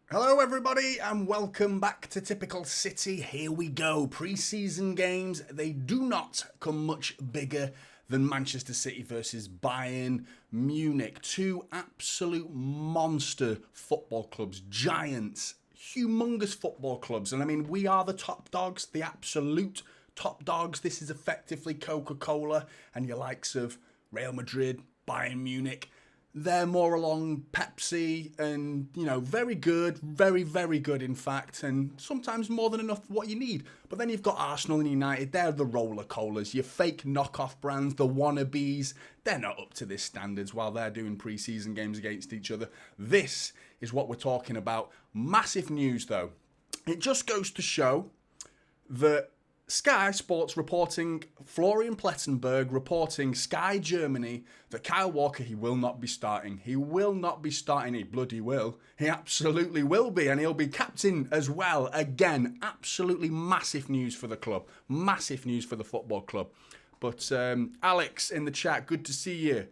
Hello everybody and welcome back to Typical City. Here we go. Pre-season games, they do not come much bigger than Manchester City versus Bayern Munich. Two absolute monster football clubs, giants, humongous football clubs. And I mean, we are the top dogs, the absolute top dogs. This is effectively Coca-Cola and your likes of Real Madrid, Bayern Munich. They're more along Pepsi and, very good, very, very good, in fact, and sometimes more than enough for what you need. But then you've got Arsenal and United. They're the roller colas, your fake knockoff brands, the wannabes. They're not up to this standards while they're doing pre-season games against each other. This is what we're talking about. Massive news, though. It just goes to show that Sky Sports reporting, Florian Plettenberg reporting, Sky Germany, that Kyle Walker, he will not be starting. He will not be starting. He bloody will. He absolutely will be. And he'll be captain as well. Again, absolutely massive news for the club. Massive news for the football club. But Alex in the chat, good to see you.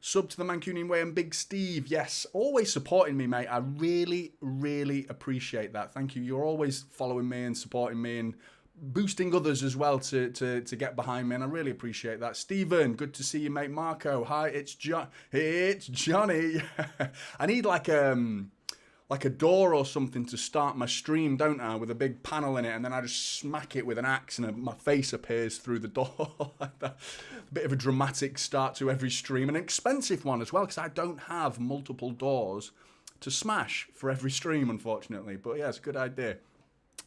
Sub to the Mancunian Way and Big Steve. Yes, always supporting me, mate. I really, really appreciate that. Thank you. You're always following me and supporting me and boosting others as well to get behind me, and I really appreciate that. Stephen, good to see you, mate. Marco, hi, it's Johnny. I need like a door or something to start my stream, don't I, with a big panel in it, and then I just smack it with an axe and my face appears through the door like that. A bit of a dramatic start to every stream, an expensive one as well, because I don't have multiple doors to smash for every stream, unfortunately. But yeah, it's a good idea.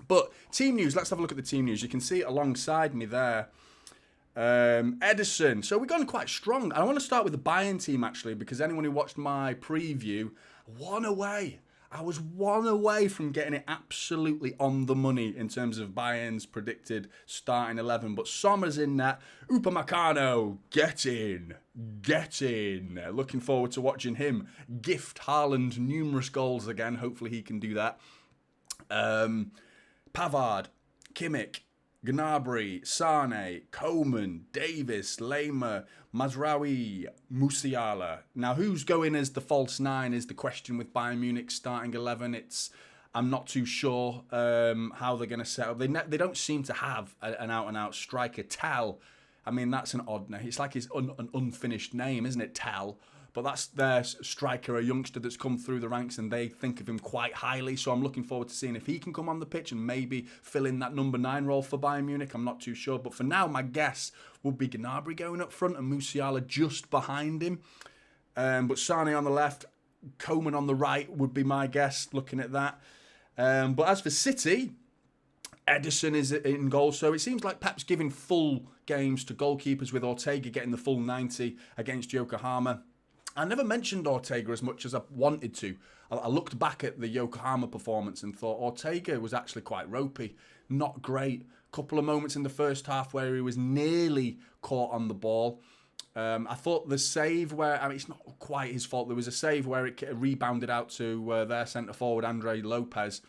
But team news, let's have a look at the team news. You can see it alongside me there. Edison. So we've gone quite strong. I want to start with the Bayern team, actually, because anyone who watched my preview, one away. I was one away from getting it absolutely on the money in terms of Bayern's predicted starting 11. But Sommer's in that. Upamecano, get in. Get in. Looking forward to watching him gift Haaland numerous goals again. Hopefully he can do that. Pavard, Kimmich, Gnabry, Sane, Coman, Davis, Lema, Mazraoui, Musiala. Now, who's going as the false nine is the question with Bayern Munich starting 11. I'm not too sure how they're going to set up. They don't seem to have an out-and-out striker. Tell, I mean, that's an odd name. It's like his an unfinished name, isn't it, Tell? But that's their striker, a youngster that's come through the ranks, and they think of him quite highly. So I'm looking forward to seeing if he can come on the pitch and maybe fill in that number 9 role for Bayern Munich. I'm not too sure. But for now, my guess would be Gnabry going up front and Musiala just behind him. But Sane on the left, Coman on the right would be my guess, looking at that. But as for City, Edison is in goal. So it seems like Pep's giving full games to goalkeepers, with Ortega getting the full 90 against Yokohama. I never mentioned Ortega as much as I wanted to. I looked back at the Yokohama performance and thought Ortega was actually quite ropey. Not great. Couple of moments in the first half where he was nearly caught on the ball. I thought the save where, it's not quite his fault. There was a save where it rebounded out to their centre-forward, Andre Lopez,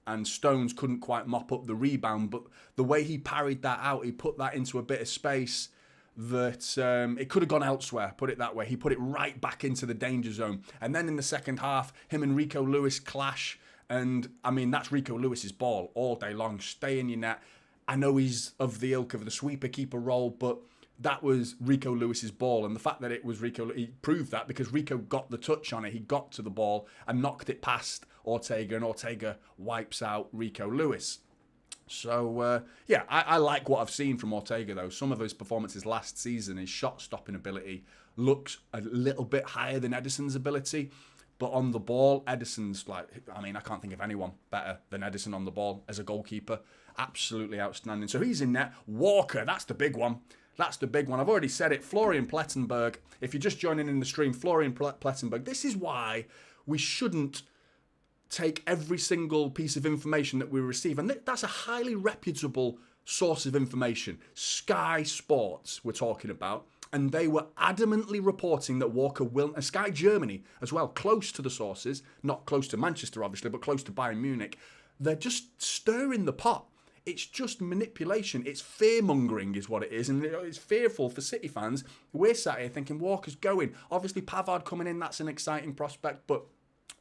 and Stones couldn't quite mop up the rebound. But the way he parried that out, he put that into a bit of space that it could have gone elsewhere, put it that way. He put it right back into the danger zone. And then in the second half, him and Rico Lewis clash. And, that's Rico Lewis's ball all day long. Stay in your net. I know he's of the ilk of the sweeper-keeper role, but that was Rico Lewis's ball. And the fact that it was Rico, he proved that because Rico got the touch on it. He got to the ball and knocked it past Ortega, and Ortega wipes out Rico Lewis. So, I like what I've seen from Ortega, though. Some of his performances last season, his shot-stopping ability looks a little bit higher than Edison's ability. But on the ball, Edison's I can't think of anyone better than Edison on the ball as a goalkeeper. Absolutely outstanding. So he's in net. Walker, that's the big one. That's the big one. I've already said it. Florian Plettenberg. If you're just joining in the stream, Florian Plettenberg. This is why we shouldn't take every single piece of information that we receive. And that's a highly reputable source of information. Sky Sports we're talking about. And they were adamantly reporting that Walker will... And Sky Germany as well, close to the sources. Not close to Manchester, obviously, but close to Bayern Munich. They're just stirring the pot. It's just manipulation. It's fear-mongering is what it is. And it's fearful for City fans. We're sat here thinking Walker's going. Obviously, Pavard coming in, that's an exciting prospect. But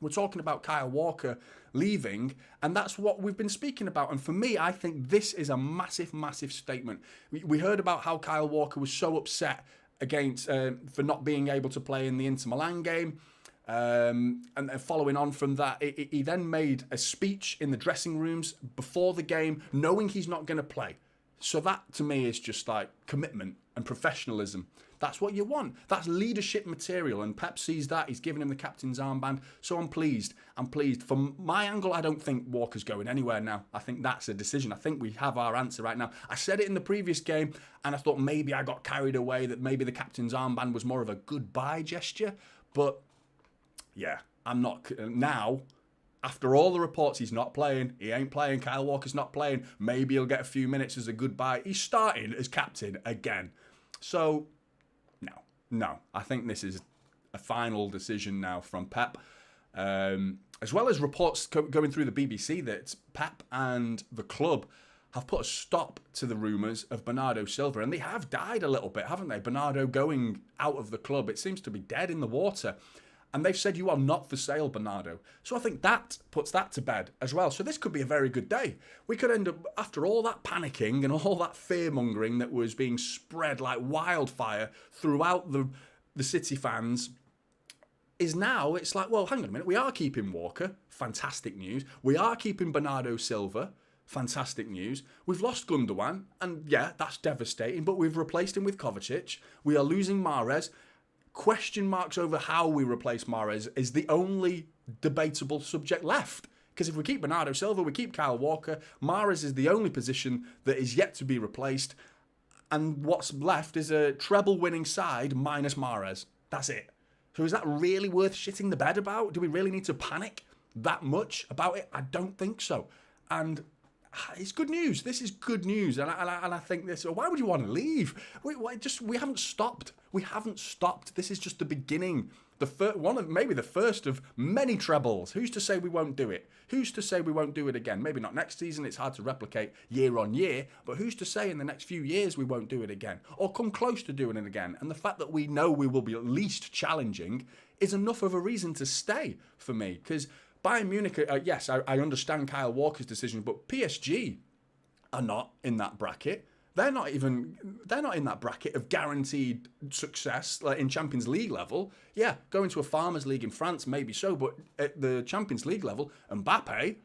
We're talking about Kyle Walker leaving, and that's what we've been speaking about. And for me, I think this is a massive, massive statement. We heard about how Kyle Walker was so upset against for not being able to play in the Inter Milan game. And following on from that, he then made a speech in the dressing rooms before the game, knowing he's not going to play. So that, to me, is just like commitment and professionalism. That's what you want. That's leadership material, and Pep sees that. He's giving him the captain's armband. So I'm pleased. I'm pleased. From my angle, I don't think Walker's going anywhere now. I think that's a decision. I think we have our answer right now. I said it in the previous game, and I thought maybe I got carried away, that maybe the captain's armband was more of a goodbye gesture. But, yeah, I'm not now. After all the reports, he's not playing. He ain't playing. Kyle Walker's not playing. Maybe he'll get a few minutes as a goodbye. He's starting as captain again. So, no. I think this is a final decision now from Pep. As well as reports going through the BBC that Pep and the club have put a stop to the rumours of Bernardo Silva. And they have died a little bit, haven't they? Bernardo going out of the club. It seems to be dead in the water. And they've said you are not for sale, Bernardo. So I think that puts that to bed as well. So this could be a very good day. We could end up, after all that panicking and all that fear-mongering that was being spread like wildfire throughout the City fans, is now, it's like, well, hang on a minute. We are keeping Walker. Fantastic news. We are keeping Bernardo Silva. Fantastic news. We've lost Gundogan. And yeah, that's devastating. But we've replaced him with Kovacic. We are losing Mahrez. Question marks over how we replace Mahrez is the only debatable subject left. Because if we keep Bernardo Silva, we keep Kyle Walker, Mahrez is the only position that is yet to be replaced. And what's left is a treble-winning side minus Mahrez. That's it. So is that really worth shitting the bed about? Do we really need to panic that much about it? I don't think so. And it's good news. This is good news. And I think this, why would you want to leave? We haven't stopped. We haven't stopped. This is just the beginning. Maybe the first of many trebles. Who's to say we won't do it? Who's to say we won't do it again? Maybe not next season. It's hard to replicate year on year. But who's to say in the next few years we won't do it again? Or come close to doing it again? And the fact that we know we will be at least challenging is enough of a reason to stay for me. Because Bayern Munich, yes, I understand Kyle Walker's decision, but PSG are not in that bracket. They're not in that bracket of guaranteed success, like in Champions League level. Yeah, going to a Farmers League in France, maybe so, but at the Champions League level, Mbappe,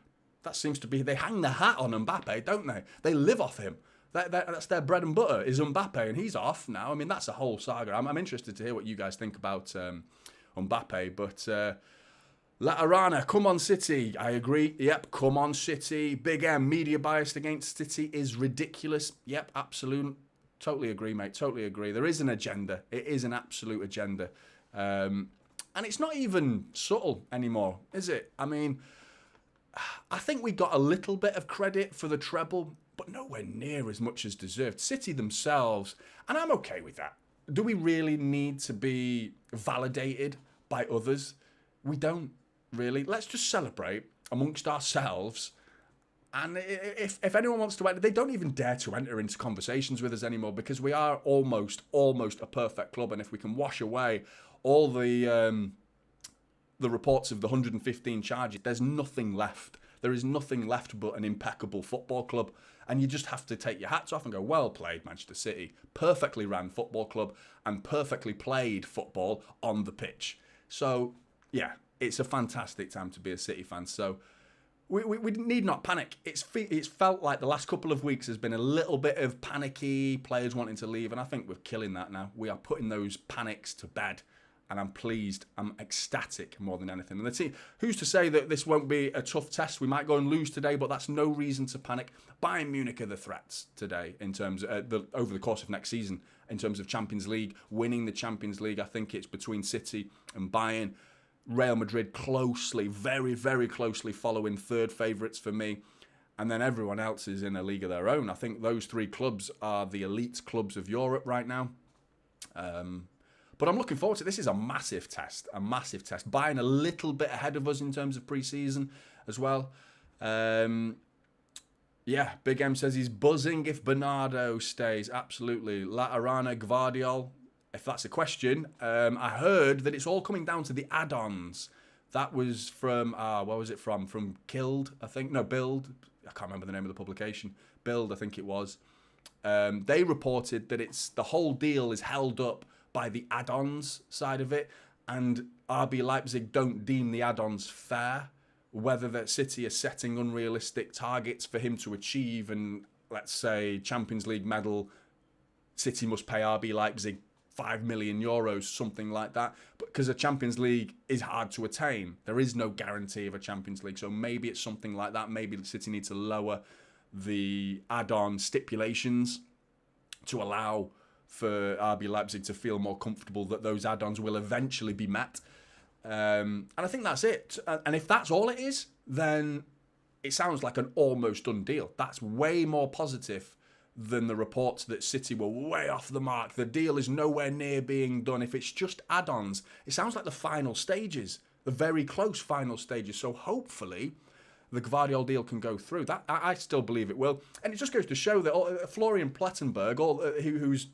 that seems to be, they hang their hat on Mbappe, don't they? They live off him. That's their bread and butter, is Mbappe, and he's off now. I mean, that's a whole saga. I'm interested to hear what you guys think about Mbappe, but La Arana, come on City. I agree. Yep, come on City. Big M, media biased against City is ridiculous. Yep, absolute. Totally agree, mate. Totally agree. There is an agenda. It is an absolute agenda. And it's not even subtle anymore, is it? I mean, I think we got a little bit of credit for the treble, but nowhere near as much as deserved. City themselves, and I'm okay with that. Do we really need to be validated by others? We don't. Really, let's just celebrate amongst ourselves. And if anyone wants to enter, they don't even dare to enter into conversations with us anymore, because we are almost a perfect club. And if we can wash away all the reports of the 115 charges, there's nothing left. There is nothing left but an impeccable football club. And you just have to take your hats off and go, well played, Manchester City. Perfectly ran football club and perfectly played football on the pitch. So, yeah. It's a fantastic time to be a City fan. So we need not panic. It's felt like the last couple of weeks has been a little bit of panicky, players wanting to leave, and I think we're killing that now. We are putting those panics to bed, and I'm pleased. I'm ecstatic more than anything. And the team, who's to say that this won't be a tough test? We might go and lose today, but that's no reason to panic. Bayern Munich are the threats today in terms of over the course of next season in terms of Champions League, winning the Champions League. I think it's between City and Bayern. Real Madrid closely, very, very closely following third favourites for me. And then everyone else is in a league of their own. I think those three clubs are the elite clubs of Europe right now. But I'm looking forward to it. This is a massive test, Bayern a little bit ahead of us in terms of pre-season as well. Yeah, Big M says he's buzzing if Bernardo stays. Absolutely. La Arana, Gvardiol. If that's a question, I heard that it's all coming down to the add-ons. That was from, where was it from? From Killed, I think. No, Build. I can't remember the name of the publication. Build, I think it was. They reported that the whole deal is held up by the add-ons side of it, and RB Leipzig don't deem the add-ons fair, whether that City are setting unrealistic targets for him to achieve, and let's say Champions League medal, City must pay RB Leipzig 5 million euros, something like that. But because a Champions League is hard to attain, there is no guarantee of a Champions League. So maybe it's something like that. Maybe the City need to lower the add-on stipulations to allow for RB Leipzig to feel more comfortable that those add-ons will eventually be met. And I think that's it. And if that's all it is, then it sounds like an almost done deal. That's way more positive than the reports that City were way off the mark. The deal is nowhere near being done. If it's just add-ons, it sounds like the final stages, the very close final stages. So hopefully the Gvardiol deal can go through. That I still believe it will. And it just goes to show that Florian Plettenberg, who's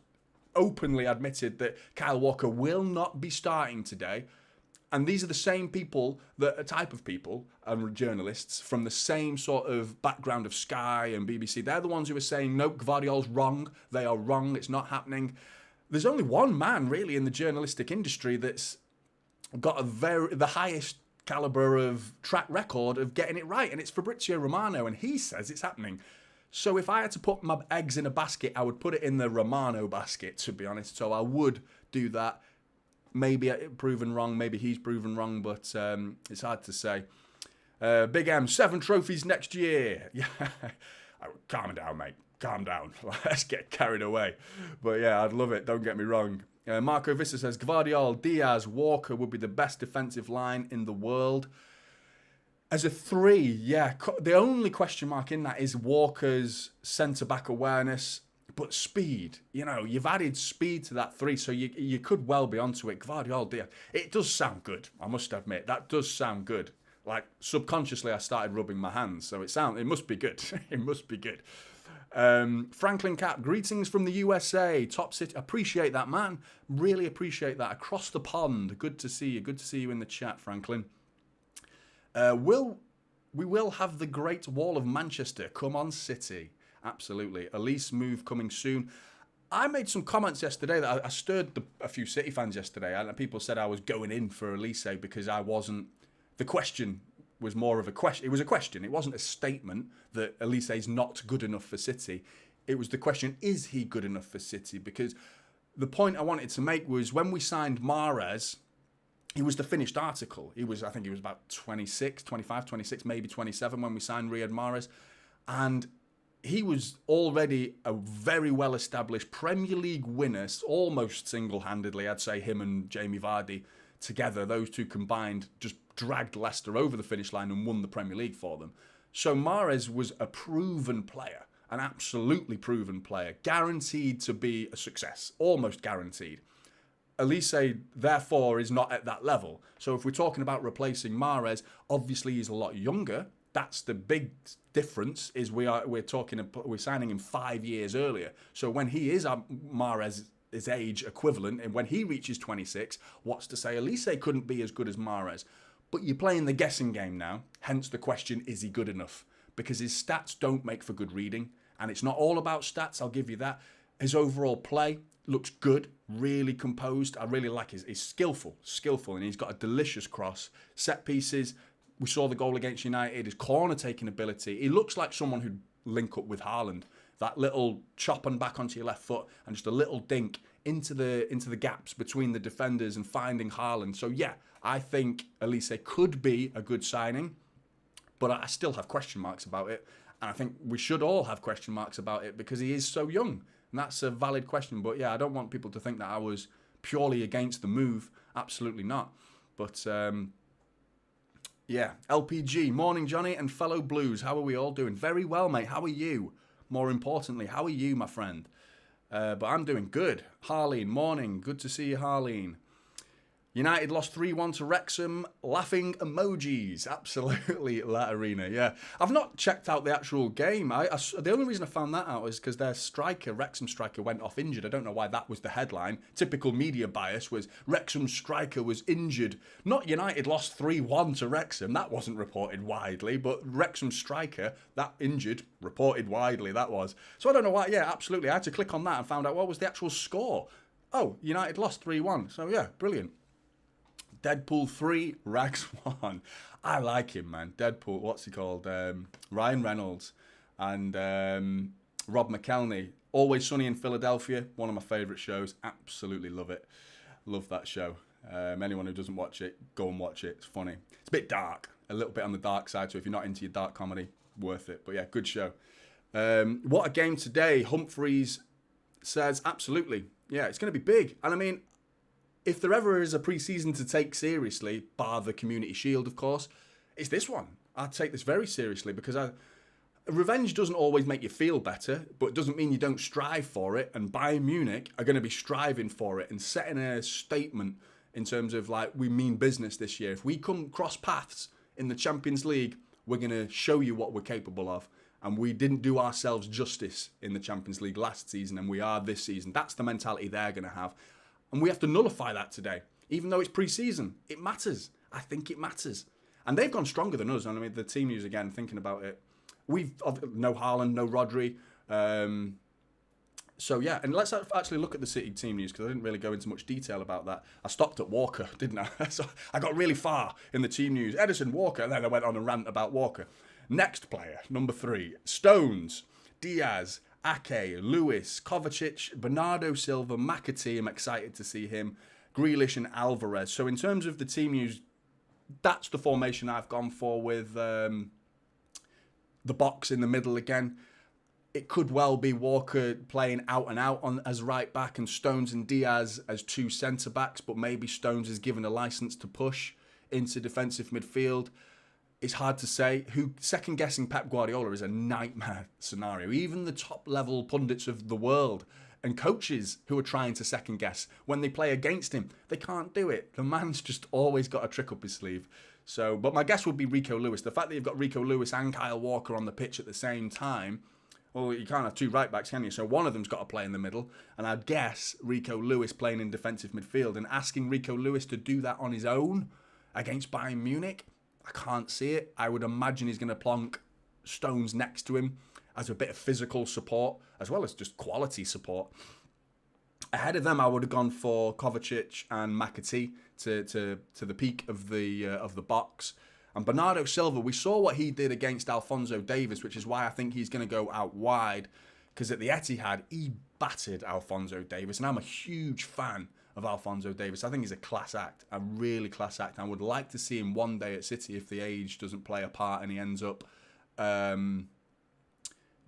openly admitted that Kyle Walker will not be starting today, and these are the same people, a type of people and journalists from the same sort of background of Sky and BBC. They're the ones who are saying, nope, Gvardiol's wrong. They are wrong. It's not happening. There's only one man really in the journalistic industry that's got the highest caliber of track record of getting it right, and it's Fabrizio Romano, and he says it's happening. So if I had to put my eggs in a basket, I would put it in the Romano basket, to be honest. So I would do that. Maybe proven wrong, maybe he's proven wrong, but it's hard to say. Big M, 7 trophies next year. Yeah, calm down, mate. Calm down. Let's get carried away. But yeah, I'd love it. Don't get me wrong. Marco Vista says, Gvardiol, Diaz, Walker would be the best defensive line in the world. As a 3, yeah. The only question mark in that is Walker's centre-back awareness. But speed, you've added speed to that 3, so you could well be onto it. Gvardiol, Diaz. It does sound good, I must admit. That does sound good. Like, subconsciously, I started rubbing my hands, so it must be good. It must be good. Franklin Cap, greetings from the USA. Top City. Appreciate that, man. Really appreciate that. Across the pond. Good to see you. Good to see you in the chat, Franklin. We will have the Great Wall of Manchester. Come on, City. Absolutely. Elise move coming soon. I made some comments yesterday that I stirred a few City fans yesterday, and people said I was going in for Elise because I wasn't. The question was more of a question. It was a question. It wasn't a statement that Elise is not good enough for City. It was the question, is he good enough for City? Because the point I wanted to make was when we signed Mahrez, he was the finished article. I think he was about 25, 26, maybe 27 when we signed Riyad Mahrez. And he was already a very well-established Premier League winner, almost single-handedly. I'd say him and Jamie Vardy together, those two combined, just dragged Leicester over the finish line and won the Premier League for them. So Mahrez was a proven player, an absolutely proven player, guaranteed to be a success, almost guaranteed. Elise, therefore, is not at that level. So if we're talking about replacing Mahrez, obviously he's a lot younger. That's the big difference. Is we're signing him 5 years earlier. So when he is Mahrez's age equivalent, and when he reaches 26, what's to say Elise couldn't be as good as Mahrez? But you're playing the guessing game now. Hence the question: is he good enough? Because his stats don't make for good reading, and it's not all about stats. I'll give you that. His overall play looks good, really composed. I really like he's skillful, and he's got a delicious cross. Set pieces. We saw the goal against United, his corner-taking ability. He looks like someone who'd link up with Haaland. That little chop and back onto your left foot and just a little dink into the gaps between the defenders and finding Haaland. So, yeah, I think Elise could be a good signing, but I still have question marks about it. And I think we should all have question marks about it because he is so young. And that's a valid question. But, yeah, I don't want people to think that I was purely against the move. Absolutely not. But yeah, LPG, morning Jonny and fellow Blues. How are we all doing? Very well, mate. How are you? More importantly, how are you, my friend? But I'm doing good. Harleen, morning. Good to see you, Harleen. United lost 3-1 to Wrexham. Laughing emojis. Absolutely, La Arena. Yeah. I've not checked out the actual game. The only reason I found that out is because their striker, Wrexham striker, went off injured. I don't know why that was the headline. Typical media bias was Wrexham striker was injured. Not United lost 3-1 to Wrexham. That wasn't reported widely. But Wrexham striker, that injured, reported widely, that was. So I don't know why. Yeah, absolutely. I had to click on that and found out what was the actual score. Oh, United lost 3-1. So yeah, brilliant. Deadpool 3, Rags 1. I like him, man. Deadpool, what's he called? Ryan Reynolds and Rob McElhenney. Always Sunny in Philadelphia, one of my favourite shows. Absolutely love it. Love that show. Anyone who doesn't watch it, go and watch it. It's funny. It's a bit dark, a little bit on the dark side, so if you're not into your dark comedy, worth it. But yeah, good show. What a game today. Humphreys says, absolutely. Yeah, it's going to be big. And I mean, if there ever is a pre-season to take seriously, bar the Community Shield, of course, it's this one. I take this very seriously because revenge doesn't always make you feel better, but it doesn't mean you don't strive for it. And Bayern Munich are going to be striving for it and setting a statement in terms of, like, we mean business this year. If we come cross paths in the Champions League, we're going to show you what we're capable of. And we didn't do ourselves justice in the Champions League last season, and we are this season. That's the mentality they're going to have. And we have to nullify that today. Even though it's pre-season, it matters. I think it matters. And they've gone stronger than us. And I mean, the team news, again, thinking about it. We've no Haaland, no Rodri. So, yeah. And let's actually look at the City team news, because I didn't really go into much detail about that. I stopped at Walker, didn't I? So I got really far in the team news. Edison, Walker. And then I went on a rant about Walker. Next player, number 3. Stones, Diaz, Ake, Lewis, Kovacic, Bernardo Silva, McAtee, I'm excited to see him, Grealish and Alvarez. So in terms of the team news, that's the formation I've gone for with the box in the middle again. It could well be Walker playing out and out as right back and Stones and Diaz as 2 centre-backs, but maybe Stones is given a licence to push into defensive midfield. It's hard to say. Second-guessing Pep Guardiola is a nightmare scenario. Even the top-level pundits of the world and coaches who are trying to second-guess, when they play against him, they can't do it. The man's just always got a trick up his sleeve. So, but my guess would be Rico Lewis. The fact that you've got Rico Lewis and Kyle Walker on the pitch at the same time, well, you can't have 2 right-backs, can you? So one of them's got to play in the middle. And I'd guess Rico Lewis playing in defensive midfield and asking Rico Lewis to do that on his own against Bayern Munich, I can't see it. I would imagine he's going to plonk Stones next to him as a bit of physical support, as well as just quality support. Ahead of them, I would have gone for Kovacic and McAtee to the peak of the box. And Bernardo Silva, we saw what he did against Alphonso Davies, which is why I think he's going to go out wide. Because at the Etihad, he battered Alphonso Davies, and I'm a huge fan of Alphonso Davies. I think he's a class act, a really class act. I would like to see him one day at City if the age doesn't play a part and he ends up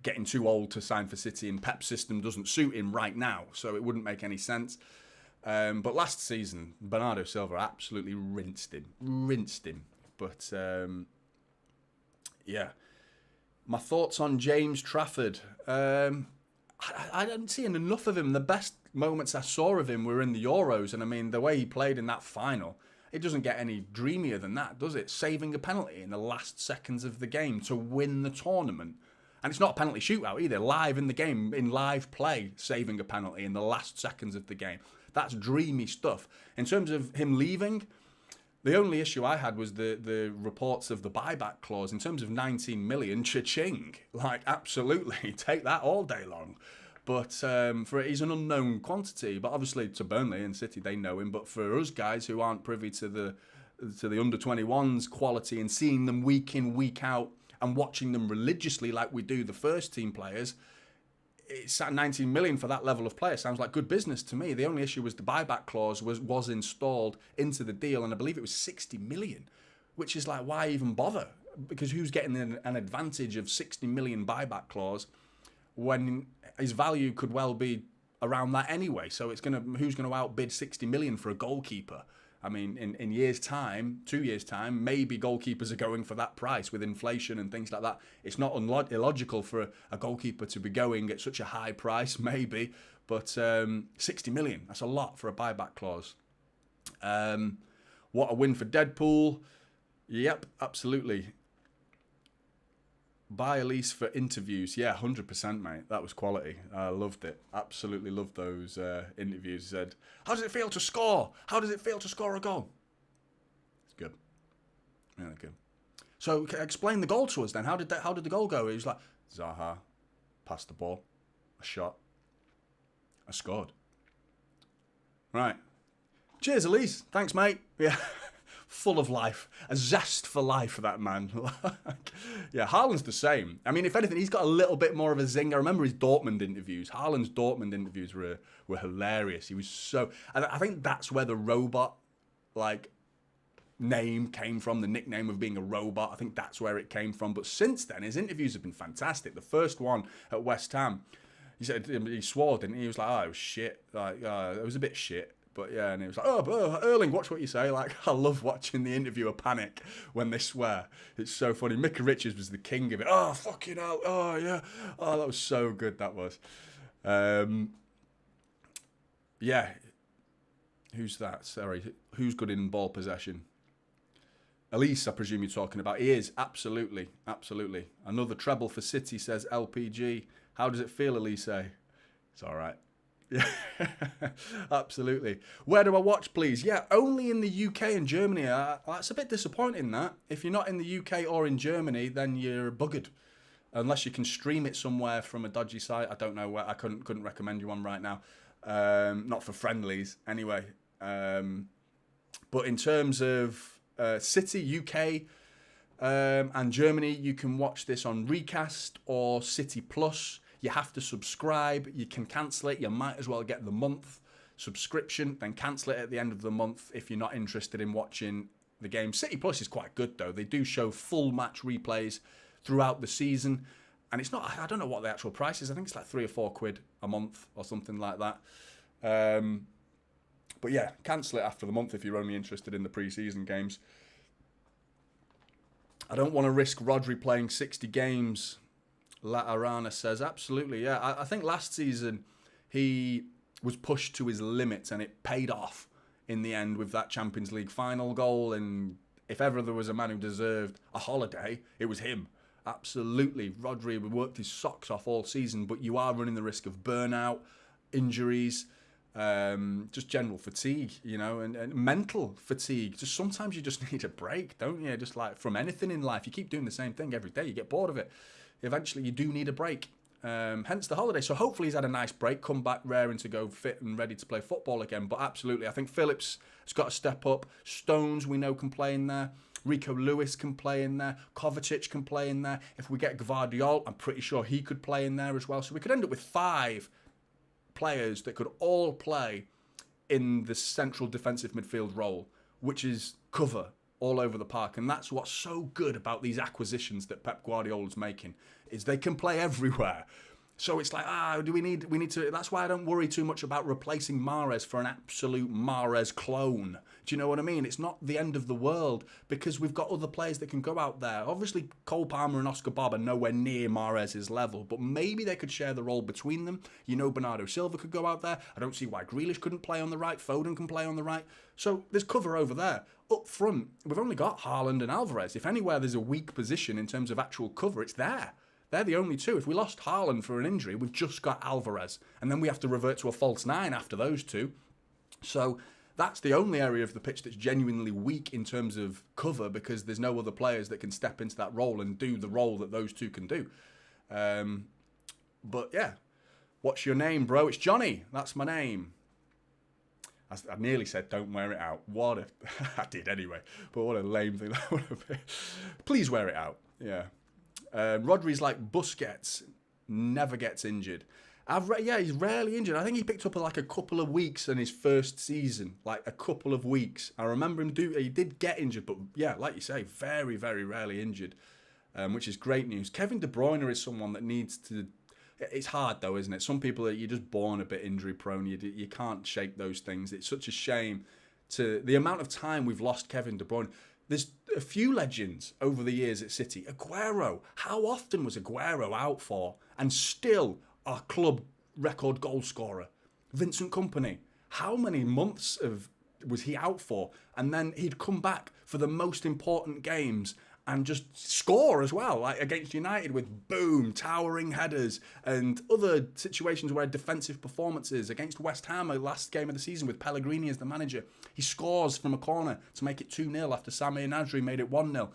getting too old to sign for City and Pep's system doesn't suit him right now, so it wouldn't make any sense. But last season, Bernardo Silva absolutely rinsed him. But yeah, my thoughts on James Trafford. I didn't see enough of him. The best moments I saw of him were in the Euros, and I mean, the way he played in that final, it doesn't get any dreamier than that, does it? Saving a penalty in the last seconds of the game to win the tournament. And it's not a penalty shootout either. Live in the game, in live play, saving a penalty in the last seconds of the game. That's dreamy stuff. In terms of him leaving, the only issue I had was the reports of the buyback clause. In terms of 19 million, cha-ching. Like, absolutely, take that all day long. But he's an unknown quantity. But obviously to Burnley and City, they know him. But for us guys who aren't privy to the under-21s quality and seeing them week in, week out and watching them religiously like we do the first team players, it's at 19 million for that level of player. Sounds like good business to me. The only issue was the buyback clause was installed into the deal, and I believe it was 60 million, which is like, why even bother? Because who's getting an advantage of 60 million buyback clause when his value could well be around that anyway? So who's going to outbid 60 million for a goalkeeper? I mean, in years' time, 2 years' time, maybe goalkeepers are going for that price with inflation and things like that. It's not illogical for a goalkeeper to be going at such a high price, maybe. But 60 million, that's a lot for a buyback clause. What a win for Deadpool. Yep, absolutely. Buy Elise for interviews. Yeah, 100%, mate. That was quality. I loved it. Absolutely loved those interviews. He said, how does it feel to score? How does it feel to score a goal? It's good. Really good. So explain the goal to us then. How did the goal go? He was like, Zaha passed the ball. I shot. I scored. Right. Cheers, Elise. Thanks, mate. Yeah. Full of life. A zest for life, that man. Yeah, Haaland's the same. I mean, if anything, he's got a little bit more of a zing. I remember his Dortmund interviews. Haaland's Dortmund interviews were hilarious. He was so... And I think that's where the robot, name came from, the nickname of being a robot. I think that's where it came from. But since then, his interviews have been fantastic. The first one at West Ham, he said, he swore, didn't he? He was like, oh, it was shit. It was a bit shit. But yeah, and he was like, oh, Erling, watch what you say. I love watching the interviewer panic when they swear. It's so funny. Micah Richards was the king of it. Oh, fucking hell. Oh, yeah. Oh, that was so good, that was. Yeah. Who's that? Sorry. Who's good in ball possession? Elise, I presume you're talking about. He is. Absolutely. Absolutely. Another treble for City, says LPG. How does it feel, Elise? It's all right. Yeah, absolutely. Where do I watch, please? Yeah, only in the UK and Germany. That's a bit disappointing, that. If you're not in the UK or in Germany, then you're buggered. Unless you can stream it somewhere from a dodgy site. I don't know where. I couldn't recommend you one right now. Not for friendlies, anyway. But in terms of City, UK, and Germany, you can watch this on Recast or City Plus. You have to subscribe. You can cancel it. You might as well get the month subscription, then cancel it at the end of the month if you're not interested in watching the game. City Plus is quite good, though. They do show full match replays throughout the season. And it's not, I don't know what the actual price is. I think it's like £3 or £4 a month or something like that. But yeah, cancel it after the month if you're only interested in the pre-season games. I don't want to risk Rodri playing 60 games. La Arana says, absolutely, yeah. I think last season he was pushed to his limits and it paid off in the end with that Champions League final goal. And if ever there was a man who deserved a holiday, it was him. Absolutely. Rodri worked his socks off all season, but you are running the risk of burnout, injuries, just general fatigue, and mental fatigue. Just sometimes you just need a break, don't you? Just like from anything in life, you keep doing the same thing every day, you get bored of it. Eventually, you do need a break. Hence the holiday. So hopefully he's had a nice break, come back raring to go fit and ready to play football again. But absolutely, I think Phillips has got to step up. Stones, we know, can play in there. Rico Lewis can play in there. Kovacic can play in there. If we get Gvardiol, I'm pretty sure he could play in there as well. So we could end up with 5 players that could all play in the central defensive midfield role, which is cover all over the park. And that's what's so good about these acquisitions that Pep Guardiola's making, is they can play everywhere. So it's like, we need to, that's why I don't worry too much about replacing Mahrez for an absolute Mahrez clone. Do you know what I mean? It's not the end of the world because we've got other players that can go out there. Obviously, Cole Palmer and Oscar Bob are nowhere near Mahrez's level, but maybe they could share the role between them. Bernardo Silva could go out there. I don't see why Grealish couldn't play on the right. Foden can play on the right. So there's cover over there. Up front, we've only got Haaland and Alvarez. If anywhere there's a weak position in terms of actual cover, it's there. They're the only two. If we lost Haaland for an injury, we've just got Alvarez. And then we have to revert to a false 9 after those two. So that's the only area of the pitch that's genuinely weak in terms of cover because there's no other players that can step into that role and do the role that those two can do. But yeah, what's your name, bro? It's Jonny. That's my name. I nearly said don't wear it out. What if I did anyway. But what a lame thing that would have been. Please wear it out. Yeah. Rodri's like Busquets, never gets injured. He's rarely injured. I think he picked up like a couple of weeks in his first season, like a couple of weeks. I remember him he did get injured, but yeah, like you say, very, very rarely injured, which is great news. Kevin De Bruyne is someone that needs to. It's hard though, isn't it? Some people you're just born a bit injury prone. You can't shake those things. It's such a shame to the amount of time we've lost Kevin De Bruyne. There's a few legends over the years at City. Aguero. How often was Aguero out for? And still our club record goal scorer. Vincent Kompany. How many months of was he out for? And then he'd come back for the most important games and just score as well, like against United with boom, towering headers and other situations where defensive performances against West Ham, the last game of the season with Pellegrini as the manager. He scores from a corner to make it 2-0 after Sami Nasri made it 1-0.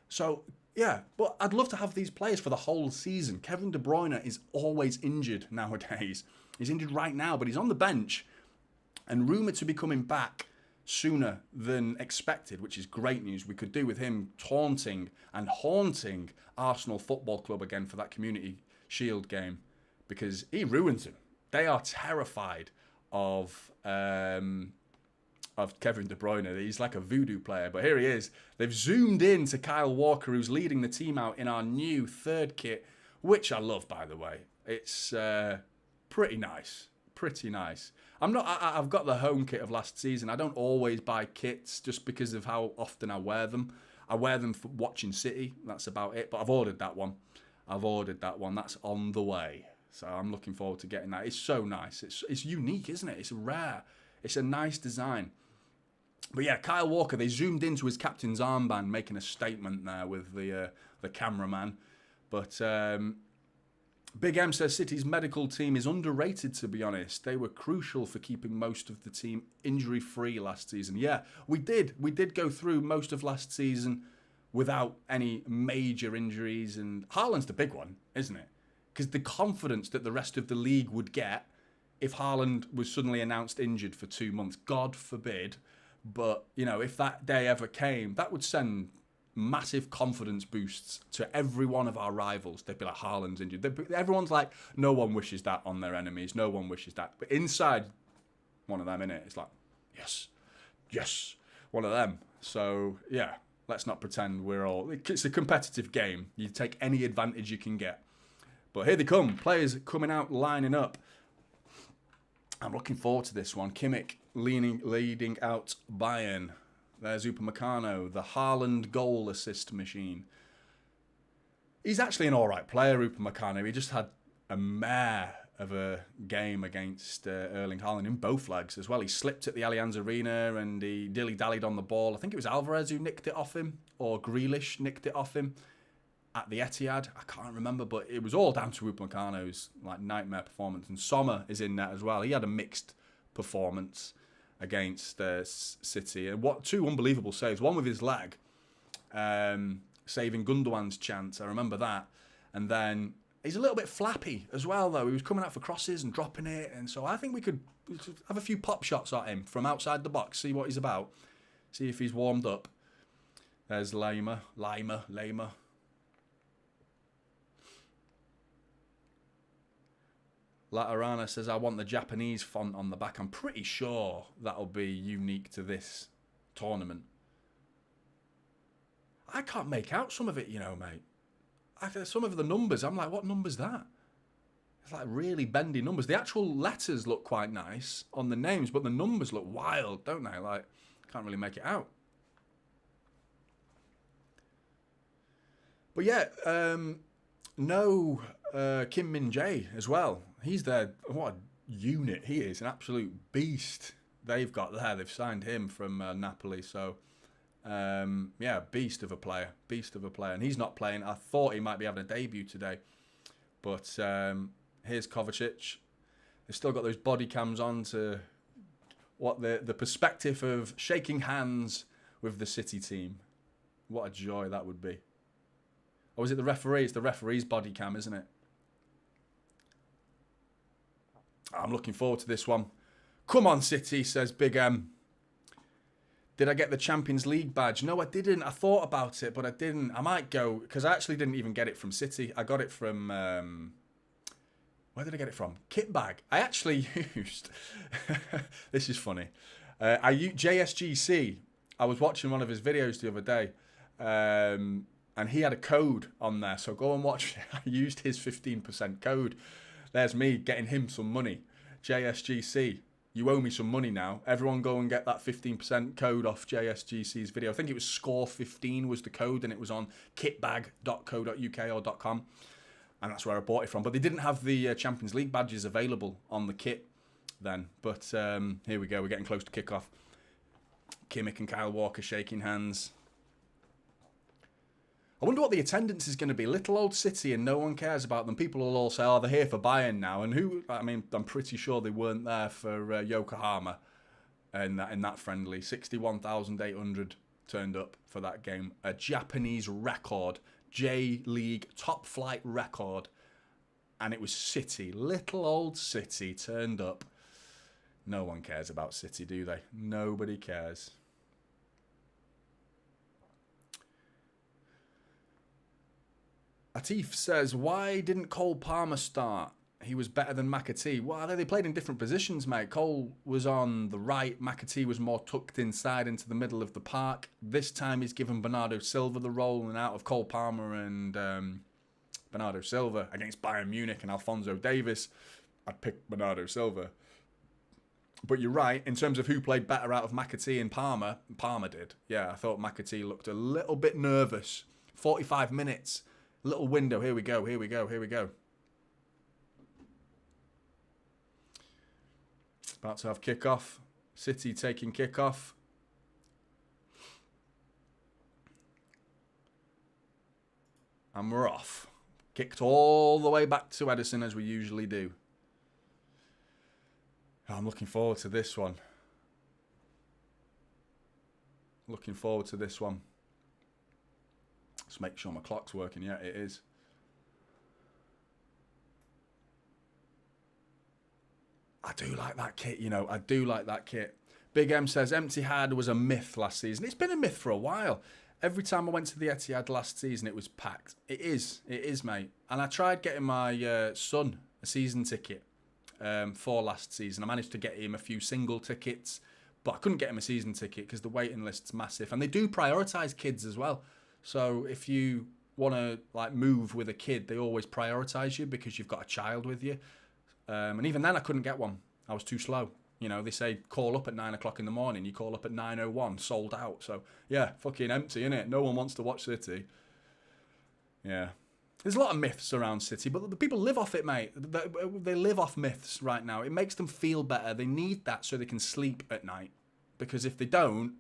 So, yeah, but I'd love to have these players for the whole season. Kevin De Bruyne is always injured nowadays. He's injured right now, but he's on the bench and rumoured to be coming back sooner than expected, which is great news. We could do with him taunting and haunting Arsenal Football Club again for that Community Shield game, because he ruins them. They are terrified of Kevin De Bruyne. He's like a voodoo player, but here he is. They've zoomed in to Kyle Walker, who's leading the team out in our new third kit, which I love, by the way. It's pretty nice. Pretty nice. I've got the home kit of last season. I don't always buy kits just because of how often I wear them. I wear them for watching City. That's about it. But I've ordered that one. That's on the way. So I'm looking forward to getting that. It's so nice. It's unique, isn't it? It's rare. It's a nice design. But yeah, Kyle Walker, they zoomed into his captain's armband, making a statement there with the cameraman. But Big M says City's medical team is underrated, to be honest. They were crucial for keeping most of the team injury-free last season. Yeah, we did. We did go through most of last season without any major injuries. And Haaland's the big one, isn't it? Because the confidence that the rest of the league would get if Haaland was suddenly announced injured for 2 months, God forbid. But, you know, if that day ever came, that would send massive confidence boosts to every one of our rivals. They'd be like, Haaland's injured. Everyone's like, no one wishes that on their enemies. No one wishes that. But inside one of them, innit, it's like, yes, one of them. So, yeah, let's not pretend we're all... It's a competitive game. You take any advantage you can get. But here they come. Players coming out, lining up. I'm looking forward to this one. Kimmich leading out Bayern. There's Upamecano, the Haaland goal assist machine. He's actually an all right player, Upamecano. He just had a mare of a game against Erling Haaland in both legs as well. He slipped at the Allianz Arena and he dilly-dallied on the ball. I think it was Alvarez who nicked it off him, or Grealish nicked it off him at the Etihad. I can't remember, but it was all down to Upamecano's like nightmare performance. And Sommer is in that as well. He had a mixed performance against City. And two unbelievable saves. One with his leg, saving Gundogan's chance. I remember that. And then he's a little bit flappy as well, though. He was coming out for crosses and dropping it. And so I think we could have a few pop shots at him from outside the box, see what he's about, see if he's warmed up. There's Lima. Latarana says, I want the Japanese font on the back. I'm pretty sure that'll be unique to this tournament. I can't make out some of it, you know, mate. Some of the numbers, I'm like, what number's that? It's like really bendy numbers. The actual letters look quite nice on the names, but the numbers look wild, don't they? Like, can't really make it out. But yeah, no Kim Min-jae as well. He's there. What a unit he is. An absolute beast they've got there. They've signed him from Napoli. So, yeah, beast of a player. And he's not playing. I thought he might be having a debut today. But here's Kovacic. They've still got those body cams on to what the perspective of shaking hands with the City team. What a joy that would be. Or is it the referee? It's the referee's body cam, isn't it? I'm looking forward to this one. Come on, City, says Big M. Did I get the Champions League badge? No, I didn't. I thought about it, but I didn't. I might go, because I actually didn't even get it from City. I got it from... where did I get it from? Kitbag. I actually used... This is funny. I used JSGC. I was watching one of his videos the other day. And he had a code on there, so go and watch it. I used his 15% code. There's me getting him some money. JSGC, you owe me some money now. Everyone go and get that 15% code off JSGC's video. I think it was score15 was the code, and it was on kitbag.co.uk or .com. And that's where I bought it from. But they didn't have the Champions League badges available on the kit then. But here we go. We're getting close to kickoff. Kimmich and Kyle Walker shaking hands. I wonder what the attendance is going to be. Little old City and no one cares about them. People will all say, oh, they're here for Bayern now. And who, I mean, I'm pretty sure they weren't there for Yokohama in that friendly. 61,800 turned up for that game. A Japanese record, J-League top flight record. And it was City. Little old City turned up. No one cares about City, do they? Nobody cares. Atif says, why didn't Cole Palmer start? He was better than McAtee. Well, they played in different positions, mate. Cole was on the right. McAtee was more tucked inside into the middle of the park. This time he's given Bernardo Silva the role, and out of Cole Palmer and Bernardo Silva against Bayern Munich and Alphonso Davies, I'd pick Bernardo Silva. But you're right, in terms of who played better out of McAtee and Palmer, Palmer did. Yeah, I thought McAtee looked a little bit nervous. 45 minutes. Little window. Here we go. Here we go. Here we go. About to have kickoff. City taking kickoff. And we're off. Kicked all the way back to Edison as we usually do. I'm looking forward to this one. Looking forward to this one. Let's make sure my clock's working. Yeah, it is. I do like that kit, you know. I do like that kit. Big M says, Etihad was a myth last season. It's been a myth for a while. Every time I went to the Etihad last season, it was packed. It is, mate. And I tried getting my son a season ticket for last season. I managed to get him a few single tickets, but I couldn't get him a season ticket because the waiting list's massive. And they do prioritise kids as well. So if you want to like move with a kid, they always prioritise you because you've got a child with you. And even then, I couldn't get one. I was too slow. You know, they say call up at 9 o'clock in the morning. You call up at 9:01, sold out. So yeah, fucking empty, innit? No one wants to watch City. Yeah. There's a lot of myths around City, but the people live off it, mate. They live off myths right now. It makes them feel better. They need that so they can sleep at night. Because if they don't,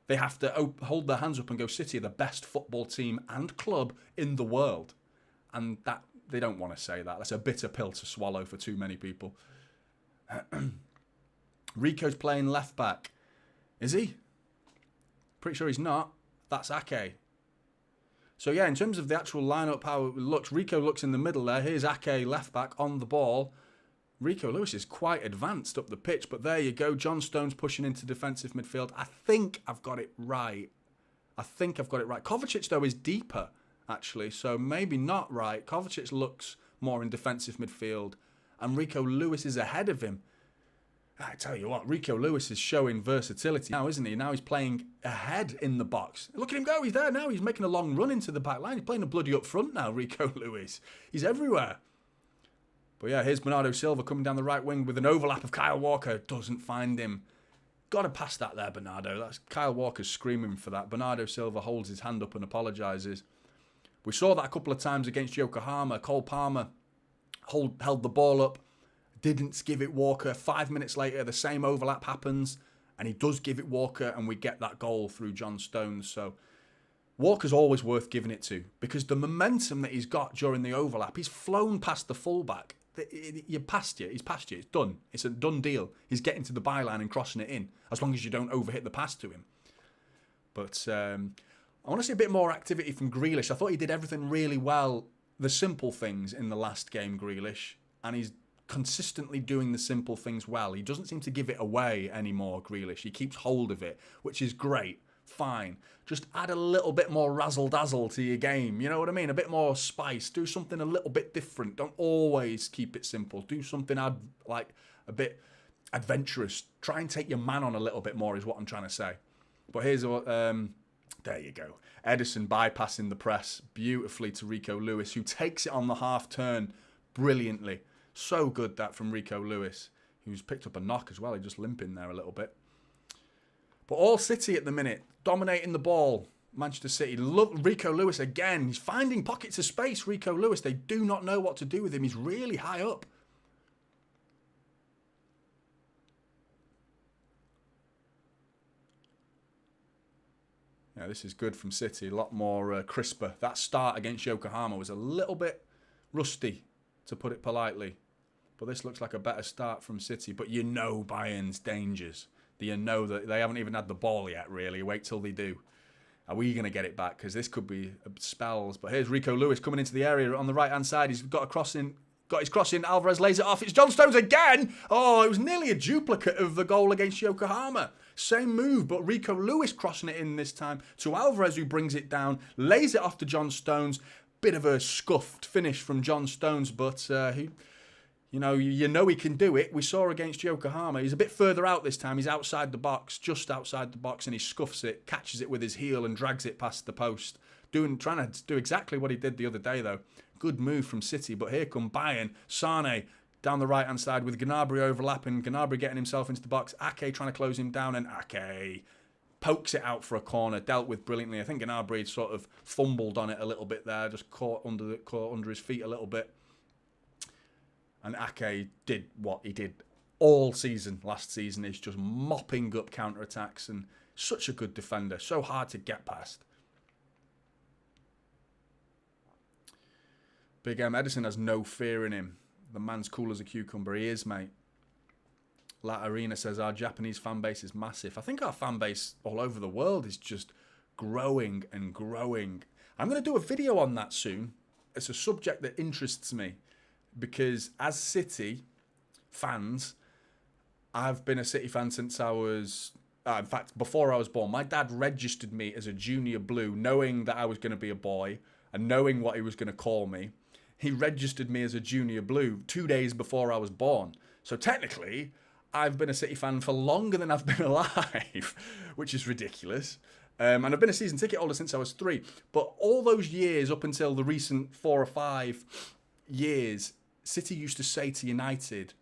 they have to hold their hands up and go, City are the best football team and club in the world. And that they don't want to say that. That's a bitter pill to swallow for too many people. Rico's playing left back. Is he? Pretty sure he's not. That's Ake. So yeah, in terms of the actual lineup, how it looks, Rico looks in the middle there. Here's Ake left back on the ball. Rico Lewis is quite advanced up the pitch, but there you go. John Stones pushing into defensive midfield. I think I've got it right. Kovacic, though, is deeper, actually, so maybe not right. Kovacic looks more in defensive midfield, and Rico Lewis is ahead of him. I tell you what, Rico Lewis is showing versatility now, isn't he? Now he's playing ahead in the box. Look at him go. He's there now. He's making a long run into the back line. He's playing a bloody up front now, Rico Lewis. He's everywhere. But yeah, here's Bernardo Silva coming down the right wing with an overlap of Kyle Walker. Doesn't find him. Got to pass that there, Bernardo. That's Kyle Walker's screaming for that. Bernardo Silva holds his hand up and apologises. We saw that a couple of times against Yokohama. Cole Palmer held the ball up. Didn't give it Walker. 5 minutes later, the same overlap happens. And he does give it Walker. And we get that goal through John Stones. So Walker's always worth giving it to. Because the momentum that he's got during the overlap, he's flown past the fullback. You're past you. He's past you. It's done. It's a done deal. He's getting to the byline and crossing it in. As long as you don't overhit the pass to him. But I want to see a bit more activity from Grealish. I thought he did everything really well. The simple things in the last game, Grealish. And he's consistently doing the simple things well. He doesn't seem to give it away anymore, Grealish. He keeps hold of it, which is great. Fine. Just add a little bit more razzle-dazzle to your game. You know what I mean? A bit more spice. Do something a little bit different. Don't always keep it simple. Do something like a bit adventurous. Try and take your man on a little bit more is what I'm trying to say. But here's what... there you go. Edison bypassing the press beautifully to Rico Lewis, who takes it on the half turn brilliantly. So good that from Rico Lewis, who's picked up a knock as well. He's just limping there a little bit. But all City at the minute, dominating the ball. Manchester City. Look, Rico Lewis again. He's finding pockets of space, Rico Lewis. They do not know what to do with him. He's really high up. Yeah, this is good from City. A lot more crisper. That start against Yokohama was a little bit rusty, to put it politely. But this looks like a better start from City. But you know Bayern's dangers. You know that they haven't even had the ball yet, really. Wait till they do. Are we going to get it back? Because this could be spells. But here's Rico Lewis coming into the area on the right-hand side. He's got a crossing. Got his crossing. Alvarez lays it off. It's John Stones again. Oh, it was nearly a duplicate of the goal against Yokohama. Same move, but Rico Lewis crossing it in this time to Alvarez, who brings it down, lays it off to John Stones. Bit of a scuffed finish from John Stones, but you know he can do it. We saw against Yokohama. He's a bit further out this time. He's outside the box, just outside the box, and he scuffs it, catches it with his heel, and drags it past the post. Trying to do exactly what he did the other day, though. Good move from City, but here come Bayern. Sane down the right-hand side with Gnabry overlapping. Gnabry getting himself into the box. Ake trying to close him down, and Ake pokes it out for a corner. Dealt with brilliantly. I think Gnabry sort of fumbled on it a little bit there, just caught under his feet a little bit. And Ake did what he did all season last season, is just mopping up counter-attacks, and such a good defender. So hard to get past. Big M. Edison has no fear in him. The man's cool as a cucumber. He is, mate. La Arena says our Japanese fan base is massive. I think our fan base all over the world is just growing and growing. I'm going to do a video on that soon. It's a subject that interests me because as City fans, I've been a City fan since I was... in fact, before I was born. My dad registered me as a junior blue, knowing that I was going to be a boy and knowing what he was going to call me. He registered me as a junior blue 2 days before I was born. So technically, I've been a City fan for longer than I've been alive, which is ridiculous. And I've been a season ticket holder since I was 3. But all those years, up until the recent 4 or 5 years, City used to say to United,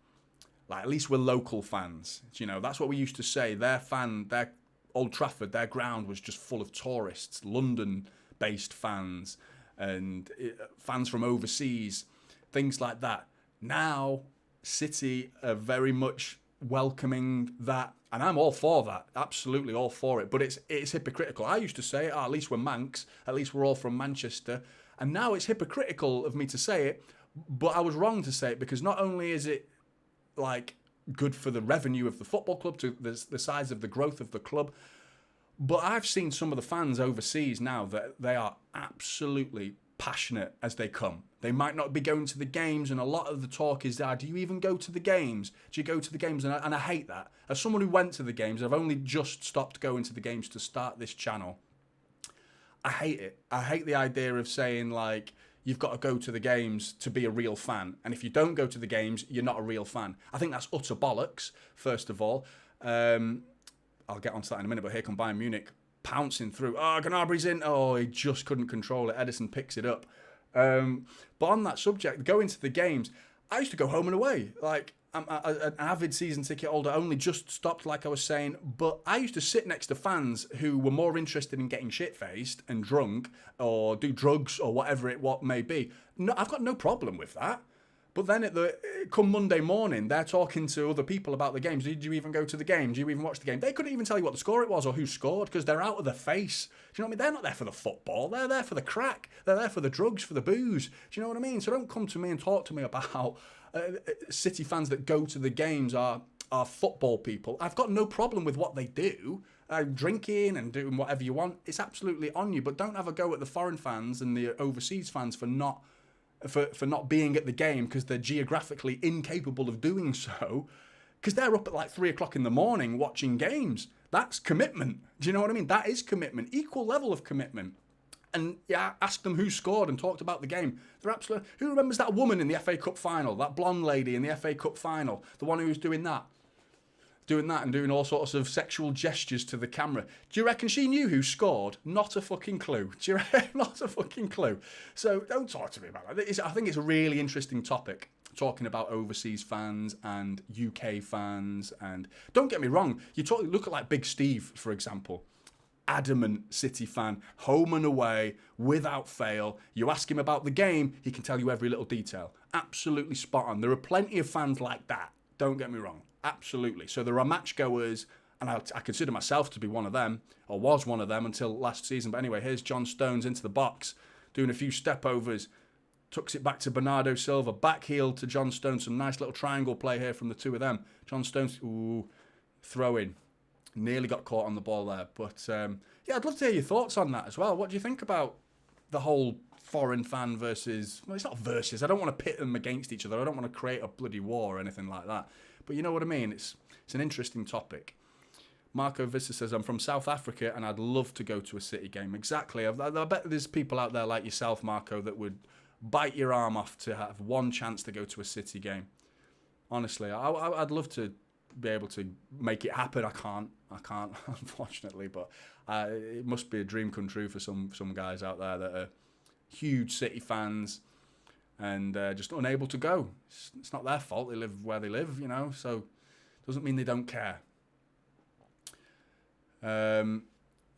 like, at least we're local fans. You know, that's what we used to say. Their Old Trafford, their ground was just full of tourists, London-based fans, and fans from overseas, things like that. Now, City are very much welcoming that, and I'm all for that, absolutely all for it, but it's hypocritical. I used to say, at least we're Manx, at least we're all from Manchester, and now it's hypocritical of me to say it, but I was wrong to say it, because not only is it, like, good for the revenue of the football club, to the size of the growth of the club, but I've seen some of the fans overseas now that they are absolutely passionate as they come. They might not be going to the games, and a lot of the talk is, do you even go to the games? Do you go to the games? And I hate that. As someone who went to the games, I've only just stopped going to the games to start this channel. I hate it. I hate the idea of saying, like, you've got to go to the games to be a real fan. And if you don't go to the games, you're not a real fan. I think that's utter bollocks, first of all. I'll get onto that in a minute, but here come Bayern Munich pouncing through. Oh, Gnabry's in. Oh, he just couldn't control it. Edison picks it up. But on that subject, going to the games, I used to go home and away. Like, I'm an avid season ticket holder, only just stopped, like I was saying. But I used to sit next to fans who were more interested in getting shit-faced and drunk or do drugs or whatever it may be. No, I've got no problem with that. But then come Monday morning, they're talking to other people about the games. Did you even go to the game? Did you even watch the game? They couldn't even tell you what the score it was or who scored because they're out of their face. Do you know what I mean? They're not there for the football. They're there for the crack. They're there for the drugs, for the booze. Do you know what I mean? So don't come to me and talk to me about City fans that go to the games are football people. I've got no problem with what they do. Drinking and doing whatever you want. It's absolutely on you. But don't have a go at the foreign fans and the overseas fans for not being at the game because they're geographically incapable of doing so, because they're up at like 3 o'clock in the morning watching games. That's commitment. Do you know what I mean? That is commitment. Equal level of commitment. And yeah, ask them who scored and talked about the game. They're absolutely... Who remembers that woman in the FA Cup final? That blonde lady in the FA Cup final? The one who was doing that and doing all sorts of sexual gestures to the camera. Do you reckon she knew who scored? Not a fucking clue. Do you reckon? Not a fucking clue. So don't talk to me about that. I think it's a really interesting topic, talking about overseas fans and UK fans. And don't get me wrong, look at like Big Steve, for example. Adamant City fan, home and away, without fail. You ask him about the game, he can tell you every little detail. Absolutely spot on. There are plenty of fans like that. Don't get me wrong. Absolutely. So there are match goers And I consider myself to be one of them, or was one of them until last season. But anyway, here's John Stones into the box, doing a few step-overs, tucks it back to Bernardo Silva, back heel to John Stones. Some nice little triangle play here from the two of them. John Stones, throw in. Nearly got caught on the ball there. But, yeah, I'd love to hear your thoughts on that as well. What do you think about the whole foreign fan versus... Well, it's not versus. I don't want to pit them against each other. I don't want to create a bloody war or anything like that. But you know what I mean? It's an interesting topic. Marco Vista says, I'm from South Africa and I'd love to go to a City game. Exactly. I bet there's people out there like yourself, Marco, that would bite your arm off to have one chance to go to a City game. Honestly, I'd love to be able to make it happen. I can't, unfortunately, but it must be a dream come true for some guys out there that are huge City fans and just unable to go. It's not their fault. They live where they live, you know, so it doesn't mean they don't care.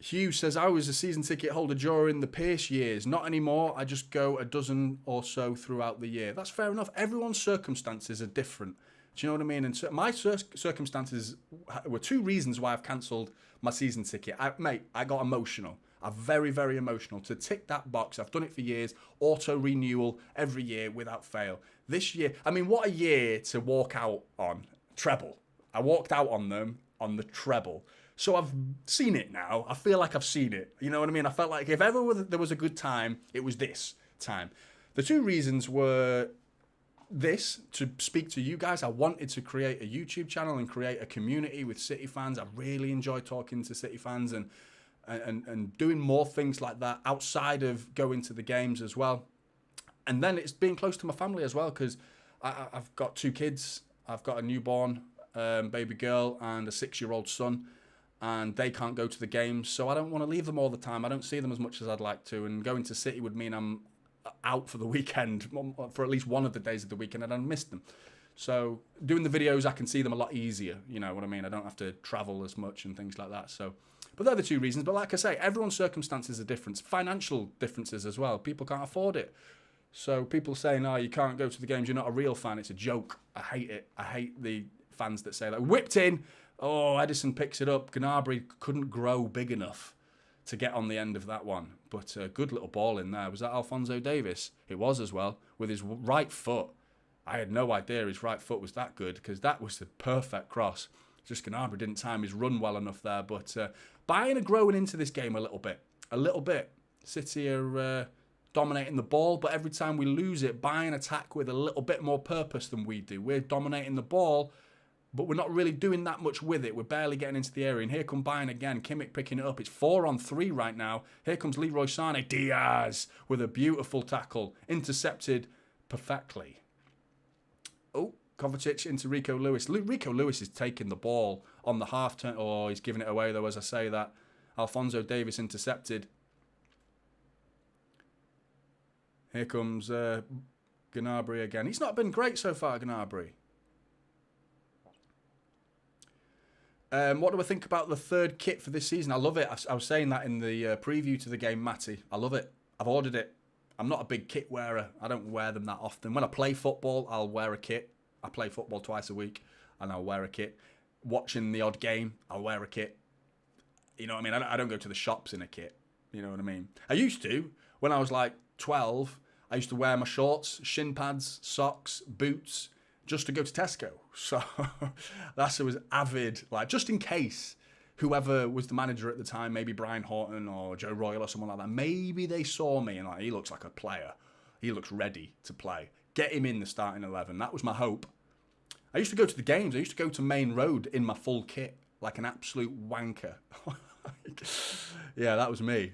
Hugh says, I was a season ticket holder during the Pierce years. Not anymore. I just go a dozen or so throughout the year. That's fair enough. Everyone's circumstances are different. Do you know what I mean? And so my circumstances were two reasons why I've cancelled my season ticket. I got emotional. I'm very, very emotional. To tick that box, I've done it for years. Auto-renewal every year without fail. This year, I mean, what a year to walk out on. Treble. I walked out on them on the treble. So I've seen it now. I feel like I've seen it. You know what I mean? I felt like if ever there was a good time, it was this time. The two reasons were this, to speak to you guys. I wanted to create a YouTube channel and create a community with City fans. I really enjoy talking to City fans and doing more things like that outside of going to the games as well. And then it's being close to my family as well, because I've got two kids. I've got a newborn baby girl and a 6-year-old son. And they can't go to the games, so I don't want to leave them all the time. I don't see them as much as I'd like to, and going to City would mean I'm out for the weekend, for at least one of the days of the weekend, and I'd miss them. So doing the videos, I can see them a lot easier, you know what I mean? I don't have to travel as much and things like that. So, but they're the two reasons. But like I say, everyone's circumstances are different. Financial differences as well. People can't afford it. So people saying, oh, you can't go to the games, you're not a real fan. It's a joke. I hate it. I hate the fans that say that. Whipped in. Oh, Edison picks it up. Gnabry couldn't grow big enough to get on the end of that one. But a good little ball in there. Was that Alphonso Davies? It was as well. With his right foot. I had no idea his right foot was that good, because that was the perfect cross. Just Gnabry didn't time his run well enough there. But Bayern are growing into this game a little bit. A little bit. City are dominating the ball, but every time we lose it, Bayern attack with a little bit more purpose than we do. We're dominating the ball, but we're not really doing that much with it. We're barely getting into the area. And here come Bayern again. Kimmich picking it up. It's 4-on-3 right now. Here comes Leroy Sané. Diaz with a beautiful tackle. Intercepted perfectly. Oh, Kovacic into Rico Lewis. Rico Lewis is taking the ball on the half turn. Oh, he's giving it away though as I say that. Alphonso Davies intercepted. Here comes Gnabry again. He's not been great so far, Gnabry. What do I think about the third kit for this season? I love it. I was saying that in the preview to the game, McAtee. I love it. I've ordered it. I'm not a big kit wearer. I don't wear them that often. When I play football, I'll wear a kit. I play football twice a week, and I'll wear a kit. Watching the odd game, I'll wear a kit. You know what I mean? I don't go to the shops in a kit. You know what I mean? I used to. When I was like 12, I used to wear my shorts, shin pads, socks, boots, just to go to Tesco. So that's, I was avid, like, just in case whoever was the manager at the time, maybe Brian Horton or Joe Royal or someone like that, maybe they saw me and like, he looks like a player. He looks ready to play. Get him in the starting 11. That was my hope. I used to go to the games. I used to go to Main Road in my full kit, like an absolute wanker. Yeah, that was me.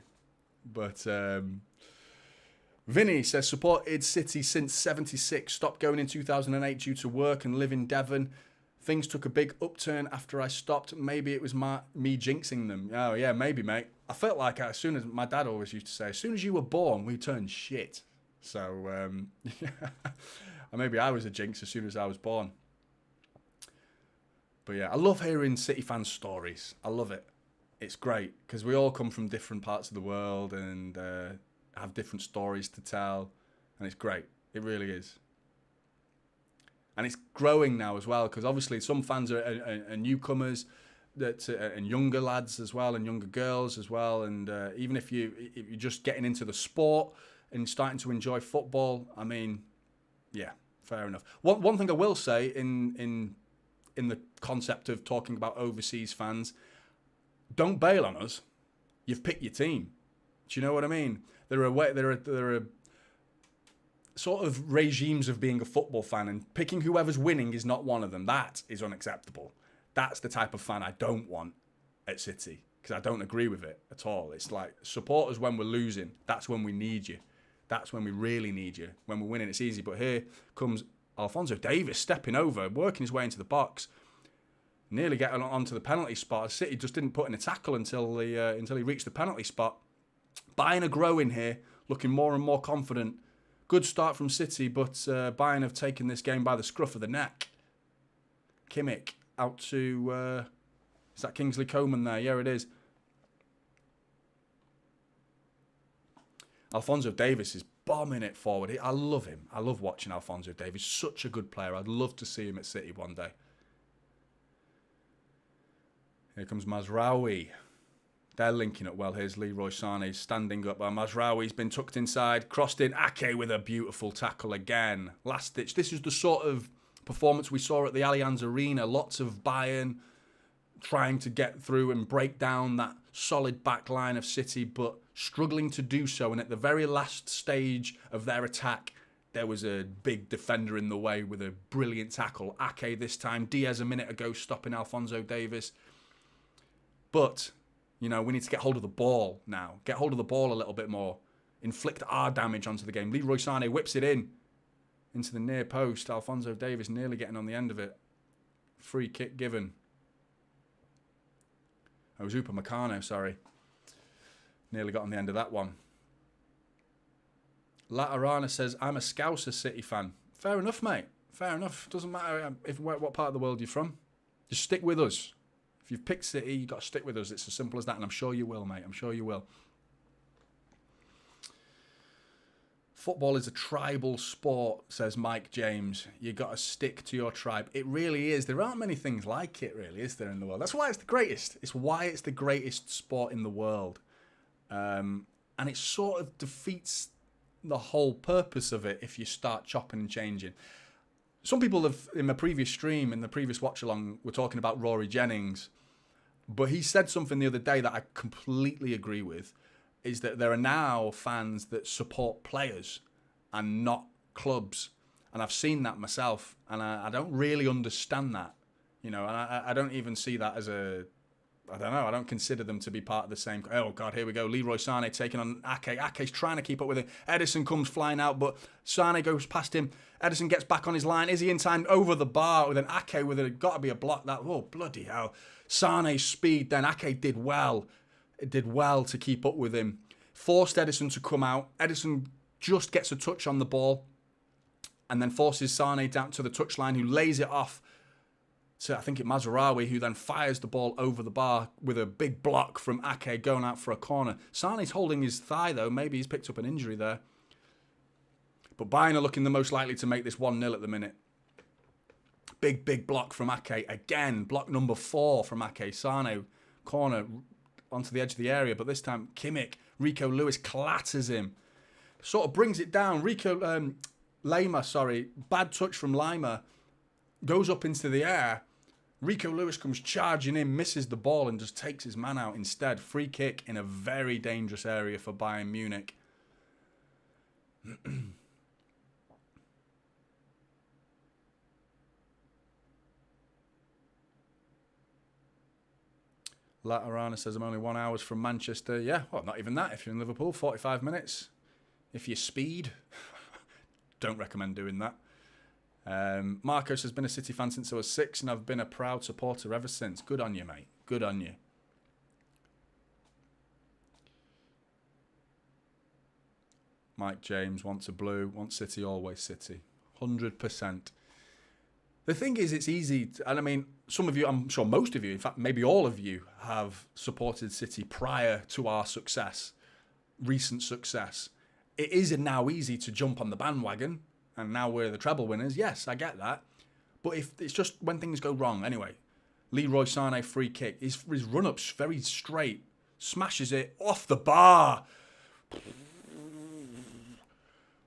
But Vinny says, supported City since 76. Stopped going in 2008 due to work and live in Devon. Things took a big upturn after I stopped. Maybe it was me jinxing them. Oh, yeah, maybe, mate. I felt like as soon as, my dad always used to say, as soon as you were born, we turned shit. So, maybe I was a jinx as soon as I was born. But yeah, I love hearing City fans' stories. I love it. It's great because we all come from different parts of the world and have different stories to tell. And it's great. It really is. And it's growing now as well because obviously some fans are newcomers. that and younger lads as well, and younger girls as well, and even if you're just getting into the sport and starting to enjoy football, I mean, yeah, fair enough. One thing I will say in the concept of talking about overseas fans, don't bail on us. You've picked your team. Do you know what I mean? There are sort of regimes of being a football fan, and picking whoever's winning is not one of them. That is unacceptable. That's the type of fan I don't want at City, because I don't agree with it at all. It's like, support us when we're losing. That's when we need you. That's when we really need you. When we're winning, it's easy. But here comes Alphonso Davies stepping over, working his way into the box, nearly getting onto the penalty spot. City just didn't put in a tackle until he reached the penalty spot. Bayern are growing here, looking more and more confident. Good start from City, but Bayern have taken this game by the scruff of the neck. Kimmich out to... is that Kingsley Coman there? Yeah, it is. Alphonso Davies is bombing it forward. I love him. I love watching Alphonso Davies. Such a good player. I'd love to see him at City one day. Here comes Mazraoui. They're linking up well. Here's Leroy Sané standing up. Mazraoui's been tucked inside. Crossed in. Ake with a beautiful tackle again. Last ditch. This is the sort of performance we saw at the Allianz Arena. Lots of Bayern trying to get through and break down that solid back line of City, but struggling to do so. And at the very last stage of their attack, there was a big defender in the way with a brilliant tackle. Ake this time. Diaz a minute ago stopping Alphonso Davies. But, you know, we need to get hold of the ball now. Get hold of the ball a little bit more. Inflict our damage onto the game. Leroy Sané whips it into the near post. Alphonso Davies nearly getting on the end of it. Free kick given. Oh, Zupa Meccano, sorry. Nearly got on the end of that one. La Arana says, I'm a Scouser City fan. Fair enough, mate. Fair enough. Doesn't matter what part of the world you're from. Just stick with us. If you've picked City, you've got to stick with us. It's as simple as that, and I'm sure you will, mate. I'm sure you will. Football is a tribal sport, says Mike James. You've got to stick to your tribe. It really is. There aren't many things like it, really, is there, in the world? That's why it's the greatest. It's why it's the greatest sport in the world. And it sort of defeats the whole purpose of it if you start chopping and changing. Some people have, in my previous stream, in the previous watch-along, were talking about Rory Jennings. But he said something the other day that I completely agree with, is that there are now fans that support players and not clubs. And I've seen that myself, and I don't really understand that. You know, and I don't even see that as a... I don't know. I don't consider them to be part of the same... Oh, God, here we go. Leroy Sané taking on Ake. Ake's trying to keep up with it. Edison comes flying out, but Sané goes past him. Edison gets back on his line. Is he in time? Over the bar with an Ake with it. Got to be a block. That. Oh, bloody hell. Sané's speed. Then Ake did well. It did well to keep up with him. Forced Edison to come out. Edison just gets a touch on the ball and then forces Sané down to the touchline, who lays it off to, I think, Mazraoui, who then fires the ball over the bar with a big block from Ake going out for a corner. Sané's holding his thigh, though. Maybe he's picked up an injury there. But Bayern are looking the most likely to make this 1-0 at the minute. Big block from Ake. Again, block number 4 from Ake. Sané, corner onto the edge of the area. But this time, Kimmich, Rico Lewis clatters him. Sort of brings it down. Lima, bad touch from Lima. Goes up into the air. Rico Lewis comes charging in, misses the ball and just takes his man out instead. Free kick in a very dangerous area for Bayern Munich. La Arana says, I'm only 1 hour from Manchester. Yeah, well, not even that. If you're in Liverpool, 45 minutes. If you speed, don't recommend doing that. Marcos has been a City fan since I was 6, and I've been a proud supporter ever since. Good on you, mate. Good on you. Mike James wants a blue, wants City, always City. 100%. The thing is, it's easy, and I mean, some of you, I'm sure most of you, in fact, maybe all of you, have supported City prior to our success, recent success. It is now easy to jump on the bandwagon, and now we're the treble winners. Yes, I get that. But if it's just when things go wrong, anyway, Leroy Sané free kick. His run-up's very straight. Smashes it off the bar.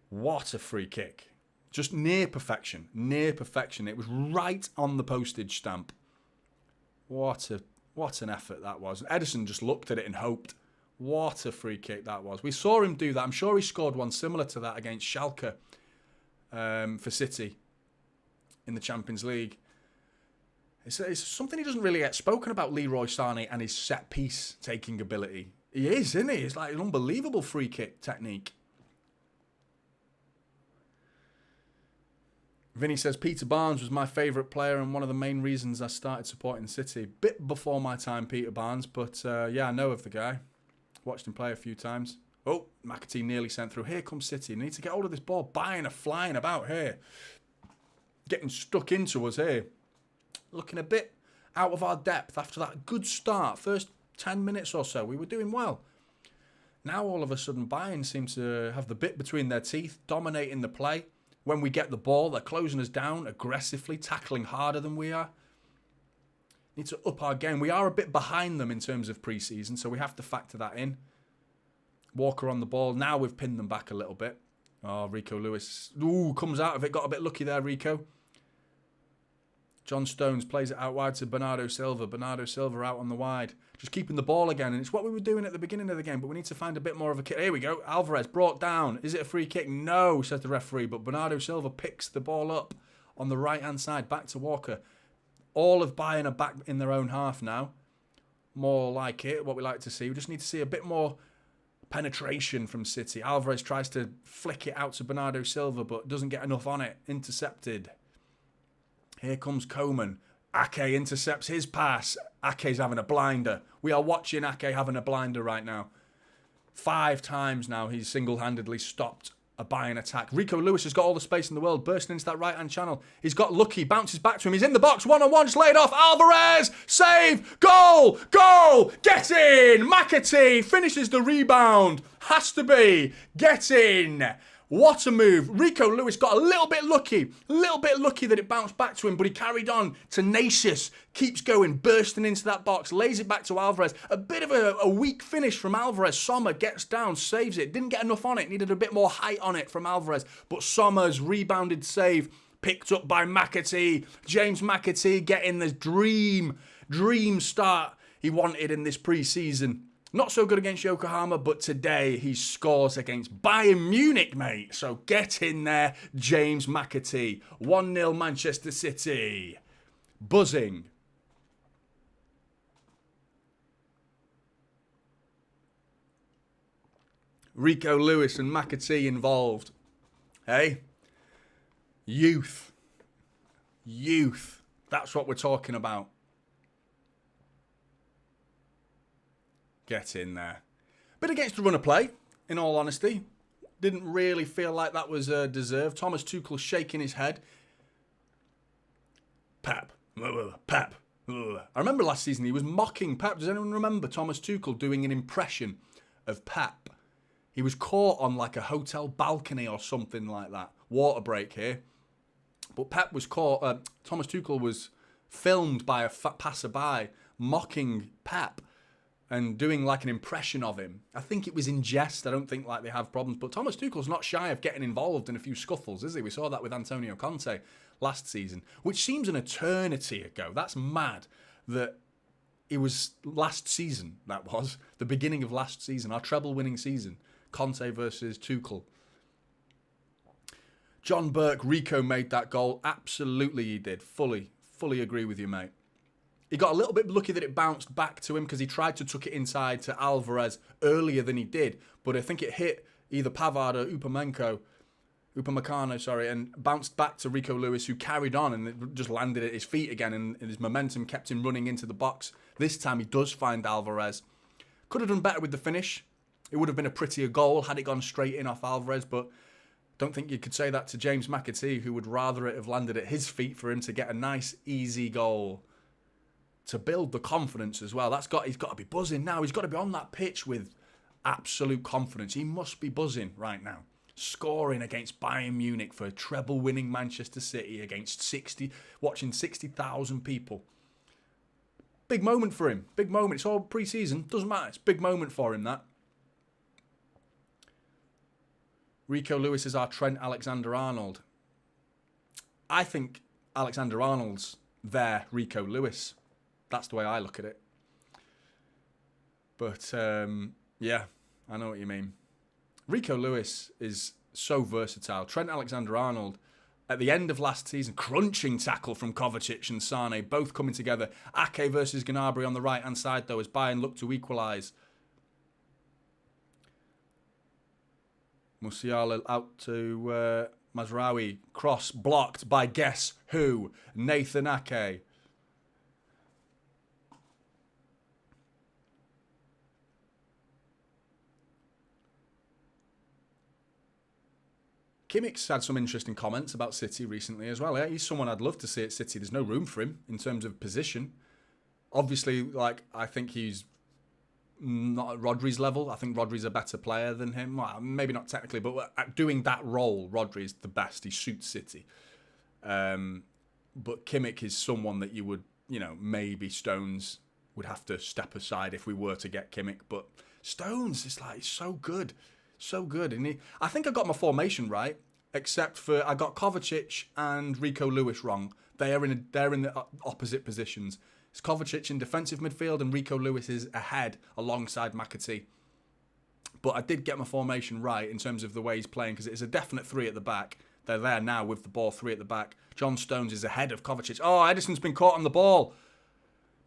What a free kick. Just near perfection. Near perfection. It was right on the postage stamp. What an effort that was. Ederson just looked at it and hoped. What a free kick that was. We saw him do that. I'm sure he scored one similar to that against Schalke for City in the Champions League. It's something he doesn't really get spoken about, Leroy Sané, and his set-piece taking ability. He is, isn't he? It's like an unbelievable free kick technique. Vinny says, Peter Barnes was my favourite player and one of the main reasons I started supporting City. Bit before my time, Peter Barnes, but yeah, I know of the guy. Watched him play a few times. Oh, McAtee nearly sent through. Here comes City. Need to get hold of this ball. Bayern are flying about here. Getting stuck into us here. Looking a bit out of our depth after that good start. First 10 minutes or so, we were doing well. Now all of a sudden, Bayern seem to have the bit between their teeth, dominating the play. When we get the ball, they're closing us down aggressively, tackling harder than we are. Need to up our game. We are a bit behind them in terms of pre-season, so we have to factor that in. Walker on the ball. Now we've pinned them back a little bit. Oh, Rico Lewis. Ooh, comes out of it. Got a bit lucky there, Rico. John Stones plays it out wide to Bernardo Silva. Bernardo Silva out on the wide. Just keeping the ball again. And it's what we were doing at the beginning of the game, but we need to find a bit more of a kick. Here we go. Alvarez brought down. Is it a free kick? No, says the referee. But Bernardo Silva picks the ball up on the right-hand side. Back to Walker. All of Bayern are back in their own half now. More like it, what we like to see. We just need to see a bit more penetration from City. Alvarez tries to flick it out to Bernardo Silva, but doesn't get enough on it. Intercepted. Here comes Coman. Ake intercepts his pass. Ake's having a blinder. We are watching Ake having a blinder right now. 5 times now he's single-handedly stopped a Bayern attack. Rico Lewis has got all the space in the world, bursting into that right-hand channel. He's got lucky, bounces back to him. He's in the box, one-on-one, just laid off. Alvarez, save, goal, goal, get in. McAtee finishes the rebound. Has to be, get in. What a move. Rico Lewis got a little bit lucky that it bounced back to him, but he carried on. Tenacious, keeps going, bursting into that box, lays it back to Alvarez. A bit of a weak finish from Alvarez. Sommer gets down, saves it. Didn't get enough on it, needed a bit more height on it from Alvarez. But Sommer's rebounded save, picked up by McAtee. James McAtee getting the dream start he wanted in this pre-season. Not so good against Yokohama, but today he scores against Bayern Munich, mate. So get in there, James McAtee. 1-0 Manchester City. Buzzing. Rico Lewis and McAtee involved. Hey? Youth. That's what we're talking about. Get in there. Bit against the run of play, in all honesty. Didn't really feel like that was deserved. Thomas Tuchel shaking his head. Pep. I remember last season he was mocking Pep. Does anyone remember Thomas Tuchel doing an impression of Pep? He was caught on like a hotel balcony or something like that. Water break here. But Pep was caught. Thomas Tuchel was filmed by a passerby mocking Pep and doing like an impression of him. I think it was in jest. I don't think like they have problems. But Thomas Tuchel's not shy of getting involved in a few scuffles, is he? We saw that with Antonio Conte last season, which seems an eternity ago. That's mad that it was last season, that was. The beginning of last season, our treble-winning season. Conte versus Tuchel. John Burke, Rico made that goal. Absolutely he did. Fully agree with you, mate. He got a little bit lucky that it bounced back to him because he tried to tuck it inside to Alvarez earlier than he did. But I think it hit either Pavard or Upamecano, and bounced back to Rico Lewis, who carried on and it just landed at his feet again, and his momentum kept him running into the box. This time he does find Alvarez. Could have done better with the finish. It would have been a prettier goal had it gone straight in off Alvarez, but don't think you could say that to James McAtee, who would rather it have landed at his feet for him to get a nice, easy goal. To build the confidence as well. He's got to be buzzing now. He's got to be on that pitch with absolute confidence. He must be buzzing right now. Scoring against Bayern Munich for a treble-winning Manchester City against watching 60,000 people. Big moment for him. Big moment. It's all pre-season. Doesn't matter. It's a big moment for him, that. Rico Lewis is our Trent Alexander-Arnold. I think Alexander-Arnold's their Rico Lewis. That's the way I look at it. But, yeah, I know what you mean. Rico Lewis is so versatile. Trent Alexander-Arnold, at the end of last season, crunching tackle from Kovacic and Sane, both coming together. Ake versus Gnabry on the right-hand side, though, as Bayern look to equalise. Musiala out to Mazraoui. Cross blocked by guess who? Nathan Ake. Kimmich's had some interesting comments about City recently as well. He's someone I'd love to see at City. There's no room for him in terms of position. Obviously, like, I think he's not at Rodri's level. I think Rodri's a better player than him. Well, maybe not technically, but at doing that role, Rodri is the best. He suits City. But Kimmich is someone that you would, maybe Stones would have to step aside if we were to get Kimmich. But Stones is like so good. So good. And I think I got my formation right, except for I got Kovacic and Rico Lewis wrong. They're in the opposite positions. It's Kovacic in defensive midfield and Rico Lewis is ahead alongside McAtee. But I did get my formation right in terms of the way he's playing because it's a definite three at the back. They're there now with the ball, three at the back. John Stones is ahead of Kovacic. Oh, Edison's been caught on the ball.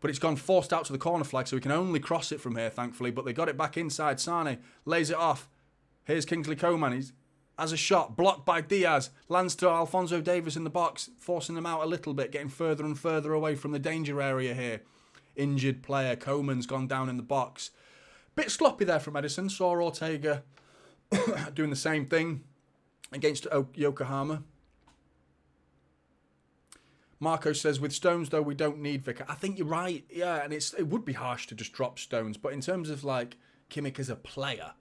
But it's gone forced out to the corner flag, so we can only cross it from here, thankfully. But they got it back inside. Sane lays it off. Here's Kingsley Coman. He has a shot, blocked by Diaz. Lands to Alphonso Davies in the box, forcing them out a little bit, getting further and further away from the danger area here. Injured player. Coman's gone down in the box. Bit sloppy there from Edison. Saw Ortega doing the same thing against Yokohama. Marco says, with Stones, though, we don't need Vicar. I think you're right. Yeah, and it would be harsh to just drop Stones. But in terms of, like, Kimmich as a player,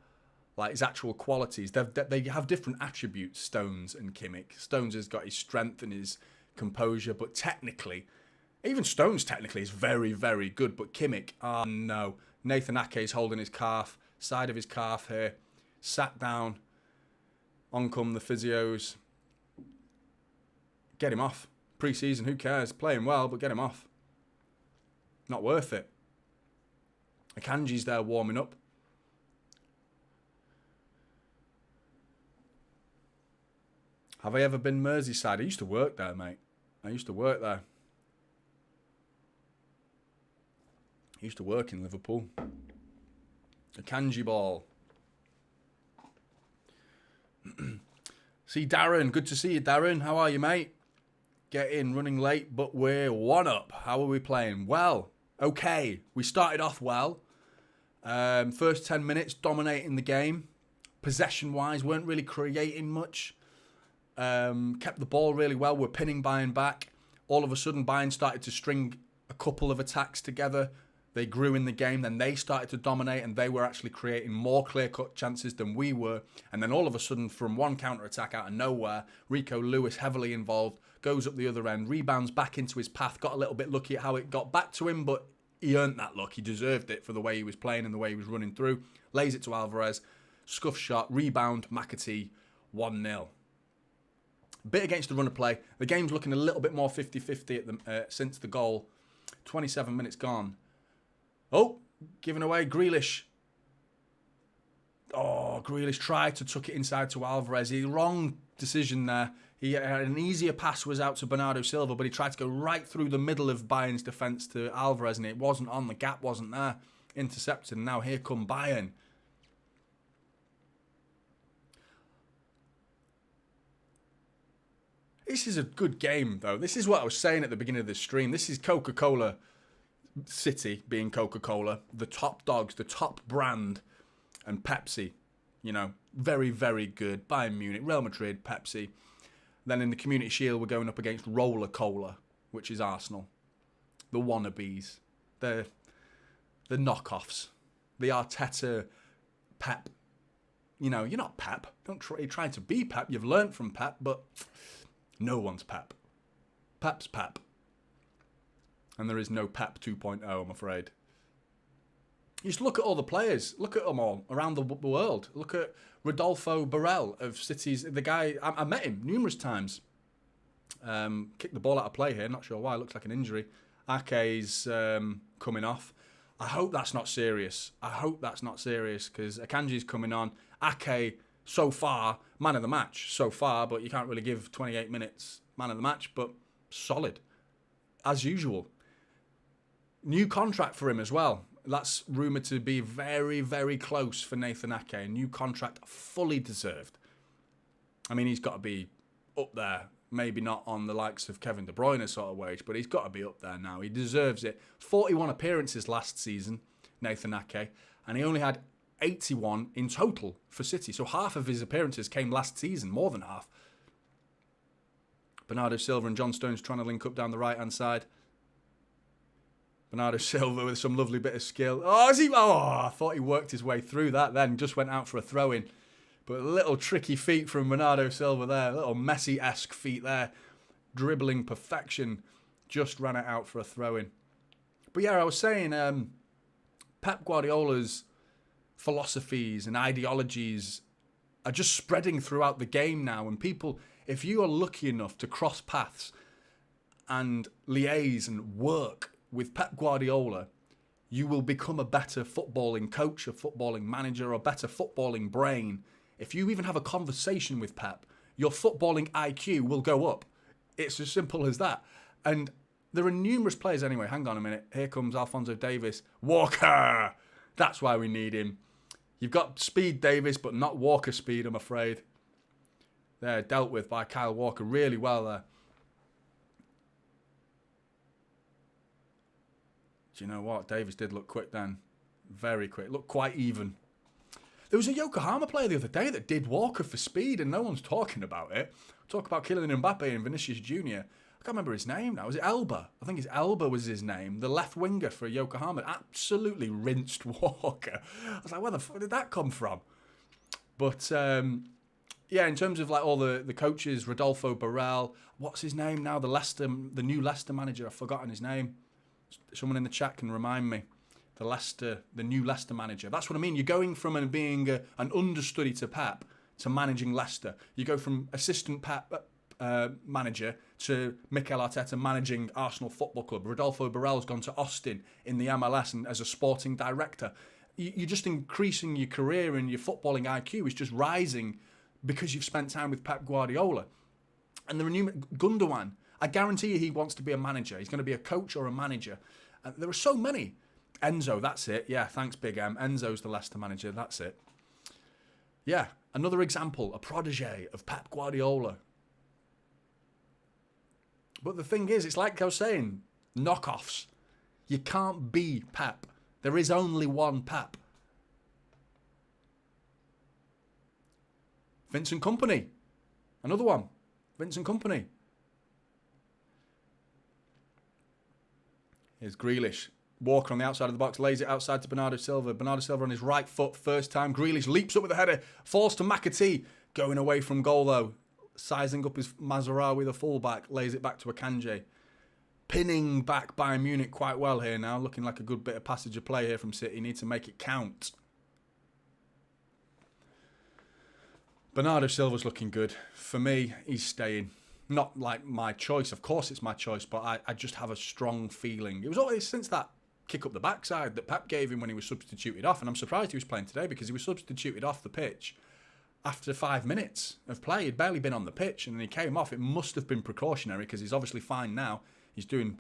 like his actual qualities, they have different attributes, Stones and Kimmich. Stones has got his strength and his composure, but technically, even Stones technically is very, very good. But Kimmich, oh no. Nathan Ake is holding his calf, side of his calf here. Sat down. On come the physios. Get him off. Pre-season, who cares? Playing well, but get him off. Not worth it. Akanji's there warming up. Have I ever been Merseyside? I used to work there, mate. I used to work there. I used to work in Liverpool. A Kanji ball. See Darren. Good to see you, Darren. How are you, mate? Get in, running late, but we're one up. How are we playing? Well, okay. We started off well. First 10 minutes, dominating the game. Possession-wise, weren't really creating much. Kept the ball really well. We're pinning Bayern back. All of a sudden, Bayern started to string a couple of attacks together. They grew in the game. Then they started to dominate, and they were actually creating more clear-cut chances than we were. And then all of a sudden, from one counter-attack out of nowhere, Rico Lewis, heavily involved, goes up the other end, rebounds back into his path. Got a little bit lucky at how it got back to him, but he earned that luck. He deserved it for the way he was playing and the way he was running through. Lays it to Alvarez. Scuff shot. Rebound. McAtee. 1-0. Bit against the run of play. The game's looking a little bit more 50-50 since the goal. 27 minutes gone. Oh, given away. Grealish. Oh, Grealish tried to tuck it inside to Alvarez. Wrong decision there. He had an easier pass was out to Bernardo Silva, but he tried to go right through the middle of Bayern's defence to Alvarez, and it wasn't on. The gap wasn't there. Intercepted, and now here come Bayern. This is a good game, though. This is what I was saying at the beginning of the stream. This is Coca-Cola City being Coca-Cola. The top dogs, the top brand, and Pepsi. Very, very good. Bayern Munich, Real Madrid, Pepsi. Then in the Community Shield, we're going up against Roller Cola, which is Arsenal. The wannabes. The knockoffs. The Arteta, Pep. You're not Pep. Don't try to be Pep. You've learnt from Pep, but no one's Pep. Pep's Pep. And there is no Pep 2.0, I'm afraid. You just look at all the players. Look at them all around the world. Look at Rodolfo Borrell of City's. The guy, I met him numerous times. Kicked the ball out of play here. Not sure why. Looks like an injury. Ake's coming off. I hope that's not serious. I hope that's not serious because Akanji's coming on. Ake, so far, man of the match so far, but you can't really give 28 minutes man of the match, but solid. As usual. New contract for him as well. That's rumoured to be very, very close for Nathan Ake. A new contract fully deserved. I mean, he's got to be up there. Maybe not on the likes of Kevin De Bruyne sort of wage, but he's got to be up there now. He deserves it. 41 appearances last season, Nathan Ake, and he only had 81 in total for City. So half of his appearances came last season, more than half. Bernardo Silva and John Stones trying to link up down the right-hand side. Bernardo Silva with some lovely bit of skill. I thought he worked his way through that then. Just went out for a throw-in. But a little tricky feet from Bernardo Silva there. A little Messi-esque feet there. Dribbling perfection. Just ran it out for a throw-in. But yeah, I was saying Pep Guardiola's philosophies and ideologies are just spreading throughout the game now. And people, if you are lucky enough to cross paths and liaise and work with Pep Guardiola, you will become a better footballing coach, a footballing manager, a better footballing brain. If you even have a conversation with Pep, your footballing IQ will go up. It's as simple as that. And there are numerous players anyway. Hang on a minute. Here comes Alphonso Davies. Walker! That's why we need him. You've got speed, Davies, but not Walker speed, I'm afraid. They're dealt with by Kyle Walker really well there. Do you know what? Davies did look quick then. Very quick. Looked quite even. There was a Yokohama player the other day that did Walker for speed and no one's talking about it. Talk about Kylian Mbappe and Vinicius Jr. I can't remember his name now. Was it Elba? I think it's Elba was his name. The left winger for Yokohama absolutely rinsed Walker. I was like, where the fuck did that come from? But yeah, in terms of like all the coaches, Rodolfo Borrell, what's his name now? The new Leicester manager. I've forgotten his name. Someone in the chat can remind me. The new Leicester manager. That's what I mean. You're going from being an understudy to Pep to managing Leicester. You go from assistant Pep manager to Mikel Arteta managing Arsenal Football Club. Rodolfo Borrell's gone to Austin in the MLS and as a sporting director. You're just increasing your career and your footballing IQ is just rising because you've spent time with Pep Guardiola. And there are new Gundogan. I guarantee you he wants to be a manager. He's going to be a coach or a manager. There are so many. Enzo, that's it. Yeah, thanks, Big M. Enzo's the Leicester manager. That's it. Yeah, another example, a protege of Pep Guardiola. But the thing is, it's like I was saying, knockoffs. You can't be Pep. There is only one Pep. Vincent Kompany. Another one. Vincent Kompany. Here's Grealish. Walker on the outside of the box, lays it outside to Bernardo Silva. Bernardo Silva on his right foot, first time. Grealish leaps up with a header, falls to McAtee. Going away from goal though. Sizing up his Mazraoui, the fullback, lays it back to Akanji. Pinning back Bayern Munich quite well here now. Looking like a good bit of passage of play here from City. Need to make it count. Bernardo Silva's looking good. For me, he's staying. Not like my choice. Of course it's my choice, but I just have a strong feeling. It was always since that kick up the backside that Pep gave him when he was substituted off. And I'm surprised he was playing today because he was substituted off the pitch after 5 minutes of play. He'd barely been on the pitch and then he came off. It must have been precautionary because he's obviously fine now. He's doing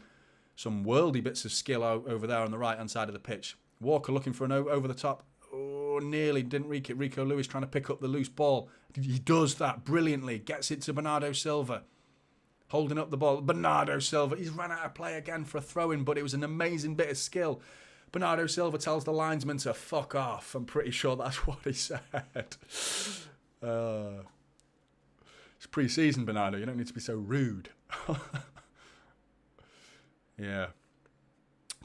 some worldy bits of skill over there on the right-hand side of the pitch. Walker looking for an over-the-top. Oh, nearly didn't reach it. Rico Lewis trying to pick up the loose ball. He does that brilliantly. Gets it to Bernardo Silva. Holding up the ball. Bernardo Silva. He's run out of play again for a throw-in, but it was an amazing bit of skill. Bernardo Silva tells the linesman to fuck off. I'm pretty sure that's what he said. It's pre-season, Bernardo. You don't need to be so rude. Yeah.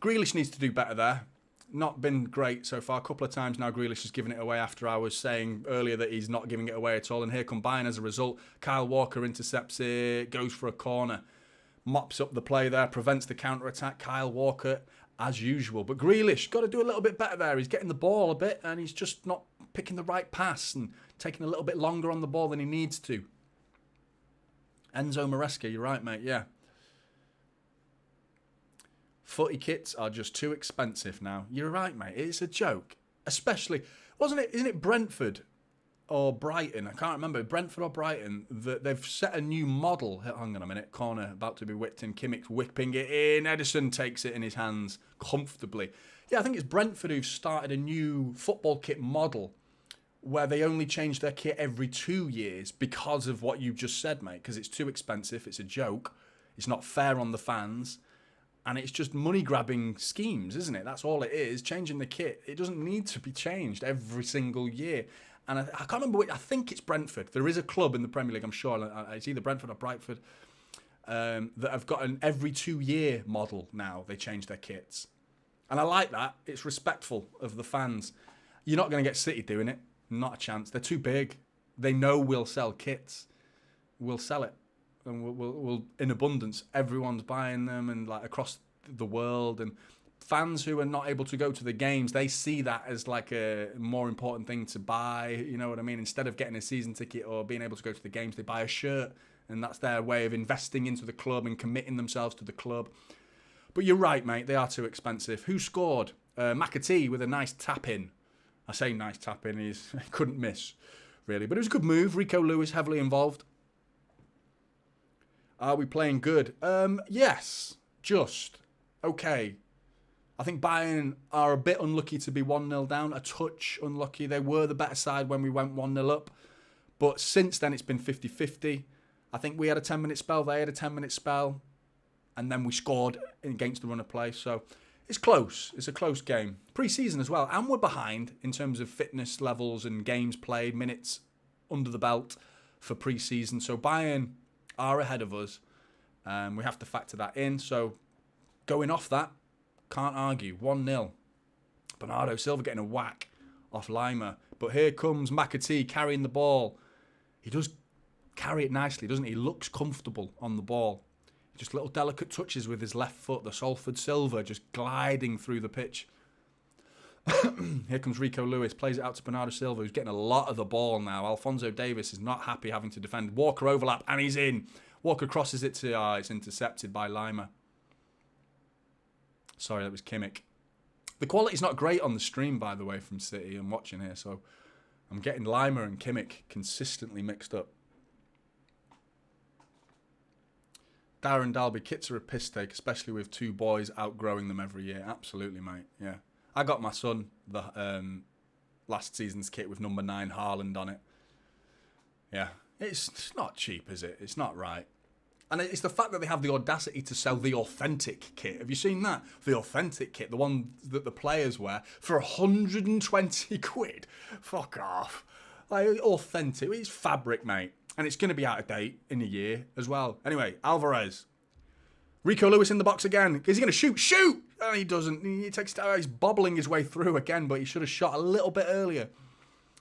Grealish needs to do better there. Not been great so far. A couple of times now Grealish has given it away after I was saying earlier that he's not giving it away at all. And here come Bayern as a result. Kyle Walker intercepts it, goes for a corner. mops up the play there, prevents the counter-attack. Kyle Walker, as usual. But Grealish, got to do a little bit better there. He's getting the ball a bit, and he's just not picking the right pass and taking a little bit longer on the ball than he needs to. Enzo Maresca, you're right, mate, yeah. Footy kits are just too expensive now. You're right, mate. It's a joke. Especially, isn't it Brentford or Brighton? I can't remember. Brentford or Brighton. That they've set a new model. Hang on a minute. Corner about to be whipped in. Kimmich's whipping it in. Edison takes it in his hands comfortably. Yeah, I think it's Brentford who've started a new football kit model where they only change their kit every 2 years because of what you just said, mate. Because it's too expensive. It's a joke. It's not fair on the fans. And it's just money-grabbing schemes, isn't it? That's all it is, changing the kit. It doesn't need to be changed every single year. And I can't remember I think it's Brentford. There is a club in the Premier League, I'm sure. It's either Brentford or Brightford. That have got an every 2 year model now. They change their kits. And I like that. It's respectful of the fans. You're not going to get City doing it. Not a chance. They're too big. They know we'll sell kits. We'll sell it. And we'll in abundance. Everyone's buying them, and like across the world. And fans who are not able to go to the games, they see that as like a more important thing to buy. You know what I mean? Instead of getting a season ticket or being able to go to the games, they buy a shirt, and that's their way of investing into the club and committing themselves to the club. But you're right, mate. They are too expensive. Who scored? McAtee with a nice tap in. I say nice tap in. He couldn't miss, really. But it was a good move. Rico Lewis heavily involved. Are we playing good? Yes. Just. Okay. I think Bayern are a bit unlucky to be 1-0 down. A touch unlucky. They were the better side when we went 1-0 up. But since then, it's been 50-50. I think we had a 10-minute spell. They had a 10-minute spell. And then we scored against the run of play. So it's close. It's a close game. Pre-season as well. And we're behind in terms of fitness levels and games played, minutes under the belt for pre-season. So Bayern are ahead of us. We have to factor that in. So going off that, can't argue. 1-0. Bernardo Silva getting a whack off Lima. But here comes McAtee carrying the ball. He does carry it nicely, doesn't he? He looks comfortable on the ball. Just little delicate touches with his left foot. The Salford Silva just gliding through the pitch. Here comes Rico Lewis. Plays it out to Bernardo Silva, who's getting a lot of the ball now. Alphonso Davies is not happy having to defend. Walker overlap, and he's in. Walker crosses it to... it's intercepted by Lima. Sorry, that was Kimmich. The quality's not great on the stream, by the way, from City. I'm watching here, so I'm getting Lima and Kimmich consistently mixed up. Darren Dalby, kits are a piss take, especially with two boys outgrowing them every year. Absolutely, mate. Yeah. I got my son the last season's kit with number 9 Haaland on it. Yeah. It's not cheap, is it? It's not right. And it's the fact that they have the audacity to sell the authentic kit. Have you seen that? The authentic kit, the one that the players wear, for 120 quid. Fuck off. Like, authentic. It's fabric, mate. And it's going to be out of date in a year as well. Anyway, Alvarez. Rico Lewis in the box again. Is he going to shoot? Shoot! Oh, he doesn't. He takes. He's bobbling his way through again, but he should have shot a little bit earlier.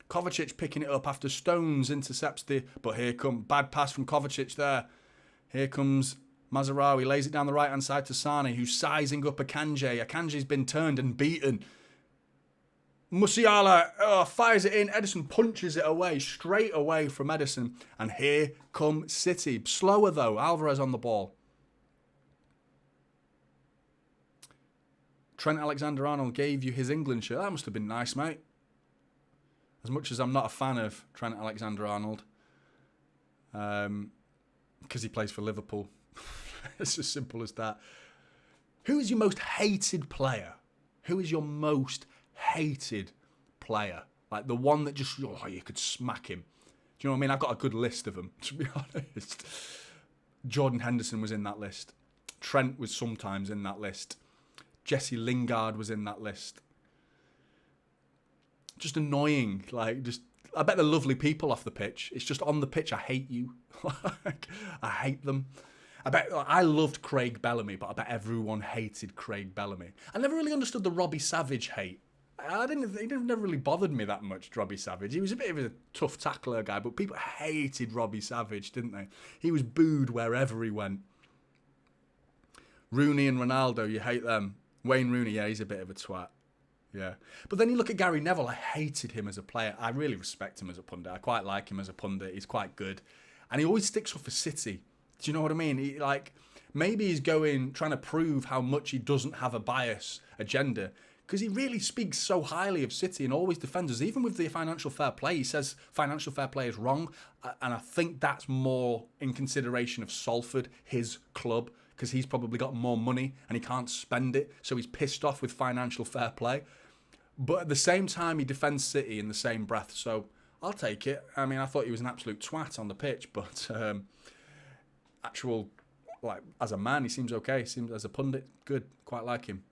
Kovacic picking it up after Stones intercepts the... But here comes... Bad pass from Kovacic there. Here comes Mazraoui. Lays it down the right-hand side to Sane, who's sizing up Akanji. Akanji's been turned and beaten. Musiala fires it in. Edison punches it away, straight away from Edison. And here come City. Slower, though. Alvarez on the ball. Trent Alexander-Arnold gave you his England shirt. That must have been nice, mate. As much as I'm not a fan of Trent Alexander-Arnold. Because he plays for Liverpool. It's as simple as that. Who is your most hated player? Who is your most hated player? Like the one that just, you could smack him. Do you know what I mean? I've got a good list of them, to be honest. Jordan Henderson was in that list. Trent was sometimes in that list. Jesse Lingard was in that list. Just annoying. Like, just, I bet they're lovely people off the pitch. It's just on the pitch, I hate you. I hate them. I loved Craig Bellamy, but I bet everyone hated Craig Bellamy. I never really understood the Robbie Savage hate. He never really bothered me that much, Robbie Savage. He was a bit of a tough tackler guy, but people hated Robbie Savage, didn't they? He was booed wherever he went. Rooney and Ronaldo, you hate them. Wayne Rooney, yeah, he's a bit of a twat. Yeah. But then you look at Gary Neville, I hated him as a player. I really respect him as a pundit. I quite like him as a pundit. He's quite good. And he always sticks up for City. Do you know what I mean? He, like, maybe he's trying to prove how much he doesn't have a bias agenda. Because he really speaks so highly of City and always defends us. Even with the financial fair play, he says financial fair play is wrong. And I think that's more in consideration of Salford, his club, because he's probably got more money and he can't spend it. So he's pissed off with financial fair play. But at the same time, he defends City in the same breath. So I'll take it. I mean, I thought he was an absolute twat on the pitch. But as a man, he seems okay. Seems as a pundit, good. Quite like him.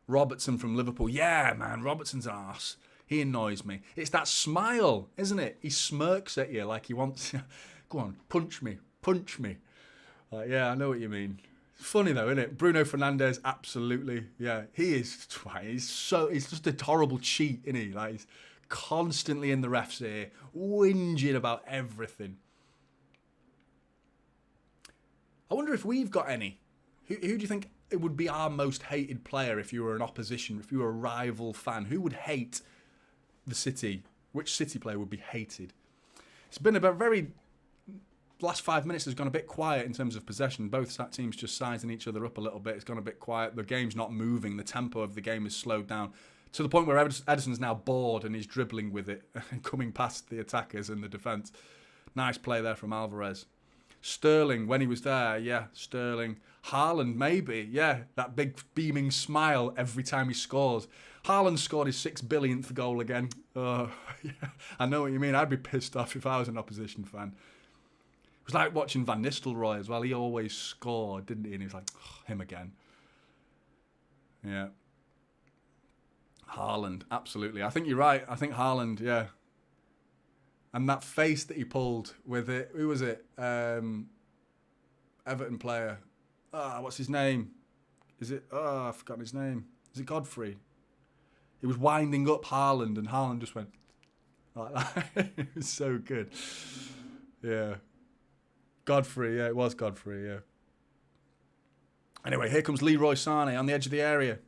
Robertson from Liverpool. Yeah, man, Robertson's an arse. He annoys me. It's that smile, isn't it? He smirks at you like he wants... Go on, punch me. Punch me. Yeah, I know what you mean. Funny though, isn't it? Bruno Fernandes, absolutely. Yeah, he is. He's just a horrible cheat, isn't he? Like, he's constantly in the ref's ear, whinging about everything. I wonder if we've got any. Who do you think it would be our most hated player if you were an opposition, if you were a rival fan? Who would hate the City? Which City player would be hated? It's been about very... Last 5 minutes has gone a bit quiet in terms of possession. Both teams just sizing each other up a little bit. It's gone a bit quiet. The game's not moving. The tempo of the game is slowed down to the point where Edison's now bored and he's dribbling with it, coming past the attackers and the defence. Nice play there from Alvarez. Sterling, when he was there, yeah, Sterling. Haaland, maybe, yeah, that big beaming smile every time he scores. Haaland scored his 6 billionth goal again. Oh, yeah, I know what you mean. I'd be pissed off if I was an opposition fan. It was like watching Van Nistelrooy as well. He always scored, didn't he? And he was like, oh, him again. Yeah. Haaland, absolutely. I think you're right. I think Haaland, yeah. And that face that he pulled with it. Who was it? Everton player. What's his name? Is it... I've forgotten his name. Is it Godfrey? He was winding up Haaland and Haaland just went like that. It was so good. Yeah. Godfrey, yeah, it was Godfrey, yeah. Anyway, here comes Leroy Sané on the edge of the area.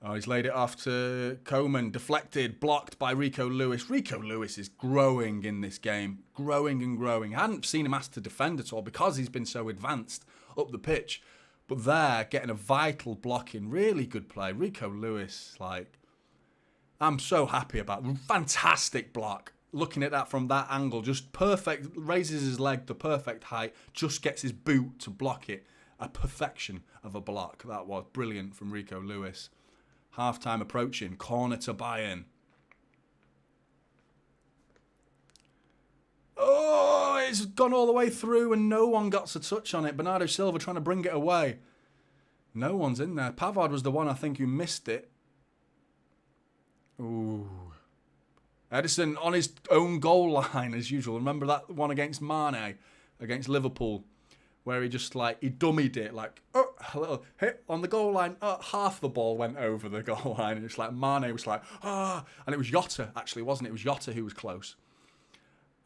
Oh, he's laid it off to Coman. Deflected, blocked by Rico Lewis. Rico Lewis is growing in this game. Growing and growing. I hadn't seen him asked to defend at all because he's been so advanced up the pitch. But there, getting a vital block in. Really good play. Rico Lewis, like, I'm so happy about it. Fantastic block. Looking at that from that angle, just perfect. Raises his leg to perfect height. Just gets his boot to block it. A perfection of a block. That was brilliant from Rico Lewis. Half-time approaching. Corner to Bayern. Oh, it's gone all the way through and no one got a touch on it. Bernardo Silva trying to bring it away. No one's in there. Pavard was the one, I think, who missed it. Ooh. Edison on his own goal line as usual. Remember that one against Mane, against Liverpool, where he just he dummied it, a little hit on the goal line. Half the ball went over the goal line. And it's like Mane was like, and it was Jota actually, wasn't it? It was Jota who was close.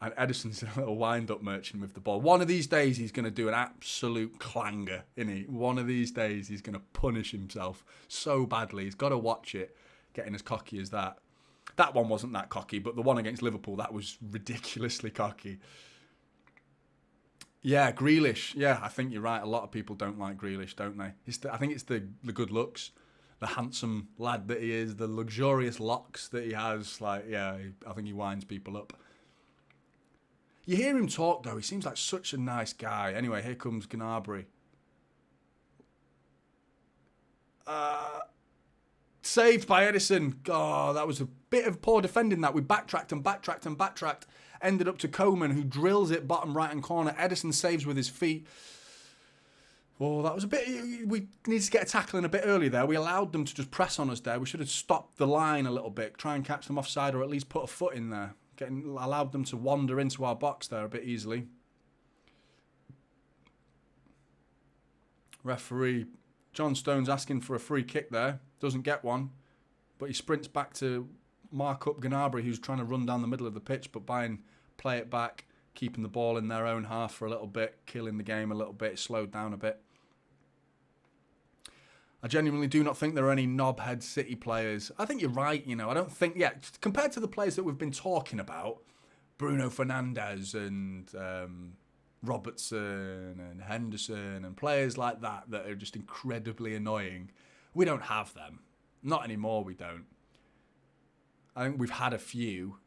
And Edison's a little wind-up merchant with the ball. One of these days he's going to do an absolute clanger, isn't he? One of these days he's going to punish himself so badly. He's got to watch it, getting as cocky as that. That one wasn't that cocky, but the one against Liverpool, that was ridiculously cocky. Yeah, Grealish. Yeah, I think you're right. A lot of people don't like Grealish, don't they? I think it's the good looks, the handsome lad that he is, the luxurious locks that he has. I think he winds people up. You hear him talk, though. He seems like such a nice guy. Anyway, here comes Gnabry. Saved by Edison. Oh, that was a bit of poor defending that. We backtracked and backtracked and backtracked. Ended up to Coman, who drills it bottom right-hand corner. Edison saves with his feet. Oh, that was a bit... We need to get a tackle in a bit early there. We allowed them to just press on us there. We should have stopped the line a little bit. Try and catch them offside or at least put a foot in there. Allowed them to wander into our box there a bit easily. Referee John Stone's asking for a free kick there. Doesn't get one. But he sprints back to mark up Gnabry, who's trying to run down the middle of the pitch. But Bayern play it back. keeping the ball in their own half for a little bit, killing the game a little bit, slowed down a bit. I genuinely do not think there are any knobhead City players. I think you're right, you know. I don't think, compared to the players that we've been talking about, Bruno Fernandes and Robertson and Henderson and players like that are just incredibly annoying, we don't have them. Not anymore, we don't. I think we've had a few.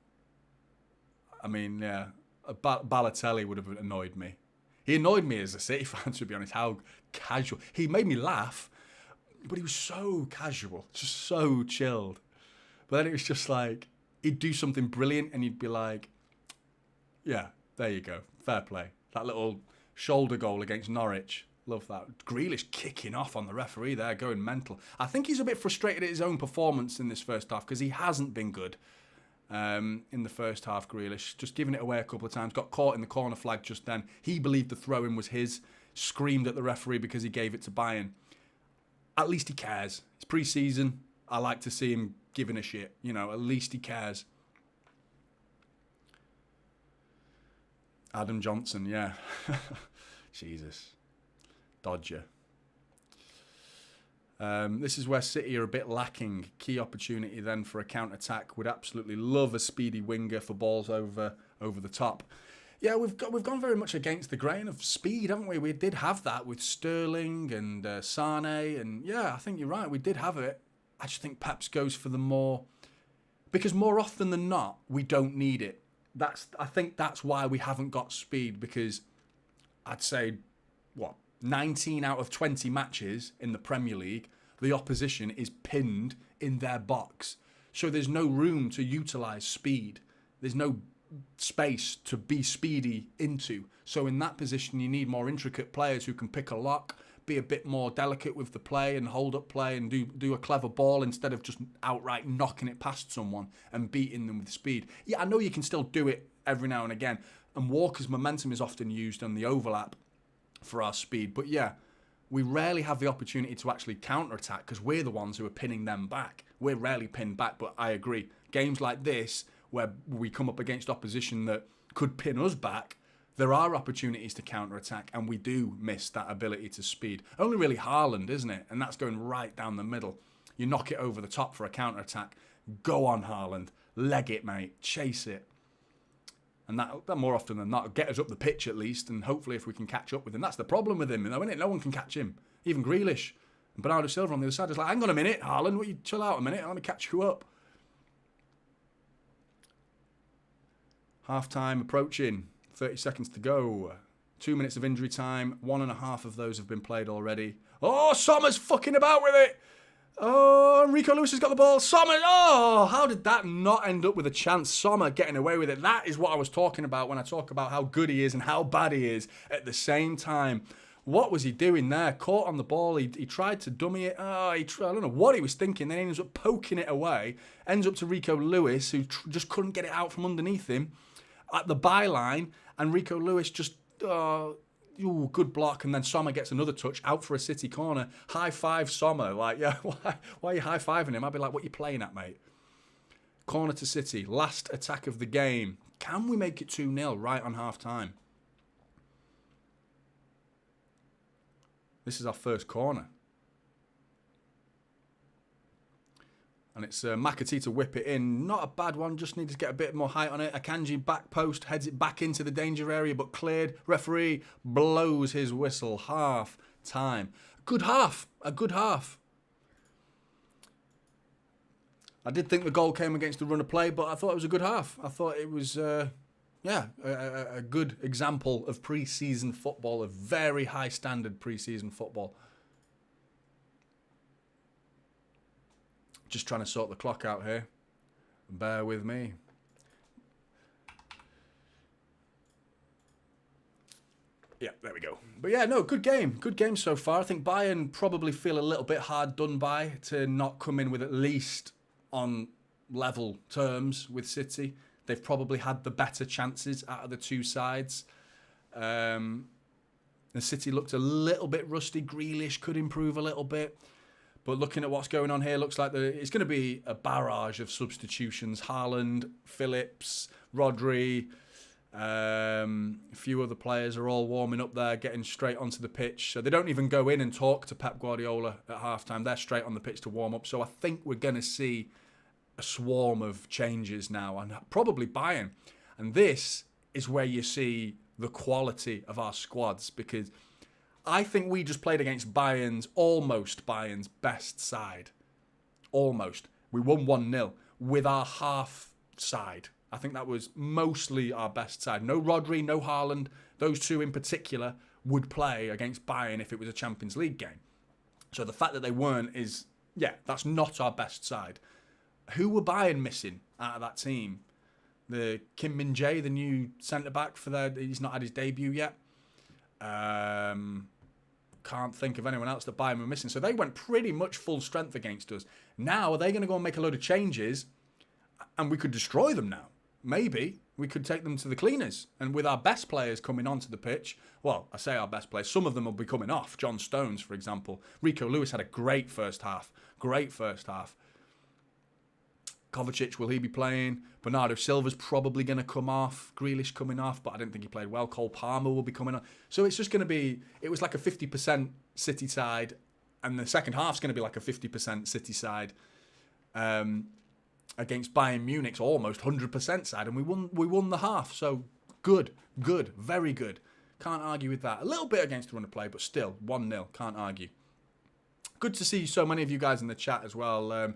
I mean, yeah, Balotelli would have annoyed me. He annoyed me as a City fan, to be honest, how casual. He made me laugh, but he was so casual, just so chilled. But then it was just like, he'd do something brilliant and you'd be like, yeah, there you go, fair play. That little shoulder goal against Norwich, love that. Grealish kicking off on the referee there, going mental. I think he's a bit frustrated at his own performance in this first half because he hasn't been good in the first half, Grealish. Just giving it away a couple of times, got caught in the corner flag just then. He believed the throw-in was his, screamed at the referee because he gave it to Bayern. At least he cares. It's pre-season. I like to see him giving a shit. You know, at least he cares. Adam Johnson, yeah. Jesus. Dodger. This is where City are a bit lacking. Key opportunity then for a counter-attack. Would absolutely love a speedy winger for balls over the top. Yeah, we've gone very much against the grain of speed, haven't we? We did have that with Sterling and Sane, and yeah, I think you're right. We did have it. I just think Pep's goes for the more, because more often than not, we don't need it. I think that's why we haven't got speed, because I'd say 19 out of 20 matches in the Premier League, the opposition is pinned in their box, so there's no room to utilise speed. There's no space to be speedy into. So in that position, you need more intricate players who can pick a lock, be a bit more delicate with the play and hold up play and do a clever ball instead of just outright knocking it past someone and beating them with speed. Yeah, I know you can still do it every now and again, and Walker's momentum is often used on the overlap for our speed. But yeah, we rarely have the opportunity to actually counter-attack because we're the ones who are pinning them back. We're rarely pinned back, but I agree. Games like this, where we come up against opposition that could pin us back, there are opportunities to counter-attack, and we do miss that ability to speed. Only really Haaland, isn't it? And that's going right down the middle. You knock it over the top for a counter-attack. Go on, Haaland. Leg it, mate. Chase it. And that more often than not, get us up the pitch at least, and hopefully if we can catch up with him. That's the problem with him, though, isn't it? No one can catch him. Even Grealish. And Bernardo Silva on the other side is like, hang on a minute, Haaland, will you chill out a minute? I want to catch you up. Half-time approaching. 30 seconds to go. 2 minutes of injury time. 1.5 of those have been played already. Oh, Sommer's fucking about with it. Oh, Rico Lewis has got the ball. Sommer. Oh, how did that not end up with a chance? Sommer getting away with it. That is what I was talking about when I talk about how good he is and how bad he is at the same time. What was he doing there? Caught on the ball. He tried to dummy it. I don't know what he was thinking. Then he ends up poking it away. Ends up to Rico Lewis, who just couldn't get it out from underneath him at the byline. And Rico Lewis just, good block. And then Sommer gets another touch out for a City corner. High five Sommer. Like, yeah, why are you high fiving him? I'd be like, what are you playing at, mate? Corner to City. Last attack of the game. Can we make it 2-0 right on half time? This is our first corner. And it's McAtee to whip it in. Not a bad one, just need to get a bit more height on it. Akanji back post, heads it back into the danger area, but cleared. Referee blows his whistle. Half time. Good half. A good half. I did think the goal came against the run of play, but I thought it was a good half. I thought it was, a good example of pre-season football, a very high standard pre-season football. Just trying to sort the clock out here. Bear with me. Yeah, there we go. But yeah, no, good game. Good game so far. I think Bayern probably feel a little bit hard done by to not come in with at least on level terms with City. They've probably had the better chances out of the two sides. The City looked a little bit rusty. Grealish could improve a little bit. But looking at what's going on here, looks like it's going to be a barrage of substitutions. Haaland, Phillips, Rodri, A few other players are all warming up there, getting straight onto the pitch. So they don't even go in and talk to Pep Guardiola at halftime. They're straight on the pitch to warm up. So I think we're going to see a swarm of changes now, and probably Bayern. And this is where you see the quality of our squads, because I think we just played against almost Bayern's best side. Almost. We won 1-0 with our half side. I think that was mostly our best side. No Rodri, no Haaland. Those two in particular would play against Bayern if it was a Champions League game. So the fact that they weren't that's not our best side. Who were Bayern missing out of that team? The Kim Min-jae, the new centre-back he's not had his debut yet. Can't think of anyone else that Bayern were missing. So they went pretty much full strength against us. Now, are they going to go and make a load of changes? And we could destroy them now. Maybe we could take them to the cleaners. And with our best players coming onto the pitch, well, I say our best players, some of them will be coming off. John Stones, for example. Rico Lewis had a great first half. Kovacic, will he be playing? Bernardo Silva's probably going to come off. Grealish coming off, but I didn't think he played well. Cole Palmer will be coming on. So it's just going to be, it was like a 50% City side, and the second half's going to be like a 50% City side. Against Bayern Munich's almost 100% side, and we won the half. So good, very good. Can't argue with that. A little bit against the run of play, but still 1-0. Can't argue. Good to see so many of you guys in the chat as well.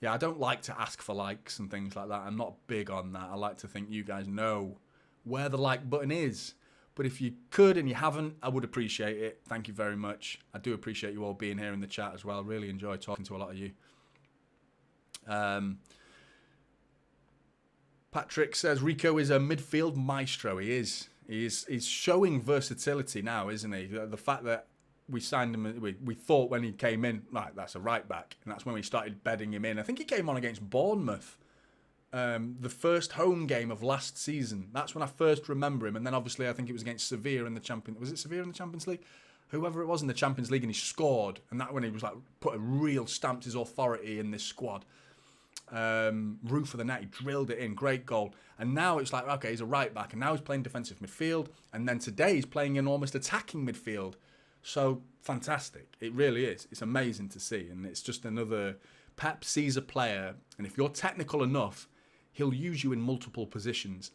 I don't like to ask for likes and things like that. I'm not big on that. I like to think you guys know where the like button is. But if you could and you haven't, I would appreciate it. Thank you very much. I do appreciate you all being here in the chat as well. Really enjoy talking to a lot of you. Patrick says Rico is a midfield maestro. He is. He's showing versatility now, isn't he? The fact that we signed him, we thought when he came in, right, that's a right back, and that's when we started bedding him in. I think he came on against Bournemouth, the first home game of last season. That's when I first remember him, and then obviously I think it was against Sevilla in the Champions. Was it Sevilla in the Champions League? Whoever it was in the Champions League, and he scored, and that when he was like stamped his authority in this squad. Roof of the net, he drilled it in, great goal. And now it's like, okay, he's a right back, and now he's playing defensive midfield, and then today he's playing in almost attacking midfield. So fantastic, it really is. It's amazing to see, and it's just another. Pep sees a player, and if you're technical enough, he'll use you in multiple positions.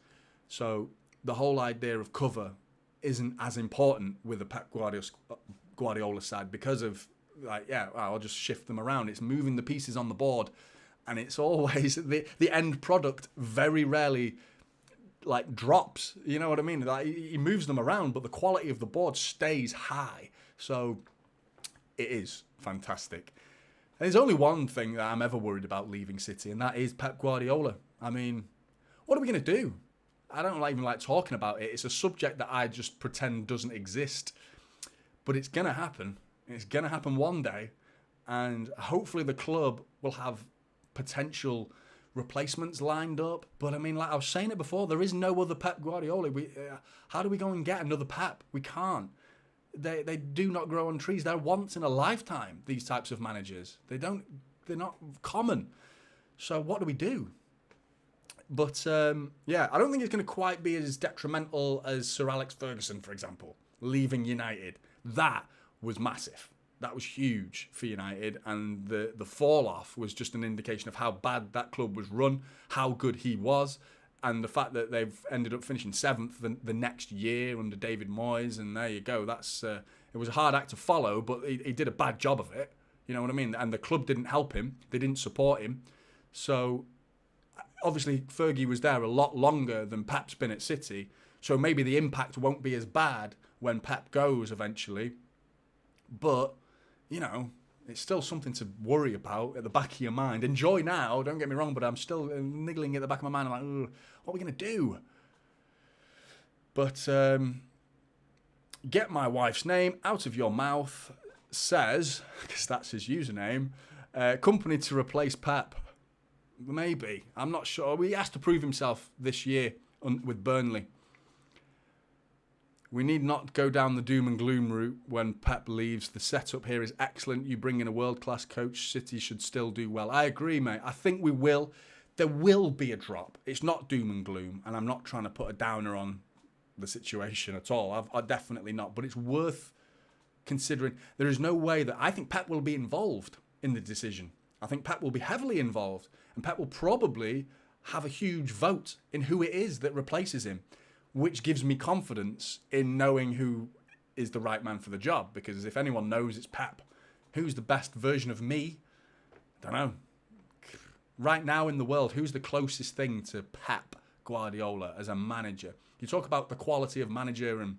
So the whole idea of cover isn't as important with the Pep Guardiola side, because of I'll just shift them around. It's moving the pieces on the board. And it's always the end product very rarely drops. You know what I mean? Like, he moves them around, but the quality of the board stays high. So it is fantastic. And there's only one thing that I'm ever worried about leaving City, and that is Pep Guardiola. I mean, what are we going to do? I don't even like talking about it. It's a subject that I just pretend doesn't exist. But it's going to happen. It's going to happen one day. And hopefully the club will have potential replacements lined up. But I mean, like I was saying it before, there is no other Pep Guardiola. How do we go and get another Pep? We can't. They do not grow on trees. They're once in a lifetime, these types of managers. They're not common. So what do we do? But I don't think it's going to quite be as detrimental as Sir Alex Ferguson, for example, leaving United. That was massive. That was huge for United, and the fall-off was just an indication of how bad that club was run, how good he was, and the fact that they've ended up finishing 7th the next year under David Moyes, and there you go. That's it was a hard act to follow, but he did a bad job of it. You know what I mean? And the club didn't help him. They didn't support him. So, obviously, Fergie was there a lot longer than Pep's been at City, so maybe the impact won't be as bad when Pep goes eventually. But it's still something to worry about at the back of your mind. Enjoy now, don't get me wrong, but I'm still niggling at the back of my mind. I'm like, what are we going to do? But get my wife's name out of your mouth says, because that's his username, company to replace Pep. Maybe. I'm not sure. He has to prove himself this year with Burnley. We need not go down the doom and gloom route when Pep leaves. The setup here is excellent. You bring in a world-class coach. City should still do well. I agree, mate. I think we will. there will be a drop. It's not doom and gloom, and I'm not trying to put a downer on the situation at all. I definitely not. But it's worth considering. There is no way that I think Pep will be involved in the decision. I think Pep will be heavily involved, and Pep will probably have a huge vote in who it is that replaces him, which gives me confidence in knowing who is the right man for the job. Because if anyone knows it's Pep, who's the best version of me? I don't know. Right now in the world, who's the closest thing to Pep Guardiola as a manager? You talk about the quality of manager and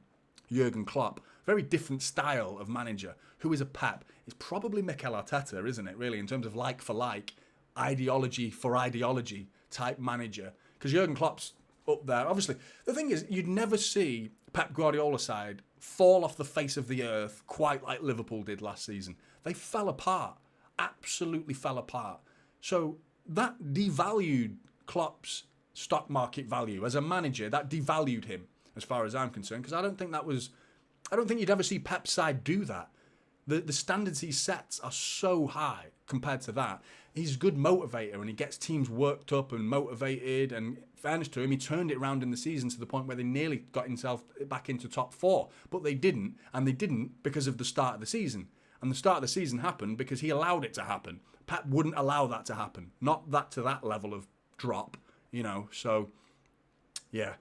Jurgen Klopp, very different style of manager. Who is a Pep? It's probably Mikel Arteta, isn't it, really, in terms of like for like, ideology for ideology type manager. Because Jurgen Klopp's up there. Obviously, the thing is, you'd never see Pep Guardiola's side fall off the face of the earth quite like Liverpool did last season. They fell apart. Absolutely fell apart. So that devalued Klopp's stock market value as a manager. That devalued him, as far as I'm concerned, because I don't think you'd ever see Pep's side do that. The standards he sets are so high compared to that. He's a good motivator, and he gets teams worked up and motivated, and fairness to him, he turned it around in the season to the point where they nearly got himself back into top 4, but they didn't, and they didn't because of the start of the season. And the start of the season happened because he allowed it to happen. Pep wouldn't allow that to happen. Not that to that level of drop, so yeah.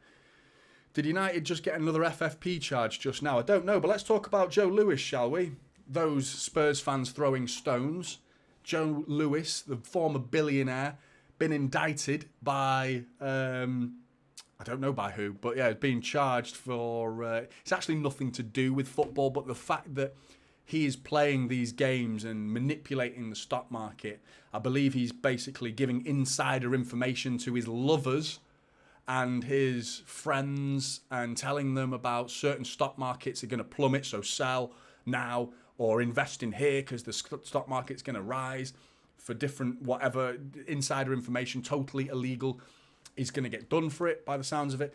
Did United just get another FFP charge just now? I don't know, but let's talk about Joe Lewis, shall we? Those Spurs fans throwing stones. Joe Lewis, the former billionaire, been indicted by, I don't know by who, but yeah, being charged for, it's actually nothing to do with football, but the fact that he is playing these games and manipulating the stock market. I believe he's basically giving insider information to his lovers and his friends and telling them about certain stock markets are going to plummet, so sell now, or invest in here because the stock market's going to rise for different whatever insider information, totally illegal. He's going to get done for it by the sounds of it.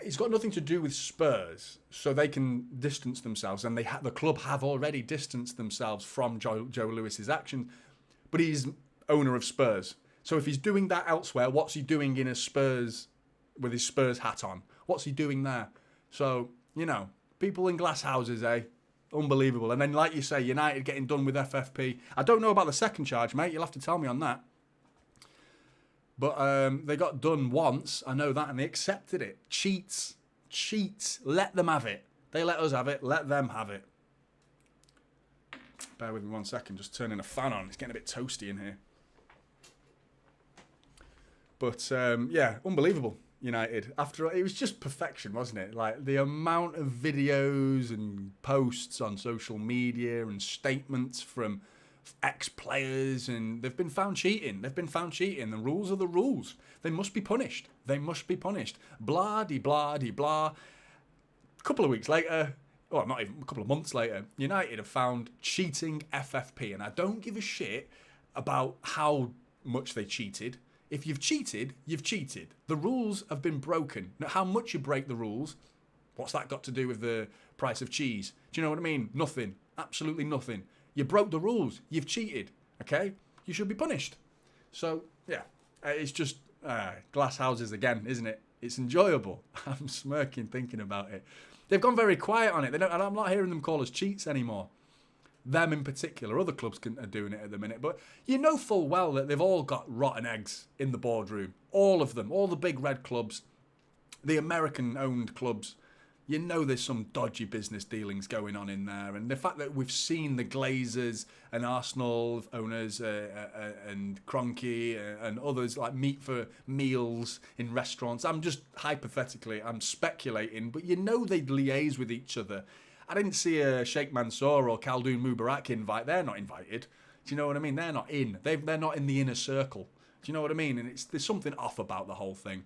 It's got nothing to do with Spurs, so they can distance themselves, and the club have already distanced themselves from Joe Lewis's actions, but he's owner of Spurs. So if he's doing that elsewhere, what's he doing in a Spurs with his Spurs hat on? What's he doing there? So, people in glass houses, eh? Unbelievable. And then, like you say, United getting done with FFP. I don't know about the second charge, mate. You'll have to tell me on that. But they got done once. I know that. And they accepted it. Cheats. Let them have it. They let us have it. Let them have it. Bear with me 1 second. Just turning a fan on. It's getting a bit toasty in here. But, yeah, unbelievable. United. It was just perfection, wasn't it? Like the amount of videos and posts on social media and statements from ex-players, and they've been found cheating. The rules are the rules. They must be punished. Blah de blah de blah. A couple of weeks later, or not even a couple of months later, United have found cheating FFP, and I don't give a shit about how much they cheated. If you've cheated, you've cheated. The rules have been broken. Now, how much you break the rules, what's that got to do with the price of cheese? Do you know what I mean? Nothing. Absolutely nothing. You broke the rules. You've cheated. Okay? You should be punished. So, yeah. It's just glass houses again, isn't it? It's enjoyable. I'm smirking thinking about it. They've gone very quiet on it. And I'm not hearing them call us cheats anymore. Them in particular. Other clubs are doing it at the minute. But you know full well that they've all got rotten eggs in the boardroom. All of them. All the big red clubs. The American-owned clubs. You know there's some dodgy business dealings going on in there. And the fact that we've seen the Glazers and Arsenal owners and Kroenke and others like meet for meals in restaurants. I'm speculating. But you know they'd liaise with each other. I didn't see a Sheikh Mansour or Khaldoon Mubarak invite. They're not invited. Do you know what I mean? They're not in. They're not in the inner circle. Do you know what I mean? And there's something off about the whole thing.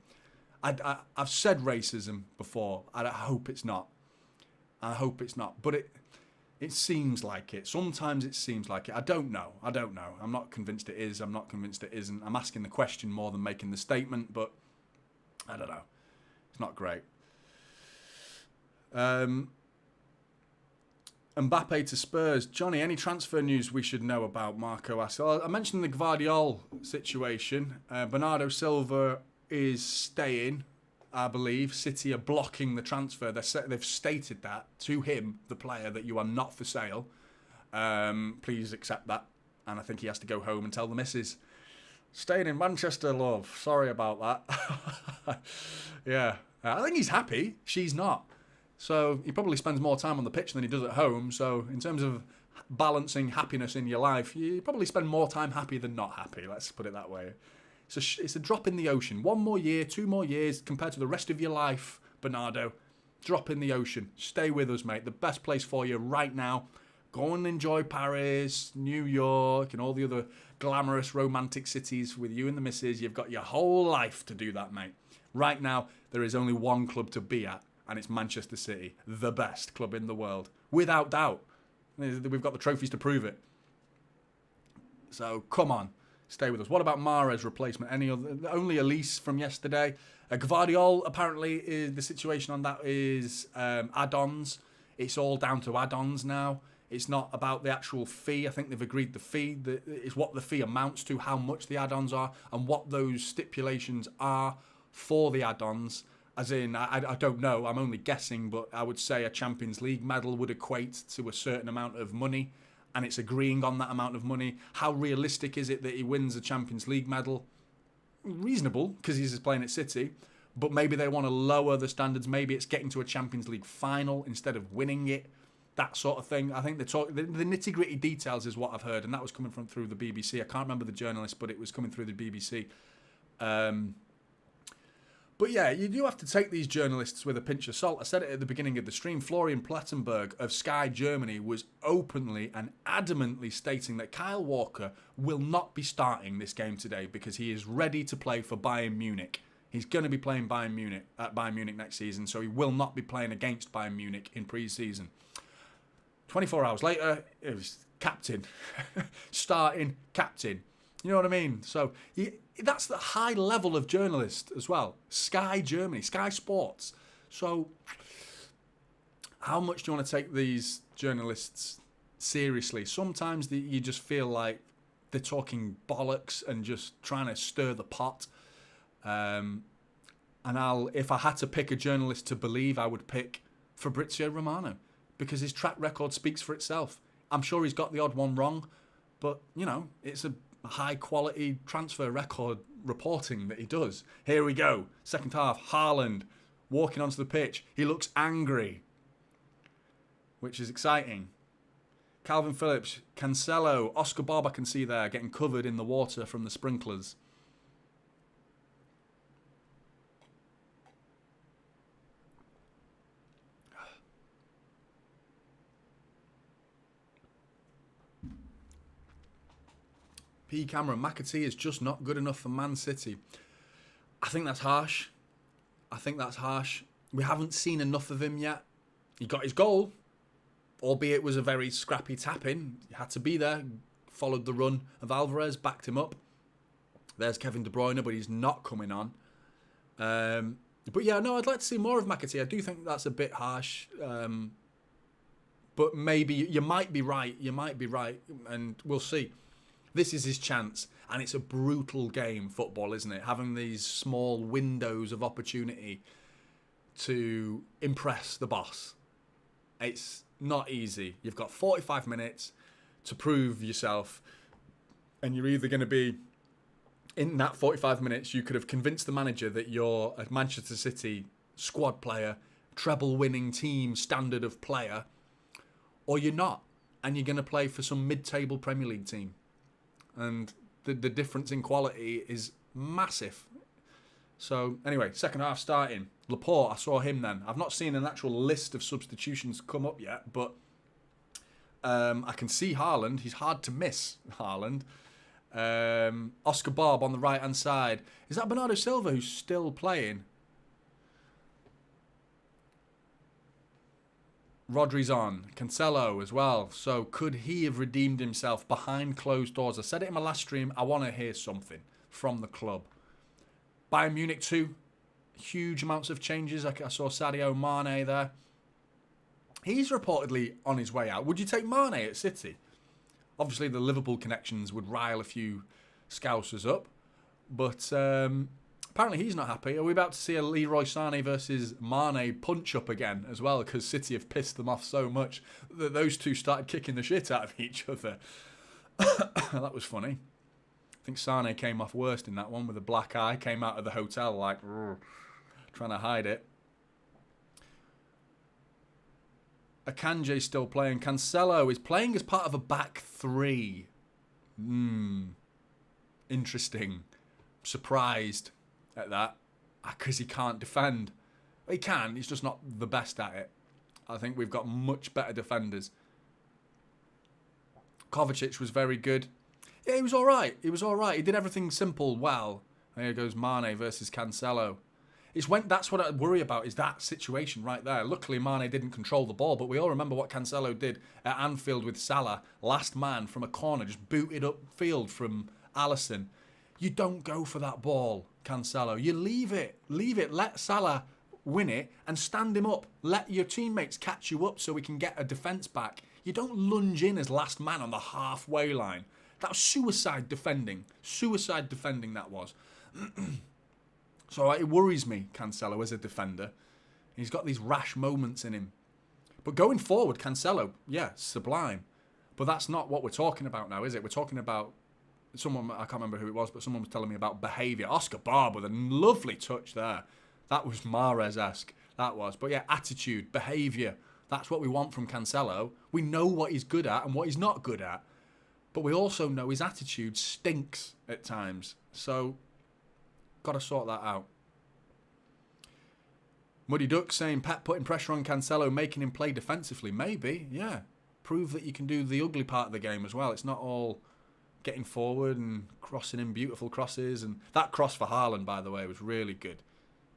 I've said racism before, and I hope it's not. But it seems like it. Sometimes it seems like it. I don't know. I'm not convinced it is. I'm not convinced it isn't. I'm asking the question more than making the statement, but I don't know. It's not great. Mbappe to Spurs. Jonny, any transfer news we should know about? Marco asks. I mentioned the Gvardiol situation. Bernardo Silva is staying, I believe. City are blocking the transfer. They've stated that to him, the player, that you are not for sale. Please accept that. And I think he has to go home and tell the missus. Staying in Manchester, love. Sorry about that. Yeah. I think he's happy. She's not. So he probably spends more time on the pitch than he does at home. So in terms of balancing happiness in your life, you probably spend more time happy than not happy. Let's put it that way. It's a drop in the ocean. 1 more year, 2 more years compared to the rest of your life, Bernardo. Drop in the ocean. Stay with us, mate. The best place for you right now. Go and enjoy Paris, New York, and all the other glamorous, romantic cities with you and the missus. You've got your whole life to do that, mate. Right now, there is only one club to be at, and it's Manchester City, the best club in the world, without doubt. We've got the trophies to prove it. So, come on, stay with us. What about Mahrez replacement? Any other? Only Elise from yesterday. Gvardiol, apparently, is the situation on that is add-ons. It's all down to add-ons now. It's not about the actual fee. I think they've agreed the fee. It's what the fee amounts to, how much the add-ons are, and what those stipulations are for the add-ons. As in, I don't know, I'm only guessing, but I would say a Champions League medal would equate to a certain amount of money, and it's agreeing on that amount of money. How realistic is it that he wins a Champions League medal? Reasonable, because he's playing at City, but maybe they want to lower the standards. Maybe it's getting to a Champions League final instead of winning it. That sort of thing. I think the nitty-gritty details is what I've heard, and that was coming from through the BBC. I can't remember the journalist, but it was coming through the BBC. But yeah, you do have to take these journalists with a pinch of salt. I said it at the beginning of the stream. Florian Plettenberg of Sky Germany was openly and adamantly stating that Kyle Walker will not be starting this game today because he is ready to play for Bayern Munich. He's going to be playing Bayern Munich next season, so he will not be playing against Bayern Munich in pre-season. 24 hours later, it was captain. Starting captain. You know what I mean? So that's the high level of journalist as well. Sky Germany, Sky Sports. So how much do you want to take these journalists seriously? Sometimes you just feel like they're talking bollocks and just trying to stir the pot. And if I had to pick a journalist to believe, I would pick Fabrizio Romano, because his track record speaks for itself. I'm sure he's got the odd one wrong, but, you know, it's a high-quality transfer record reporting that he does. Here we go. Second half, Haaland walking onto the pitch. He looks angry, which is exciting. Calvin Phillips, Cancelo, Oscar Bob I can see there getting covered in the water from the sprinklers. P. Cameron, McAtee is just not good enough for Man City. I think that's harsh. We haven't seen enough of him yet. He got his goal, albeit it was a very scrappy tap-in. He had to be there, followed the run of Alvarez, backed him up. There's Kevin De Bruyne, but he's not coming on. But yeah, no, I'd like to see more of McAtee. I do think that's a bit harsh. But maybe you might be right. And we'll see. This is his chance, and it's a brutal game, football, isn't it? Having these small windows of opportunity to impress the boss. It's not easy. You've got 45 minutes to prove yourself, and you're either going to be, in that 45 minutes, you could have convinced the manager that you're a Manchester City squad player, treble-winning team standard of player, or you're not, and you're going to play for some mid-table Premier League team. And the difference in quality is massive. So, anyway, second half starting. Laporte, I saw him then. I've not seen an actual list of substitutions come up yet, but I can see Haaland. He's hard to miss, Haaland. Oscar Bob on the right-hand side. Is that Bernardo Silva who's still playing? Rodri's on. Cancelo as well. So could he have redeemed himself behind closed doors? I said it in my last stream. I want to hear something from the club. Bayern Munich 2. Huge amounts of changes. I saw Sadio Mane there. He's reportedly on his way out. Would you take Mane at City? Obviously, the Liverpool connections would rile a few Scousers up. But apparently he's not happy. Are we about to see a Leroy Sané versus Mane punch-up again as well? Because City have pissed them off so much that those two started kicking the shit out of each other. That was funny. I think Sané came off worst in that one with a black eye. Came out of the hotel like, trying to hide it. Akanji's still playing. Cancelo is playing as part of a back three. Interesting. Surprised at that. Because he can't defend. He can, he's just not the best at it. I think we've got much better defenders. Kovacic was very good. Yeah, he was alright. He was alright. He did everything simple well. And here goes Mane versus Cancelo. That's what I worry about, is that situation right there. Luckily, Mane didn't control the ball, but we all remember what Cancelo did at Anfield with Salah. Last man from a corner, just booted upfield from Alisson. You don't go for that ball, Cancelo. You leave it. Leave it. Let Salah win it and stand him up. Let your teammates catch you up so we can get a defence back. You don't lunge in as last man on the halfway line. That was suicide defending. Suicide defending that was. So it worries me, Cancelo, as a defender. He's got these rash moments in him. But going forward, Cancelo, yeah, sublime. But that's not what we're talking about now, is it? We're talking about someone, I can't remember who it was, but someone was telling me about behaviour. Oscar Barb with a lovely touch there. That was Mahrez-esque. That was. But yeah, attitude, behaviour. That's what we want from Cancelo. We know what he's good at and what he's not good at. But we also know his attitude stinks at times. So, got to sort that out. Muddy Duck saying Pep putting pressure on Cancelo, making him play defensively. Maybe, yeah. Prove that you can do the ugly part of the game as well. It's not all getting forward and crossing in beautiful crosses. And that cross for Haaland, by the way, was really good.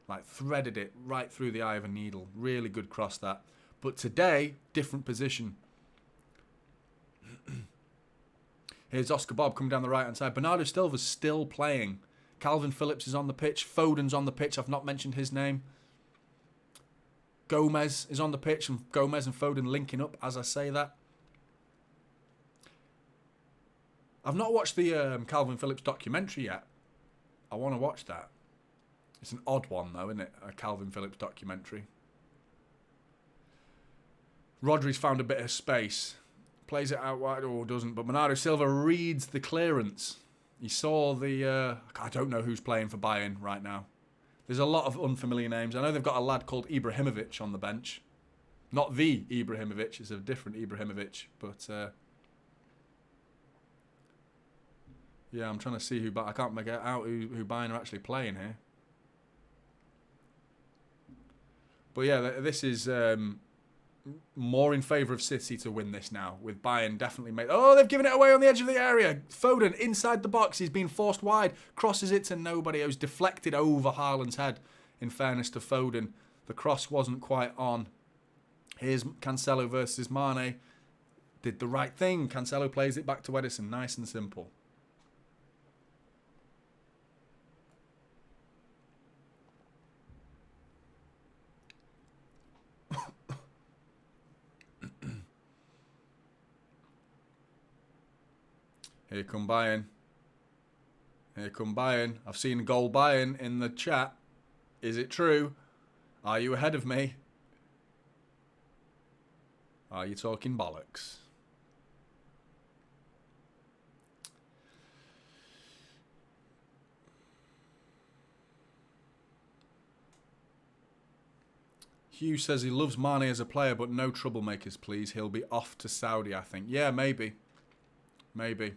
Like, threaded it right through the eye of a needle. Really good cross, that. But today, different position. Here's Oscar Bob coming down the right-hand side. Bernardo Silva's still playing. Calvin Phillips is on the pitch. Foden's on the pitch. I've not mentioned his name. Gomez is on the pitch. And Gomez and Foden linking up as I say that. I've not watched the Calvin Phillips documentary yet. I want to watch that. It's an odd one, though, isn't it? A Calvin Phillips documentary. Rodri's found a bit of space. Plays it out wide, or doesn't. But Bernardo Silva reads the clearance. He saw the... I don't know who's playing for Bayern right now. There's a lot of unfamiliar names. I know they've got a lad called Ibrahimovic on the bench. Not the Ibrahimovic. It's a different Ibrahimovic. But... yeah, I'm trying to see who... I can't make out who Bayern are actually playing here. But yeah, this is... more in favour of City to win this now, with Bayern definitely made... Oh, they've given it away on the edge of the area. Foden inside the box. He's been forced wide. Crosses it to nobody. It was deflected over Haaland's head, in fairness to Foden. The cross wasn't quite on. Here's Cancelo versus Mane. Did the right thing. Cancelo plays it back to Edison. Nice and simple. Here come Bayern. Here come Bayern. I've seen a goal Bayern in the chat. Is it true? Are you ahead of me? Are you talking bollocks? Hugh says he loves Mane as a player, but no troublemakers, please. He'll be off to Saudi, I think. Yeah, maybe. Maybe.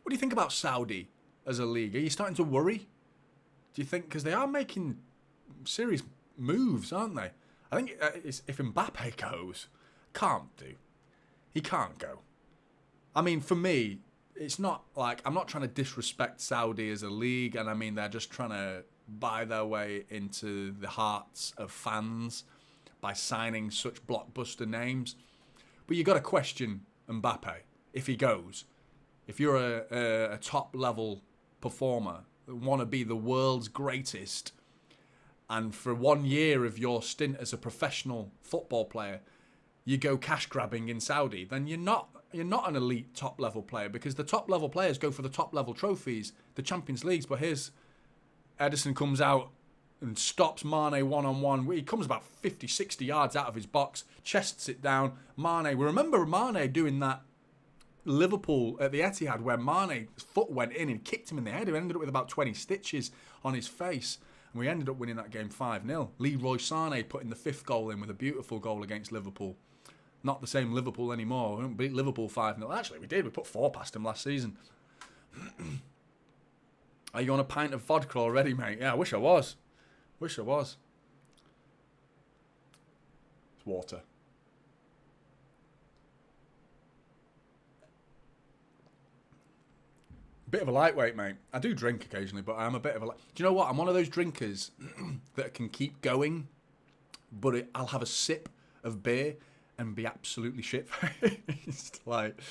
What do you think about Saudi as a league? Are you starting to worry? Do you think... Because they are making serious moves, aren't they? I think if Mbappe goes... Can't do. He can't go. I mean, for me, it's not like... I'm not trying to disrespect Saudi as a league. And I mean, they're just trying to buy their way into the hearts of fans by signing such blockbuster names. But you got to question Mbappe if he goes. If you're a top-level performer, want to be the world's greatest, and for 1 year of your stint as a professional football player, you go cash grabbing in Saudi, then you're not an elite top level player, because the top level players go for the top level trophies, the Champions Leagues. But here's Ederson comes out and stops Mane one-on-one. He comes about 50, 60 yards out of his box, chests it down. Mane, we remember Mane doing that Liverpool at the Etihad where Mane's foot went in and kicked him in the head. He ended up with about 20 stitches on his face. And we ended up winning that game 5-0. Leroy Sané putting the 5th goal in with a beautiful goal against Liverpool. Not the same Liverpool anymore. We didn't beat Liverpool 5-0. Actually, we did. We put 4 past them last season. Are you on a pint of vodka already, mate? Yeah, I wish I was. Wish I was. It's water. Bit of a lightweight, mate. I do drink occasionally, but I'm a bit of a... Do you know what? I'm one of those drinkers that can keep going, but I'll have a sip of beer and be absolutely shit-faced. Like,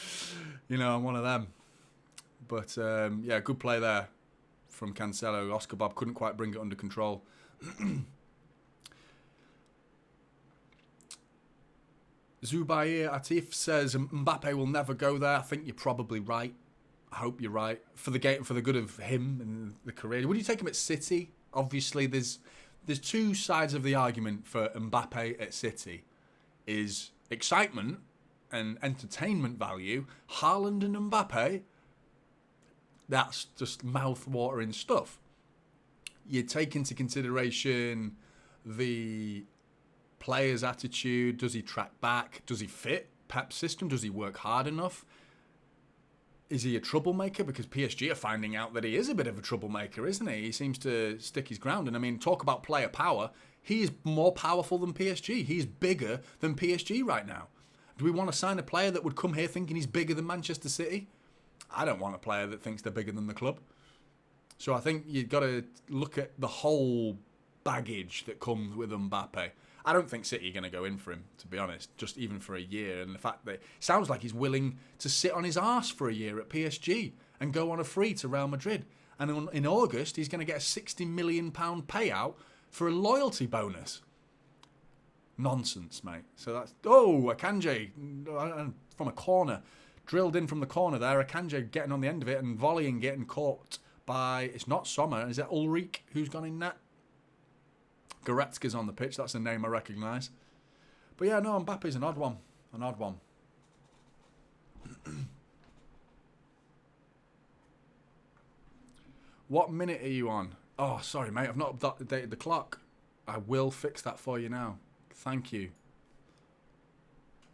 I'm one of them. But, yeah, good play there from Cancelo. Oscar Bob couldn't quite bring it under control. Zubair Atif says Mbappe will never go there. I think you're probably right. I hope you're right. For the good of him and the career. Would you take him at City? Obviously, there's 2 sides of the argument for Mbappe at City. Is excitement and entertainment value. Haaland and Mbappe, that's just mouth-watering stuff. You take into consideration the player's attitude. Does he track back? Does he fit Pep's system? Does he work hard enough? Is he a troublemaker? Because PSG are finding out that he is a bit of a troublemaker, isn't he? He seems to stick his ground. And I mean, talk about player power. He is more powerful than PSG. He's bigger than PSG right now. Do we want to sign a player that would come here thinking he's bigger than Manchester City? I don't want a player that thinks they're bigger than the club. So I think you've got to look at the whole baggage that comes with Mbappe. I don't think City are going to go in for him, to be honest, just even for a year. And the fact that it sounds like he's willing to sit on his arse for a year at PSG and go on a free to Real Madrid. And in August, he's going to get a £60 million payout for a loyalty bonus. Nonsense, mate. So that's... Oh, Akanji from a corner. Drilled in from the corner there. Akanji getting on the end of it and volleying, getting caught by... It's not Sommer. Is it Ulrich who's gone in net? Goretzka's on the pitch. That's a name I recognise. But yeah, no, Mbappe's an odd one. An odd one. What minute are you on? Oh, sorry, mate. I've not updated the clock. I will fix that for you now. Thank you.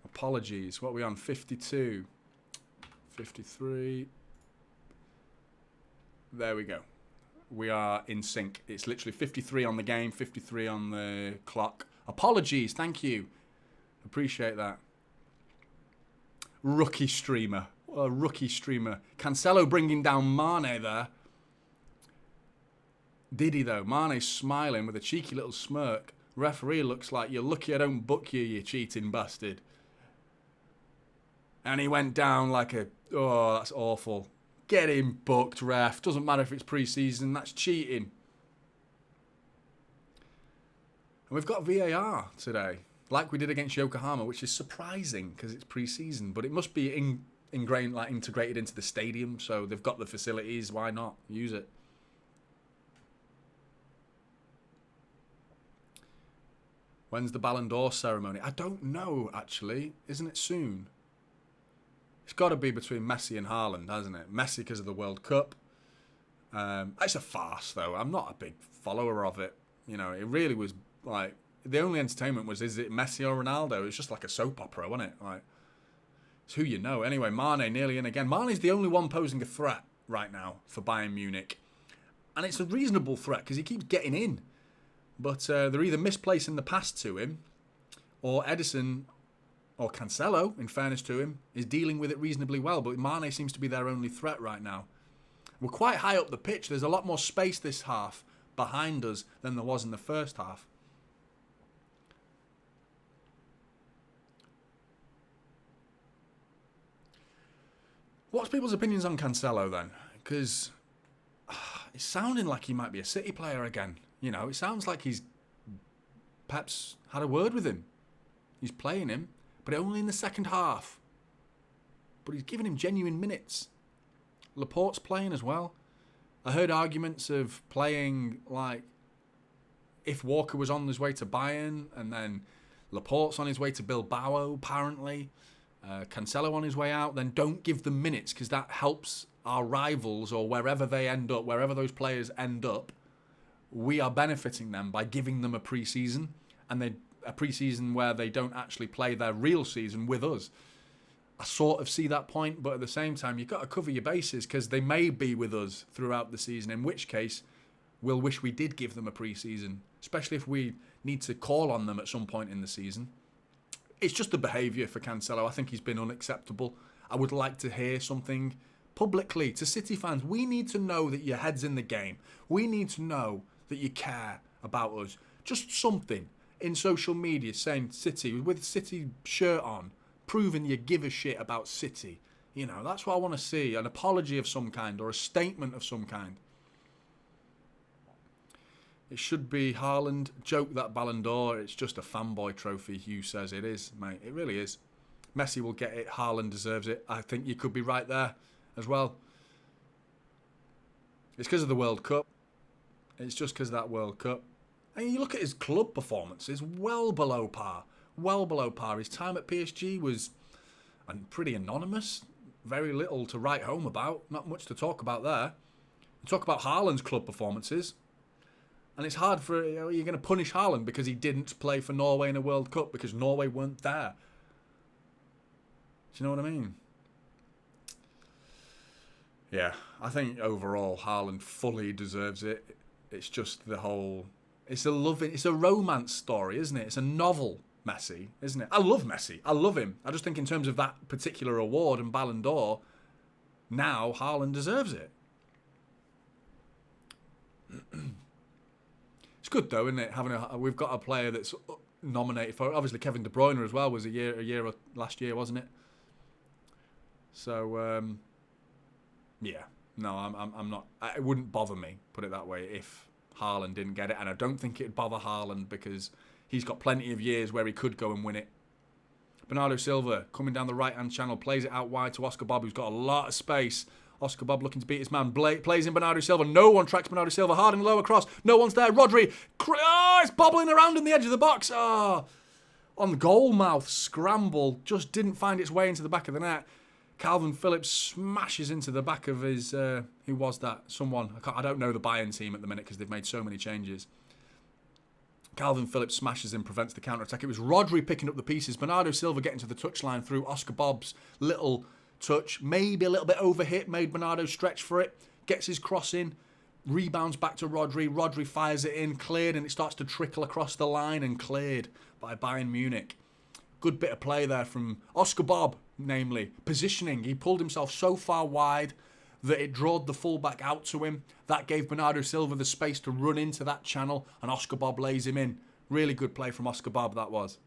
Apologies. What are we on? 52. 53. There we go. We are in sync. It's literally 53 on the game, 53 on the clock. Apologies. Thank you. Appreciate that. Rookie streamer. What a rookie streamer. Cancelo bringing down Mane there. Did he, though? Mane's smiling with a cheeky little smirk. Referee looks like, you're lucky I don't book you, you cheating bastard. And he went down like a... Oh, that's awful. Get him booked, ref. Doesn't matter if it's pre-season. That's cheating. And we've got VAR today, like we did against Yokohama, which is surprising because it's pre-season. But it must be ingrained, like integrated into the stadium. So they've got the facilities. Why not use it? When's the Ballon d'Or ceremony? I don't know, actually. Isn't it soon? It's got to be between Messi and Haaland, hasn't it? Messi because of the World Cup. It's a farce, though. I'm not a big follower of it. You know, it really was like... The only entertainment was, is it Messi or Ronaldo? It's just like a soap opera, wasn't it? Like, it's who you know. Anyway, Mane nearly in again. Mane's the only one posing a threat right now for Bayern Munich. And it's a reasonable threat because he keeps getting in. But they're either misplacing the pass to him, or Ederson, or Cancelo, in fairness to him, is dealing with it reasonably well. But Mane seems to be their only threat right now. We're quite high up the pitch. There's a lot more space this half behind us than there was in the first half. What's people's opinions on Cancelo then? Because it's sounding like he might be a City player again. You know, it sounds like he's perhaps had a word with him. He's playing him. but only in the second half. But he's given him genuine minutes. Laporte's playing as well. I heard arguments of playing like if Walker was on his way to Bayern and then Laporte's on his way to Bilbao, apparently. Cancelo on his way out, then don't give them minutes because that helps our rivals or wherever they end up, wherever those players end up, we are benefiting them by giving them a pre-season and a pre-season where they don't actually play their real season with us. I sort of see that point, but at the same time, you've got to cover your bases because they may be with us throughout the season, in which case we'll wish we did give them a pre-season, especially if we need to call on them at some point in the season. It's just the behaviour for Cancelo. I think he's been unacceptable. I would like to hear something publicly to City fans. We need to know that your head's in the game. We need to know that you care about us. Just something in social media saying City, with City shirt on, proving you give a shit about City. You know, that's what I want to see. An apology of some kind or a statement of some kind. It should be Haaland. Joke that Ballon d'Or. It's just a fanboy trophy, Hugh says. It is, mate. It really is. Messi will get it. Haaland deserves it. I think you could be right there as well. It's because of the World Cup. It's just because of that World Cup. And you look at his club performances, well below par. Well below par. His time at PSG was pretty anonymous. Very little to write home about. Not much to talk about there. Talk about Haaland's club performances. And it's hard for, you're going to punish Haaland because he didn't play for Norway in a World Cup because Norway weren't there. Do you know what I mean? Yeah, I think overall Haaland fully deserves it. It's just the whole, it's a romance story, isn't it? It's a novel, Messi, isn't it? I love Messi. I love him. I just think in terms of that particular award and Ballon d'Or, now Haaland deserves it. It's good though, isn't it? We've got a player that's nominated for. Obviously, Kevin De Bruyne as well was a year last year, wasn't it? So yeah, no, I'm not. It wouldn't bother me, put it that way, if Haaland didn't get it, and I don't think it'd bother Haaland because he's got plenty of years where he could go and win it. Bernardo Silva coming down the right-hand channel, plays it out wide to Oscar Bob, who's got a lot of space. Oscar Bob looking to beat his man. Plays in Bernardo Silva. No one tracks Bernardo Silva. Hard and low across. No one's there. Rodri. It's bobbling around in the edge of the box. On the goal mouth. Scramble. Just didn't find its way into the back of the net. Calvin Phillips smashes into the back of his... who was that? Someone. I don't know the Bayern team at the minute because they've made so many changes. Calvin Phillips smashes in, prevents the counter-attack. It was Rodri picking up the pieces. Bernardo Silva getting to the touchline through Oscar Bob's little... touch, maybe a little bit overhit, made Bernardo stretch for it, gets his cross in, rebounds back to Rodri, Rodri fires it in, cleared, and it starts to trickle across the line and cleared by Bayern Munich. Good bit of play there from Oscar Bob, namely. Positioning, he pulled himself so far wide that it drawed the fullback out to him. That gave Bernardo Silva the space to run into that channel, and Oscar Bob lays him in. Really good play from Oscar Bob, that was.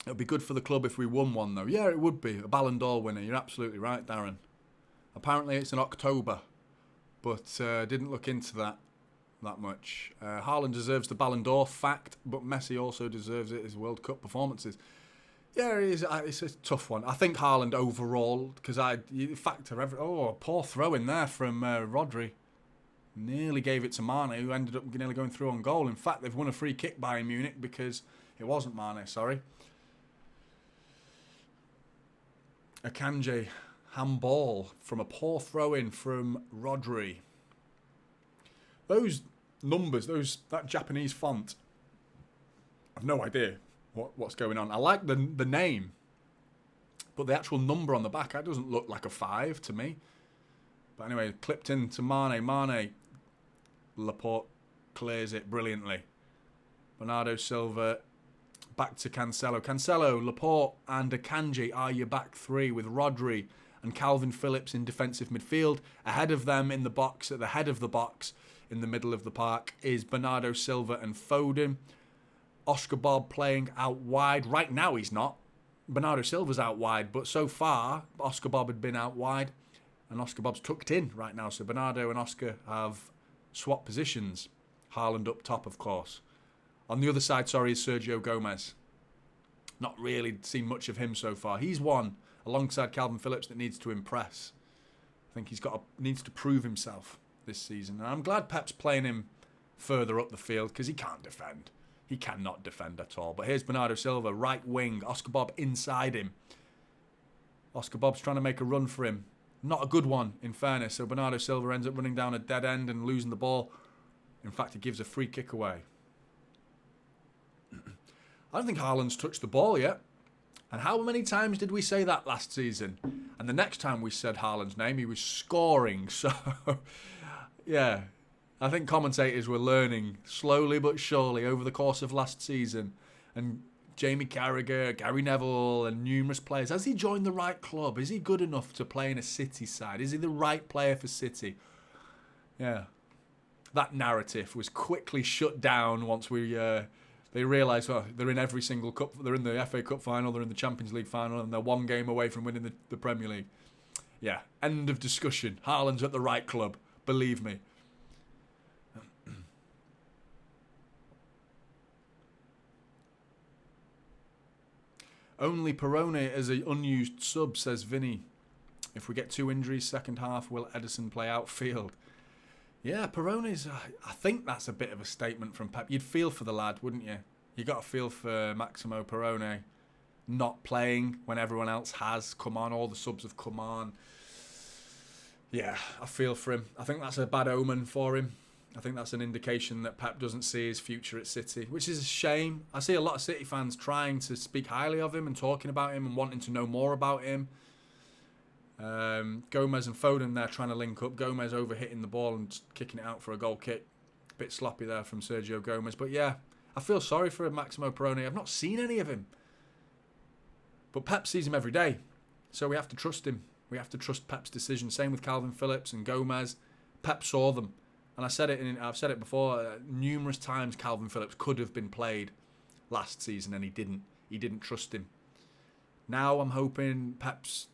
It would be good for the club if we won one, though. Yeah, it would be. A Ballon d'Or winner. You're absolutely right, Darren. Apparently it's in October, but didn't look into that much. Haaland deserves the Ballon d'Or, fact, but Messi also deserves it as World Cup performances. Yeah, it's a tough one. I think Haaland overall, because you factor a poor throw in there from Rodri. Nearly gave it to Mane, who ended up nearly going through on goal. In fact, they've won a free kick by Munich because it wasn't Mane, sorry. Akanji, handball from a poor throw-in from Rodri. Those numbers, that Japanese font, I've no idea what's going on. I like the name, but the actual number on the back, that doesn't look like a 5 to me. But anyway, clipped into Mane. Mane, Laporte clears it brilliantly. Bernardo Silva, back to Cancelo. Cancelo, Laporte and Akanji are your back three with Rodri and Calvin Phillips in defensive midfield. Ahead of them in the box, at the head of the box, in the middle of the park, is Bernardo Silva and Foden. Oscar Bob playing out wide. Right now he's not. Bernardo Silva's out wide, but so far Oscar Bob had been out wide. And Oscar Bob's tucked in right now. So Bernardo and Oscar have swapped positions. Haaland up top, of course. On the other side, is Sergio Gomez. Not really seen much of him so far. He's one, alongside Calvin Phillips, that needs to impress. I think needs to prove himself this season. And I'm glad Pep's playing him further up the field because he can't defend. He cannot defend at all. But here's Bernardo Silva, right wing. Oscar Bob inside him. Oscar Bob's trying to make a run for him. Not a good one, in fairness. So Bernardo Silva ends up running down a dead end and losing the ball. In fact, he gives a free kick away. I don't think Haaland's touched the ball yet. And how many times did we say that last season? And the next time we said Haaland's name, he was scoring. So, yeah, I think commentators were learning slowly but surely over the course of last season. And Jamie Carragher, Gary Neville, and numerous players. Has he joined the right club? Is he good enough to play in a City side? Is he the right player for City? Yeah. That narrative was quickly shut down once they realised, well, they're in every single cup. They're in the FA Cup final, they're in the Champions League final, and they're one game away from winning the Premier League. Yeah, end of discussion. Haaland's at the right club, believe me. Only Perone as an unused sub, says Vinny. If we get 2 injuries second half, will Edison play outfield? Yeah, Perone's... I think that's a bit of a statement from Pep. You'd feel for the lad, wouldn't you? You got to feel for Maximo Perone not playing when everyone else has come on. All the subs have come on. Yeah, I feel for him. I think that's a bad omen for him. I think that's an indication that Pep doesn't see his future at City, which is a shame. I see a lot of City fans trying to speak highly of him and talking about him and wanting to know more about him. Gomez and Foden there trying to link up. Gomez overhitting the ball and kicking it out for a goal kick. Bit sloppy there from Sergio Gomez. But yeah, I feel sorry for Maximo Perone. I've not seen any of him. But Pep sees him every day. So we have to trust him. We have to trust Pep's decision. Same with Calvin Phillips and Gomez. Pep saw them. And I've said it before, numerous times Calvin Phillips could have been played last season and he didn't. He didn't trust him. Now I'm hoping Pep's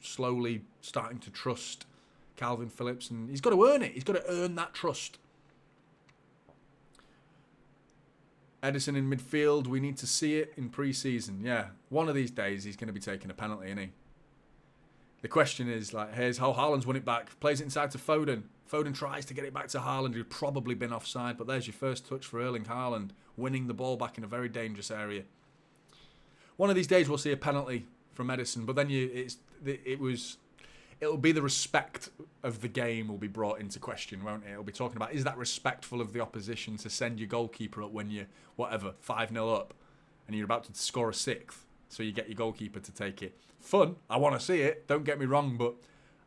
slowly starting to trust Calvin Phillips, and he's got to earn it. He's got to earn that trust. Edison in midfield, we need to see it in pre-season. Yeah, one of these days he's going to be taking a penalty, isn't he? The question is, here's how Haaland's won it back. Plays it inside to Foden. Foden tries to get it back to Haaland, who'd probably been offside, but there's your first touch for Erling Haaland, winning the ball back in a very dangerous area. One of these days we'll see a penalty from Edison, but then it'll be the respect of the game will be brought into question, won't it? It'll be talking about, is that respectful of the opposition to send your goalkeeper up when you're, 5-0 up, and you're about to score a 6th, so you get your goalkeeper to take it. Fun, I want to see it, don't get me wrong, but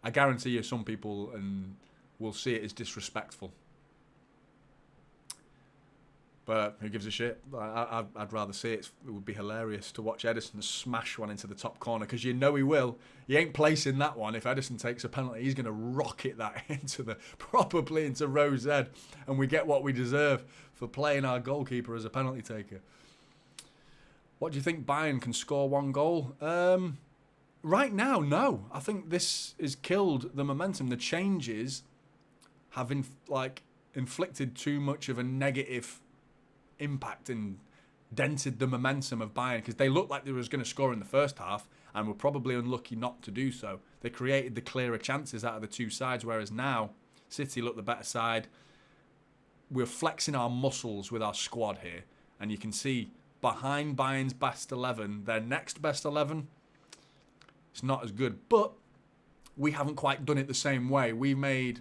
I guarantee you some people will see it as disrespectful. But who gives a shit? I'd rather see it. It would be hilarious to watch Edison smash one into the top corner, because you know he will. He ain't placing that one. If Edison takes a penalty, he's going to rocket that probably into row Z, and we get what we deserve for playing our goalkeeper as a penalty taker. What do you think? Bayern can score 1 goal? Right now, no. I think this has killed the momentum. The changes have inflicted too much of a negative impact and dented the momentum of Bayern, because they looked like they was going to score in the first half and were probably unlucky not to do so. They created the clearer chances out of the two sides, whereas now City look the better side. We're flexing our muscles with our squad here, and you can see behind Bayern's best 11, their next best 11, it's not as good, but we haven't quite done it the same way. We made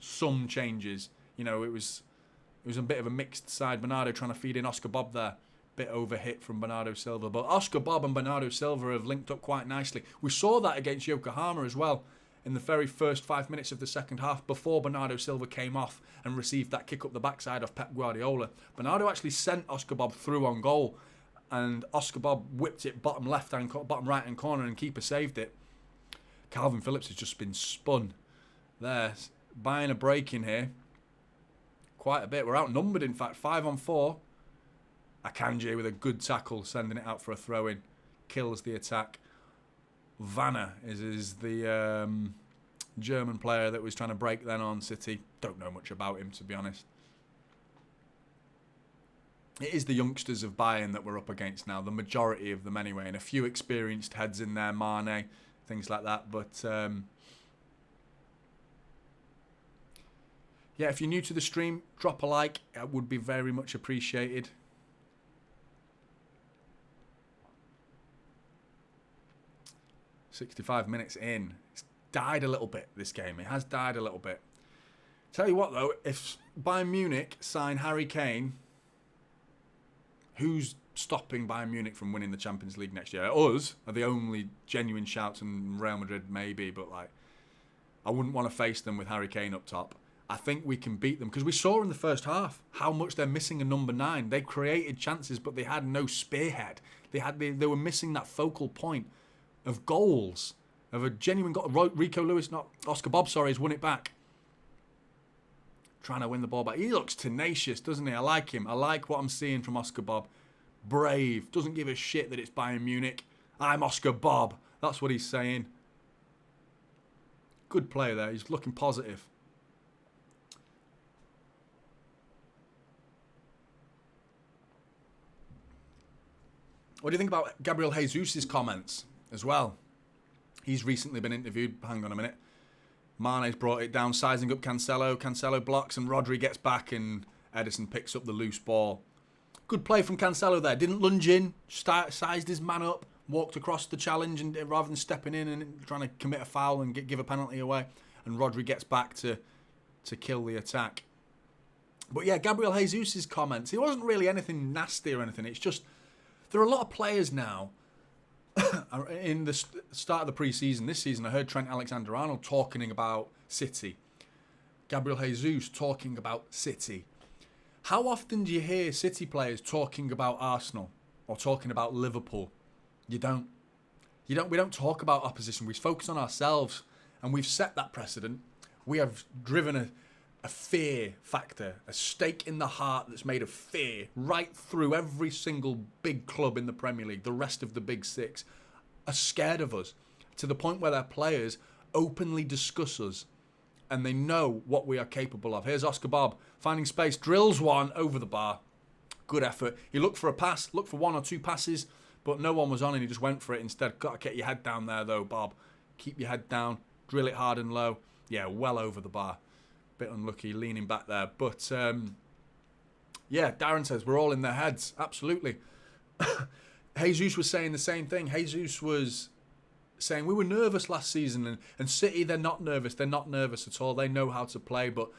some changes. You know, it was a bit of a mixed side. Bernardo trying to feed in Oscar Bob there. Bit overhit from Bernardo Silva. But Oscar Bob and Bernardo Silva have linked up quite nicely. We saw that against Yokohama as well in the very first 5 minutes of the second half, before Bernardo Silva came off and received that kick up the backside of Pep Guardiola. Bernardo actually sent Oscar Bob through on goal, and Oscar Bob whipped it bottom right hand corner, and keeper saved it. Calvin Phillips has just been spun there. Bayern a break in here. Quite a bit. We're outnumbered, in fact. 5-on-4. Akanji with a good tackle, sending it out for a throw-in. Kills the attack. Vanna is the German player that was trying to break then on City. Don't know much about him, to be honest. It is the youngsters of Bayern that we're up against now, the majority of them anyway, and a few experienced heads in there, Mane, things like that. But yeah, if you're new to the stream, drop a like. It would be very much appreciated. "65 minutes in. It's died a little bit, this game. It has died a little bit. Tell you what, though, if Bayern Munich sign Harry Kane, who's stopping Bayern Munich from winning the Champions League next year? Us are the only genuine shouts, and Real Madrid maybe, but like, I wouldn't want to face them with Harry Kane up top. I think we can beat them, because we saw in the first half how much they're missing a number 9. They created chances, but they had no spearhead. They were missing that focal point of goals, of a genuine goal. Oscar Bob, has won it back. Trying to win the ball back. He looks tenacious, doesn't he? I like him. I like what I'm seeing from Oscar Bob. Brave. Doesn't give a shit that it's Bayern Munich. I'm Oscar Bob. That's what he's saying. Good player there. He's looking positive. What do you think about Gabriel Jesus' comments as well? He's recently been interviewed. Hang on a minute. Mane's brought it down, sizing up Cancelo. Cancelo blocks and Rodri gets back and Edison picks up the loose ball. Good play from Cancelo there. Didn't lunge in, sized his man up, walked across the challenge, and rather than stepping in and trying to commit a foul and give a penalty away. And Rodri gets back to kill the attack. But yeah, Gabriel Jesus' comments, it wasn't really anything nasty or anything. It's just, there are a lot of players now. In the start of the pre-season, this season, I heard Trent Alexander-Arnold talking about City. Gabriel Jesus talking about City. How often do you hear City players talking about Arsenal or talking about Liverpool? You don't. We don't talk about opposition. We focus on ourselves, and we've set that precedent. We have driven a fear factor, a stake in the heart that's made of fear right through every single big club in the Premier League. The rest of the big 6 are scared of us to the point where their players openly discuss us and they know what we are capable of. Here's Oscar Bob finding space, drills one over the bar. Good effort. He looked for a pass, looked for 1 or 2 passes, but no one was on and he just went for it instead. Got to get your head down there though, Bob. Keep your head down, drill it hard and low. Yeah, well over the bar. Bit unlucky leaning back there, but yeah, Darren says we're all in their heads. Absolutely. Jesus was saying the same thing. Jesus was saying we were nervous last season, and City, they're not nervous. They're not nervous at all. They know how to play, but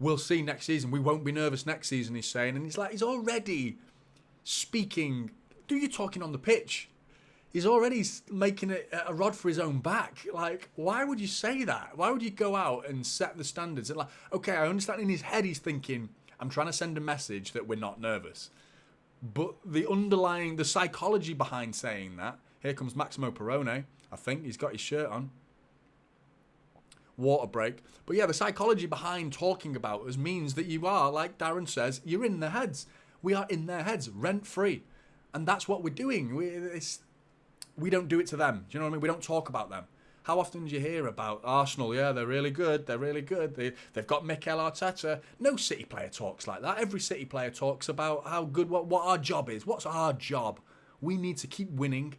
we'll see next season. We won't be nervous next season, he's saying. And he's already speaking. Do you talking on the pitch? He's already making it a rod for his own back. Like, why would you say that? Why would you go out and set the standards? And like, okay, I understand in his head he's thinking, I'm trying to send a message that we're not nervous. But the psychology behind saying that, here comes Maximo Perrone. I think he's got his shirt on. Water break. But yeah, the psychology behind talking about us means that you are, like Darren says, you're in their heads. We are in their heads, rent-free. And that's what we're doing. We don't do it to them. Do you know what I mean? We don't talk about them. How often do you hear about Arsenal? Yeah, they're really good. They're really good. They've got Mikel Arteta. No City player talks like that. Every City player talks about how good, what our job is. What's our job? We need to keep winning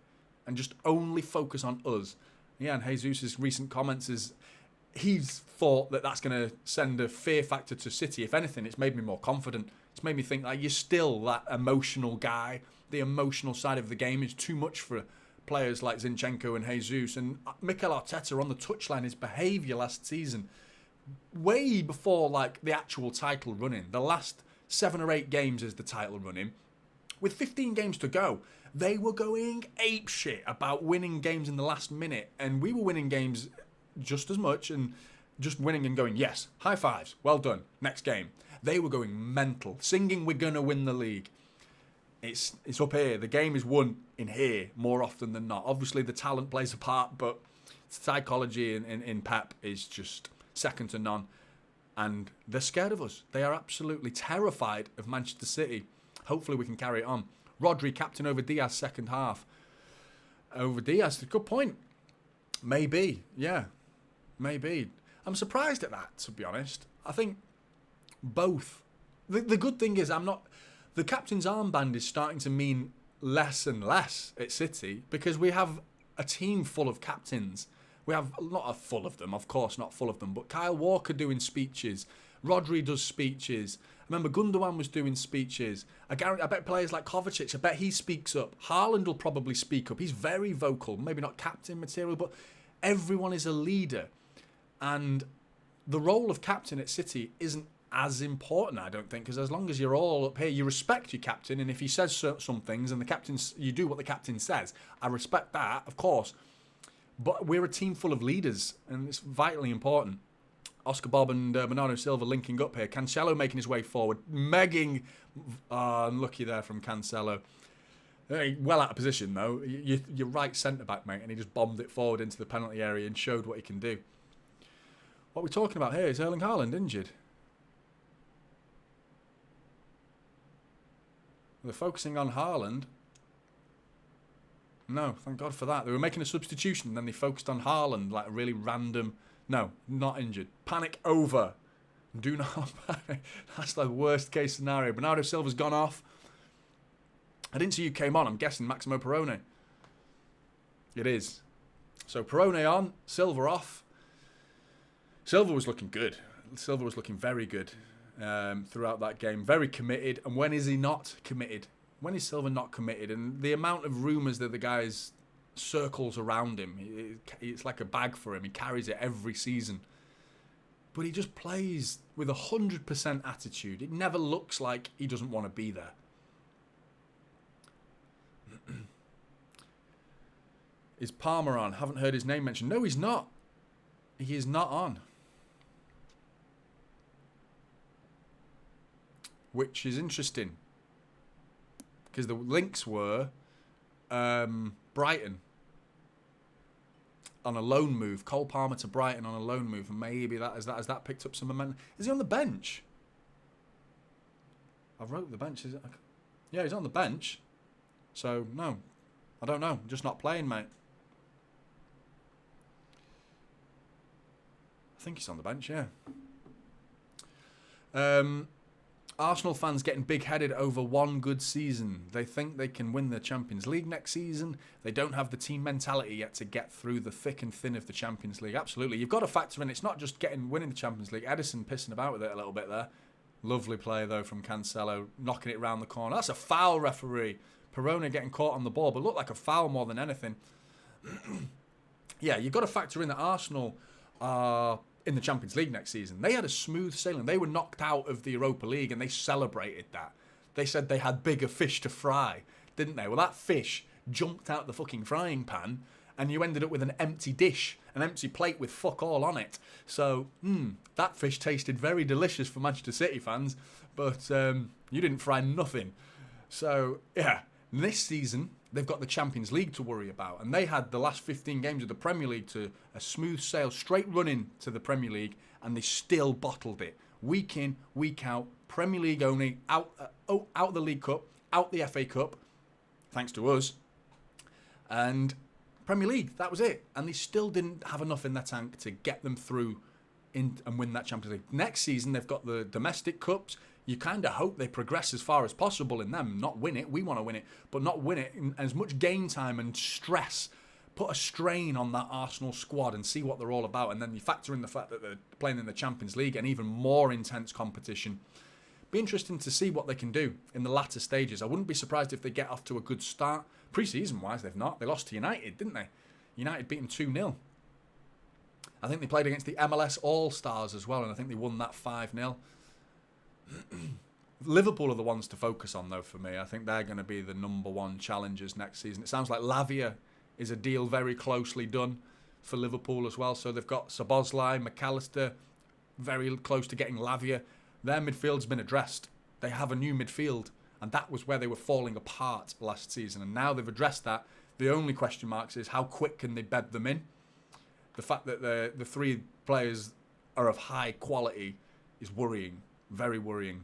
and just only focus on us. Yeah, and Jesus' recent comments is he's thought that that's going to send a fear factor to City. If anything, it's made me more confident. It's made me think like you're still that emotional guy. The emotional side of the game is too much for players like Zinchenko and Jesus. And Mikel Arteta on the touchline, his behaviour last season, way before like the actual title running, the last 7 or 8 games as the title running, with 15 games to go, they were going apeshit about winning games in the last minute, and we were winning games just as much and just winning and going, yes, high fives, well done, next game. They were going mental, singing we're going to win the league. It's up here. The game is won in here more often than not. Obviously, the talent plays a part, but psychology in Pep is just second to none. And they're scared of us. They are absolutely terrified of Manchester City. Hopefully, we can carry it on. Rodri, captain over Diaz, second half. Over Diaz, good point. Maybe, yeah. Maybe. I'm surprised at that, to be honest. I think both. The good thing is the captain's armband is starting to mean less and less at City because we have a team full of captains. We have not full of them, of course, not full of them, but Kyle Walker doing speeches. Rodri does speeches. I remember Gundogan was doing speeches. I bet players like Kovacic, I bet he speaks up. Haaland will probably speak up. He's very vocal. Maybe not captain material, but everyone is a leader. And the role of captain at City isn't as important, I don't think, because as long as you're all up here, you respect your captain, and if he says some things and you do what the captain says, I respect that, of course. But we're a team full of leaders, and it's vitally important. Oscar Bob and Bernardo Silva linking up here. Cancelo making his way forward. Megging. Unlucky there from Cancelo. Well out of position, though. You're right centre-back, mate, and he just bombed it forward into the penalty area and showed what he can do. What we're talking about here is Erling Haaland injured. They're focusing on Haaland. No, thank God for that. They were making a substitution and then they focused on Haaland, like a really random... No, not injured. Panic over. Do not panic. That's the worst case scenario. Bernardo Silva's gone off. I didn't see who came on. I'm guessing Maximo Perrone. It is. So Perrone on, Silva off. Silva was looking good. Silva was looking very good throughout that game. Very committed. And when is he not committed? When is Silva not committed? And the amount of rumours that the guy's circles around him, it's like a bag for him. He carries it every season. But he just plays with 100% attitude. It never looks like he doesn't want to be there. Is Palmer on? Haven't heard his name mentioned. No, he's not. He is not on. Which is interesting. Because the links were Brighton on a loan move. Cole Palmer to Brighton on a loan move. And maybe has that picked up some momentum. Is he on the bench? I wrote the bench. Is it? Yeah, he's on the bench. So, no. I don't know. Just not playing, mate. I think he's on the bench, yeah. Arsenal fans getting big-headed over one good season. They think they can win the Champions League next season. They don't have the team mentality yet to get through the thick and thin of the Champions League. Absolutely. You've got to factor in, it's not just winning the Champions League. Edison pissing about with it a little bit there. Lovely play, though, from Cancelo, knocking it round the corner. That's a foul, referee. Perrone getting caught on the ball, but looked like a foul more than anything. Yeah, you've got to factor in that Arsenal are in the Champions League next season. They had a smooth sailing. They were knocked out of the Europa League and they celebrated that. They said they had bigger fish to fry, didn't they? Well, that fish jumped out the fucking frying pan and you ended up with an empty dish, an empty plate with fuck all on it. So, that fish tasted very delicious for Manchester City fans, but you didn't fry nothing. So, yeah, this season they've got the Champions League to worry about. And they had the last 15 games of the Premier League to a smooth sail, straight running to the Premier League, and they still bottled it. Week in, week out, Premier League only, out the League Cup, out the FA Cup, thanks to us. And Premier League, that was it. And they still didn't have enough in their tank to get them through and win that Champions League. Next season, they've got the domestic cups. You kind of hope they progress as far as possible in them, not win it. We want to win it, but not win it in as much game time and stress. Put a strain on that Arsenal squad and see what they're all about. And then you factor in the fact that they're playing in the Champions League and even more intense competition. Be interesting to see what they can do in the latter stages. I wouldn't be surprised if they get off to a good start. Pre-season wise, they've not. They lost to United, didn't they? United beat them 2-0. I think they played against the MLS All-Stars as well, and I think they won that 5-0. Liverpool are the ones to focus on, though, for me. I think they're going to be the number one challengers next season. It sounds like Lavia is a deal very closely done for Liverpool as well. So they've got Szoboszlai, McAllister, very close to getting Lavia. Their midfield's been addressed. They have a new midfield, and that was where they were falling apart last season. And now they've addressed that. The only question marks is how quick can they bed them in? The fact that the three players are of high quality is worrying. Very worrying.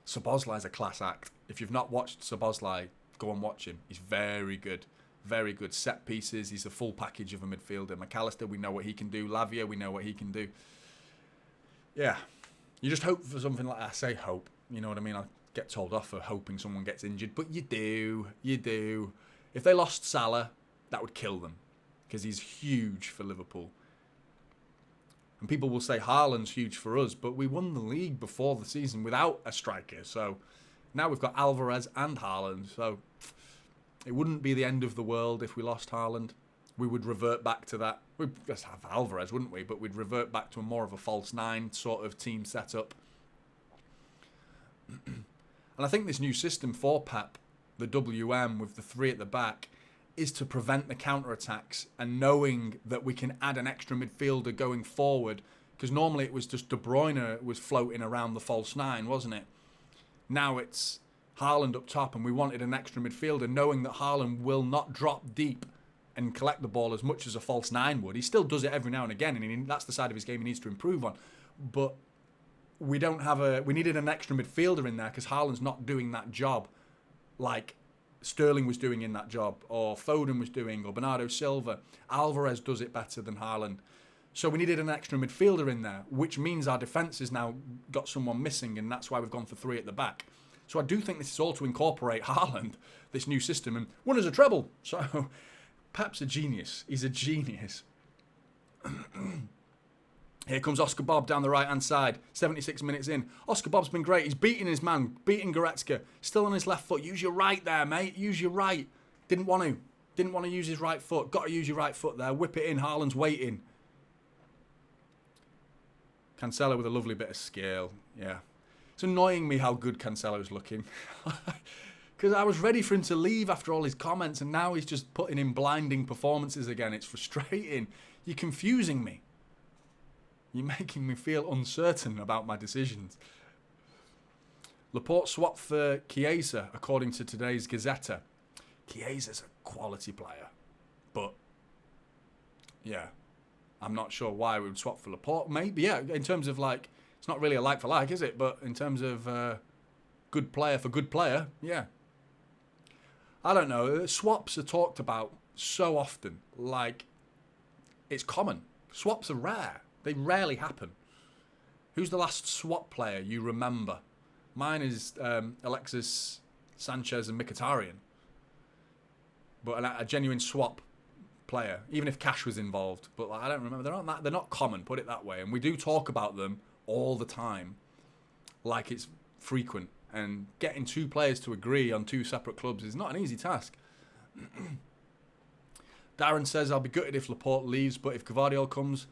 Szoboszlai's a class act. If you've not watched Szoboszlai, go and watch him. He's very good. Very good set pieces. He's a full package of a midfielder. McAllister, we know what he can do. Lavia, we know what he can do. Yeah. You just hope for something like that. I say hope. You know what I mean? I get told off for hoping someone gets injured. But you do. You do. If they lost Salah, that would kill them. Because he's huge for Liverpool. And people will say Haaland's huge for us. But we won the league before the season without a striker. So now we've got Alvarez and Haaland. So it wouldn't be the end of the world if we lost Haaland. We would revert back to that. We'd just have Alvarez, wouldn't we? But we'd revert back to a more of a false nine sort of team setup. And I think this new system for Pep, the WM with the 3 at the back, is to prevent the counter-attacks and knowing that we can add an extra midfielder going forward. Because normally it was just De Bruyne was floating around the false 9, wasn't it? Now it's Haaland up top and we wanted an extra midfielder knowing that Haaland will not drop deep and collect the ball as much as a false 9 would. He still does it every now and again, and that's the side of his game he needs to improve on. But we don't have we needed an extra midfielder in there because Haaland's not doing that job like Sterling was doing in that job, or Foden was doing, or Bernardo Silva. Alvarez does it better than Haaland. So we needed an extra midfielder in there, which means our defence has now got someone missing, and that's why we've gone for 3 at the back. So I do think this is all to incorporate Haaland, this new system, and won as a treble. So Pep's a genius. He's a genius. Here comes Oscar Bob down the right-hand side. 76 minutes in. Oscar Bob's been great. He's beating his man. Beating Goretzka. Still on his left foot. Use your right there, mate. Use your right. Didn't want to. Didn't want to use his right foot. Got to use your right foot there. Whip it in. Haaland's waiting. Cancelo with a lovely bit of skill. Yeah. It's annoying me how good Cancelo's looking. Because I was ready for him to leave after all his comments, and now he's just putting in blinding performances again. It's frustrating. You're confusing me. You're making me feel uncertain about my decisions. Laporte swapped for Chiesa, according to today's Gazzetta. Chiesa's a quality player. But, yeah, I'm not sure why we would swap for Laporte. Maybe, yeah, in terms of, like, it's not really a like for like, is it? But in terms of good player for good player, yeah. I don't know. Swaps are talked about so often. Like, it's common. Swaps are rare. They rarely happen. Who's the last swap player you remember? Mine is Alexis Sanchez and Mkhitaryan. But a genuine swap player, even if cash was involved. But like, I don't remember. They're not common, put it that way. And we do talk about them all the time, like it's frequent. And getting 2 players to agree on 2 separate clubs is not an easy task. Darren says, I'll be gutted if Laporte leaves, but if Gvardiol comes,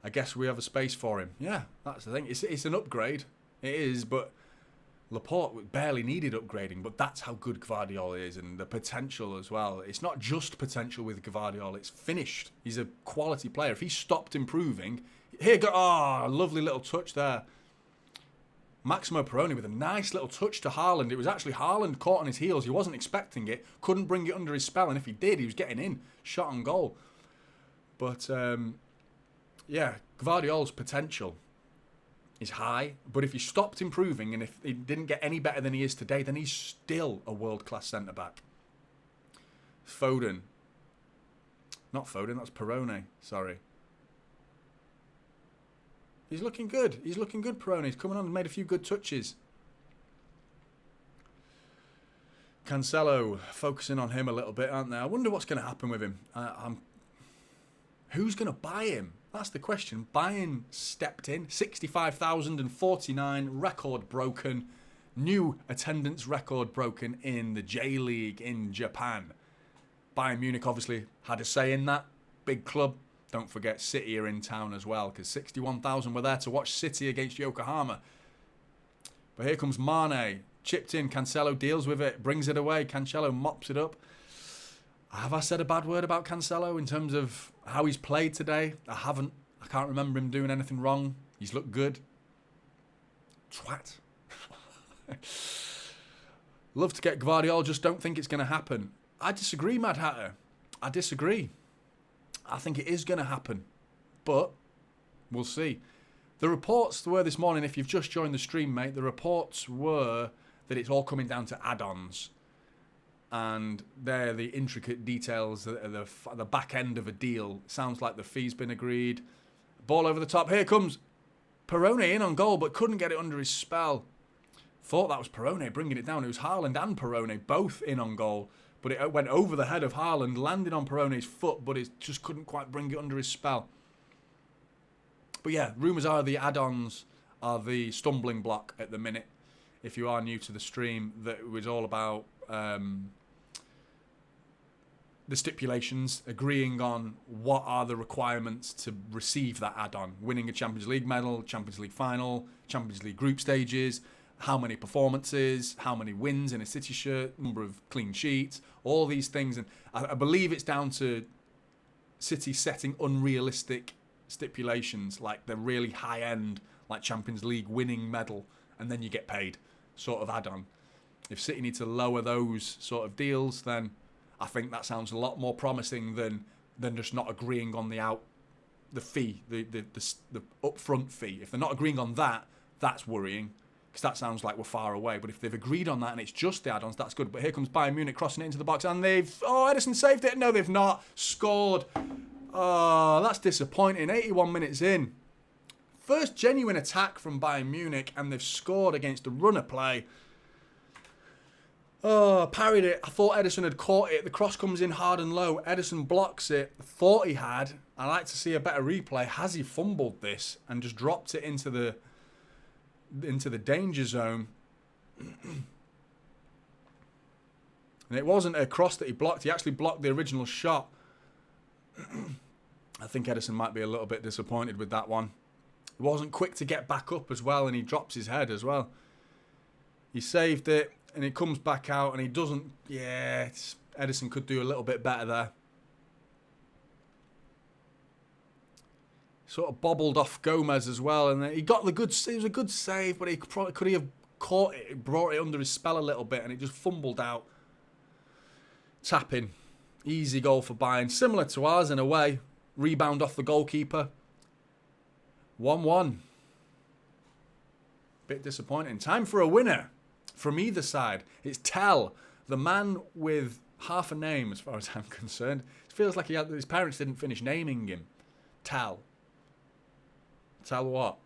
I guess we have a space for him. Yeah, that's the thing. It's an upgrade. It is, but Laporte barely needed upgrading, but that's how good Gvardiol is, and the potential as well. It's not just potential with Gvardiol, it's finished. He's a quality player. If he stopped improving... lovely little touch there. Maximo Perrone with a nice little touch to Haaland. It was actually Haaland caught on his heels. He wasn't expecting it. Couldn't bring it under his spell. And if he did, he was getting in. Shot on goal. But, yeah, Gvardiol's potential is high. But if he stopped improving and if he didn't get any better than he is today, then he's still a world-class centre-back. Foden. Not Foden, that's Perrone. Sorry. He's looking good. He's looking good, Perrone. He's coming on and made a few good touches. Cancelo, focusing on him a little bit, aren't they? I wonder what's going to happen with him. Who's going to buy him? That's the question. Bayern stepped in. 65,049, record broken. New attendance record broken in the J-League in Japan. Bayern Munich obviously had a say in that. Big club. Don't forget City are in town as well, because 61,000 were there to watch City against Yokohama. But here comes Mane. Chipped in. Cancelo deals with it. Brings it away. Cancelo mops it up. Have I said a bad word about Cancelo in terms of how he's played today? I haven't. I can't remember him doing anything wrong. He's looked good. Twat. Love to get Gvardiol, just don't think it's going to happen. I disagree, Mad Hatter. I disagree. I think it is going to happen. But we'll see. The reports were this morning, if you've just joined the stream, mate, the reports were that it's all coming down to add-ons. And they're the intricate details, the back end of a deal. Sounds like the fee's been agreed. Ball over the top. Here comes Perrone in on goal, but couldn't get it under his spell. Thought that was Perrone bringing it down. It was Haaland and Perrone both in on goal. But it went over the head of Haaland, landed on Perrone's foot, but it just couldn't quite bring it under his spell. But yeah, rumours are the add-ons are the stumbling block at the minute. If you are new to the stream, that it was all about the stipulations, agreeing on what are the requirements to receive that add-on. Winning a Champions League medal, Champions League final, Champions League group stages, how many performances, how many wins in a City shirt, number of clean sheets, all these things. And I believe it's down to City setting unrealistic stipulations, like the really high-end, like Champions League winning medal, and then you get paid sort of add-on. If City need to lower those sort of deals, then I think that sounds a lot more promising than just not agreeing on the fee, the upfront fee. If they're not agreeing on that, that's worrying, because that sounds like we're far away. But if they've agreed on that and it's just the add-ons, that's good. But here comes Bayern Munich crossing it into the box, and Ederson saved it. No, they've not. Scored. Oh, that's disappointing. 81 minutes in. First genuine attack from Bayern Munich, and they've scored against a run of play. Oh, parried it. I thought Ederson had caught it. The cross comes in hard and low. Ederson blocks it. Thought he had. I'd like to see a better replay. Has he fumbled this and just dropped it into the danger zone? And it wasn't a cross that he blocked. He actually blocked the original shot. I think Ederson might be a little bit disappointed with that one. He wasn't quick to get back up as well, and he drops his head as well. He saved it. And it comes back out, and he doesn't. Yeah, Ederson could do a little bit better there. Sort of bobbled off Gomez as well, and he got the good. It was a good save, but he probably could have caught it, brought it under his spell a little bit, and it just fumbled out. Tapping, easy goal for Bayern, similar to ours in a way. Rebound off the goalkeeper. 1-1. Bit disappointing. Time for a winner. From either side. It's Tell, the man with half a name as far as I'm concerned. It feels like his parents didn't finish naming him. Tell. Tell what?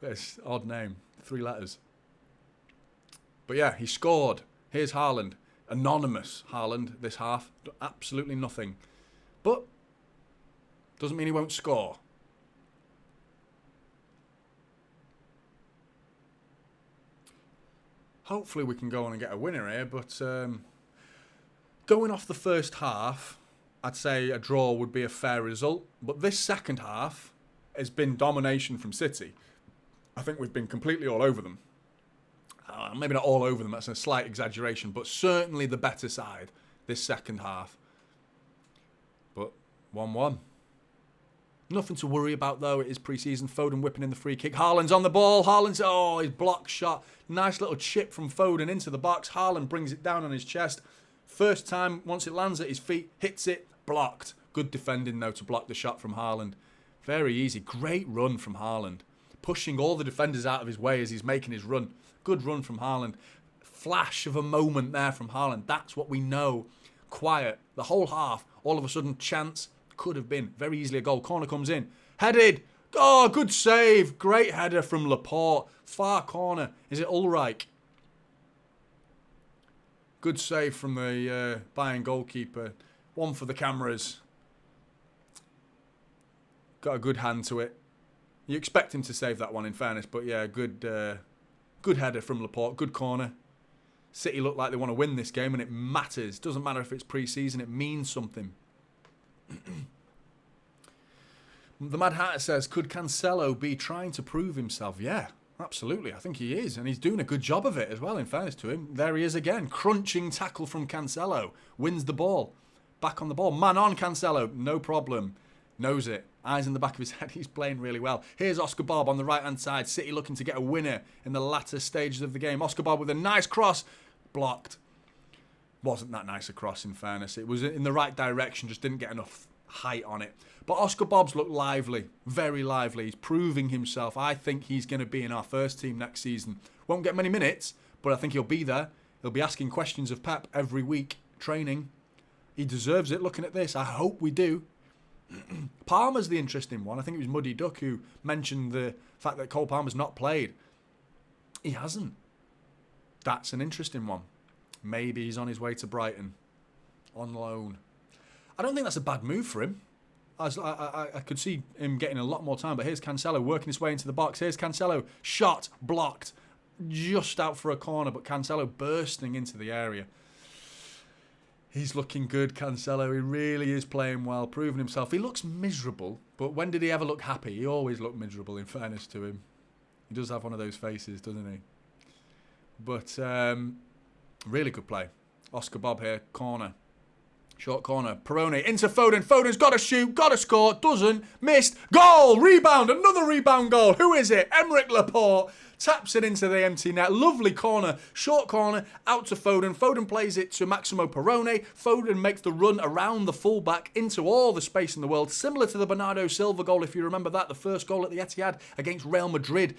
It's an odd name. 3 letters. But yeah, he scored. Here's Haaland. Anonymous Haaland this half. Absolutely nothing. But doesn't mean he won't score. Hopefully we can go on and get a winner here, but going off the first half, I'd say a draw would be a fair result. But this second half has been domination from City. I think we've been completely all over them. Maybe not all over them, that's a slight exaggeration, but certainly the better side this second half. But 1-1. Nothing to worry about, though. It is pre-season. Foden whipping in the free kick. Haaland's on the ball. His block shot. Nice little chip from Foden into the box. Haaland brings it down on his chest. First time, once it lands at his feet, hits it, blocked. Good defending, though, to block the shot from Haaland. Very easy. Great run from Haaland. Pushing all the defenders out of his way as he's making his run. Good run from Haaland. Flash of a moment there from Haaland. That's what we know. Quiet. The whole half. All of a sudden, chance. Could have been very easily a goal. Corner comes in. Headed. Oh, good save. Great header from Laporte. Far corner. Is it Ulreich? Good save from the Bayern goalkeeper. One for the cameras. Got a good hand to it. You expect him to save that one, in fairness. But yeah, good header from Laporte. Good corner. City look like they want to win this game, and it matters. Doesn't matter if it's pre-season. It means something. The Mad Hatter says, could Cancelo be trying to prove himself? Yeah, absolutely. I think he is. And he's doing a good job of it as well, in fairness to him. There he is again. Crunching tackle from Cancelo. Wins the ball. Back on the ball. Man on Cancelo. No problem. Knows it. Eyes in the back of his head. He's playing really well. Here's Oscar Bob on the right-hand side. City looking to get a winner in the latter stages of the game. Oscar Bob with a nice cross. Blocked. Wasn't that nice a cross, in fairness. It was in the right direction. Just didn't get enough height on it. But Oscar Bob's looked lively. Very lively. He's proving himself. I think he's going to be in our first team next season. Won't get many minutes, but I think he'll be there. He'll be asking questions of Pep every week, training. He deserves it, looking at this. I hope we do. Palmer's the interesting one. I think it was Muddy Duck who mentioned the fact that Cole Palmer's not played. He hasn't. That's an interesting one. Maybe he's on his way to Brighton. On loan. I don't think that's a bad move for him. I could see him getting a lot more time, but here's Cancelo working his way into the box. Here's Cancelo. Shot. Blocked. Just out for a corner, but Cancelo bursting into the area. He's looking good, Cancelo. He really is playing well, proving himself. He looks miserable, but when did he ever look happy? He always looked miserable, in fairness to him. He does have one of those faces, doesn't he? But really good play. Oscar Bob here, corner. Short corner. Perrone into Foden. Foden's got to shoot, got to score. Doesn't. Missed. Goal. Rebound. Another rebound goal. Who is it? Emerick Laporte. Taps it into the empty net. Lovely corner. Short corner. Out to Foden. Foden plays it to Maximo Perrone. Foden makes the run around the fullback into all the space in the world. Similar to the Bernardo Silva goal, if you remember that. The first goal at the Etihad against Real Madrid.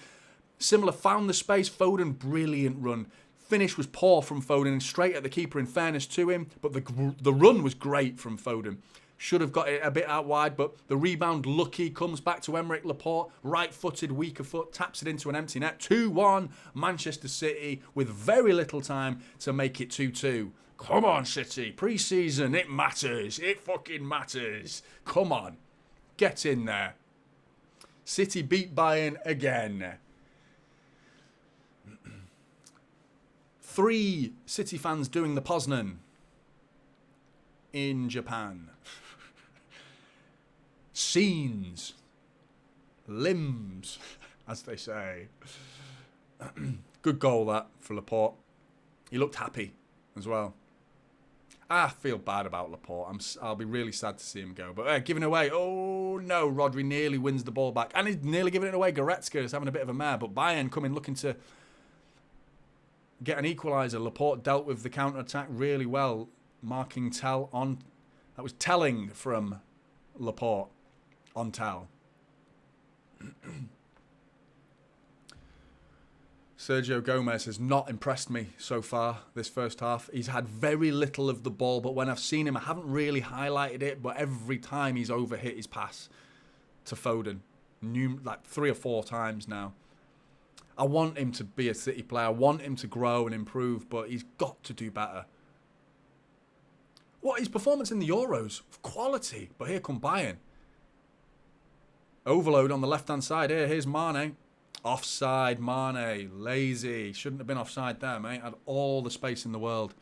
Similar. Found the space. Foden. Brilliant run. Finish was poor from Foden, straight at the keeper in fairness to him, but the run was great from Foden. Should have got it a bit out wide, but the rebound lucky, comes back to Emerick Laporte, right-footed, weaker foot, taps it into an empty net. 2-1, Manchester City, with very little time to make it 2-2. Come on, City, pre-season, it matters, it fucking matters. Come on, get in there. City beat Bayern again. 3 City fans doing the Poznan in Japan. Scenes. Limbs, as they say. Good goal, that, for Laporte. He looked happy as well. I feel bad about Laporte. I'll be really sad to see him go. But giving away. Oh, no. Rodri nearly wins the ball back. And he's nearly giving it away. Goretzka is having a bit of a mare. But Bayern coming looking to get an equaliser. Laporte dealt with the counter-attack really well, marking Tell on. That was telling from Laporte on Tell. Sergio Gomez has not impressed me so far this first half. He's had very little of the ball, but when I've seen him, I haven't really highlighted it, but every time he's overhit his pass to Foden, like 3 or 4 times now. I want him to be a City player. I want him to grow and improve, but he's got to do better. What, his performance in the Euros? Quality. But here come Bayern. Overload on the left-hand side here. Here's Mane. Offside, Mane. Lazy. Shouldn't have been offside there, mate. Had all the space in the world.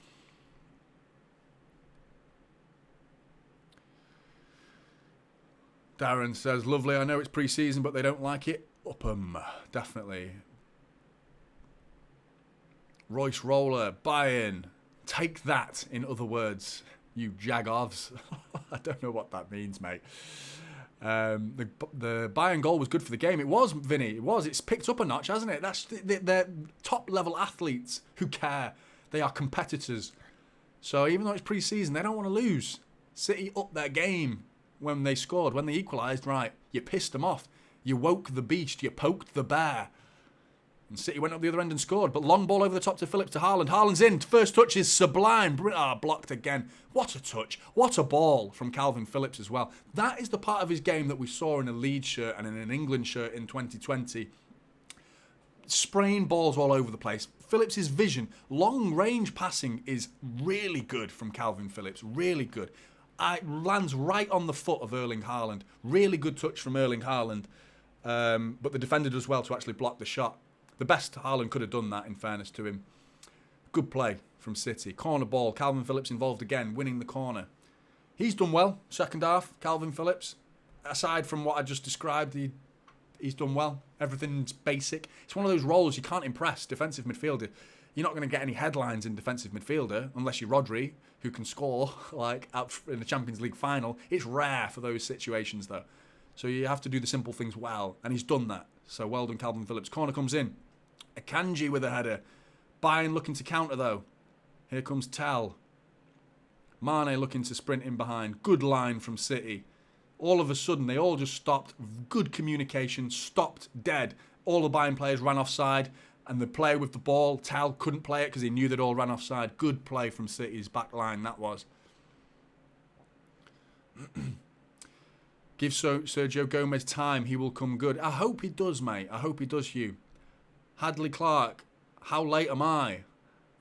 Darren says, lovely, I know it's pre-season, but they don't like it. Up 'em. Definitely. Royce Roller, Bayern. Take that, in other words, you jagovs. I don't know what that means, mate. The Bayern goal was good for the game. It was, Vinny. It was. It's picked up a notch, hasn't it? They're top-level athletes who care. They are competitors. So even though it's pre-season, they don't want to lose. City upped their game when they scored. When they equalised, right, you pissed them off. You woke the beast. You poked the bear. And City went up the other end and scored. But long ball over the top to Phillips to Haaland. Haaland's in. First touch is sublime. Blocked again. What a touch. What a ball from Calvin Phillips as well. That is the part of his game that we saw in a Leeds shirt and in an England shirt in 2020. Spraying balls all over the place. Phillips' vision, long-range passing is really good from Calvin Phillips. Really good. It lands right on the foot of Erling Haaland. Really good touch from Erling Haaland. But the defender does well to actually block the shot. The best Haaland could have done that, in fairness to him. Good play from City. Corner ball. Calvin Phillips involved again, winning the corner. He's done well, second half, Calvin Phillips. Aside from what I just described, he's done well. Everything's basic. It's one of those roles you can't impress, defensive midfielder. You're not going to get any headlines in defensive midfielder, unless you're Rodri, who can score like out in the Champions League final. It's rare for those situations, though. So you have to do the simple things well, and he's done that. So well done, Calvin Phillips. Corner comes in. Akanji with a header. Bayern looking to counter, though. Here comes Tell. Mane looking to sprint in behind. Good line from City. All of a sudden, they all just stopped. Good communication. Stopped dead. All the Bayern players ran offside. And the player with the ball, Tal, couldn't play it because he knew they'd all ran offside. Good play from City's back line, that was. Give Sergio Gomez time, he will come good. I hope he does, mate. I hope he does, Hugh. Hadley Clark, how late am I?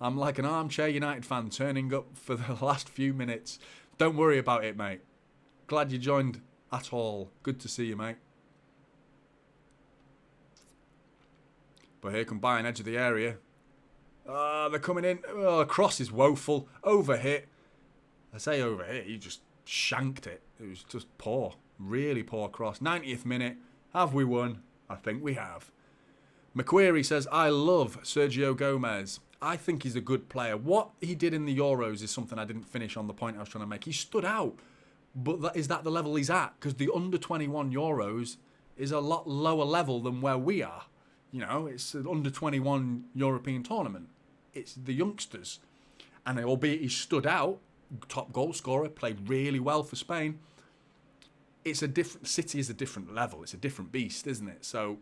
I'm like an armchair United fan turning up for the last few minutes. Don't worry about it, mate. Glad you joined at all. Good to see you, mate. But here come Bayern, edge of the area. They're coming in. Oh, the cross is woeful. Overhit. I say overhit, he just shanked it. It was just poor. Really poor cross. 90th minute. Have we won? I think we have. McQuarrie says, I love Sergio Gomez. I think he's a good player. What he did in the Euros is something I didn't finish on the point I was trying to make. He stood out. But is that the level he's at? Because the under-21 Euros is a lot lower level than where we are. You know, it's an under-21 European tournament. It's the youngsters. And albeit he stood out, top goal scorer, played really well for Spain, it's a different... City is a different level. It's a different beast, isn't it? So,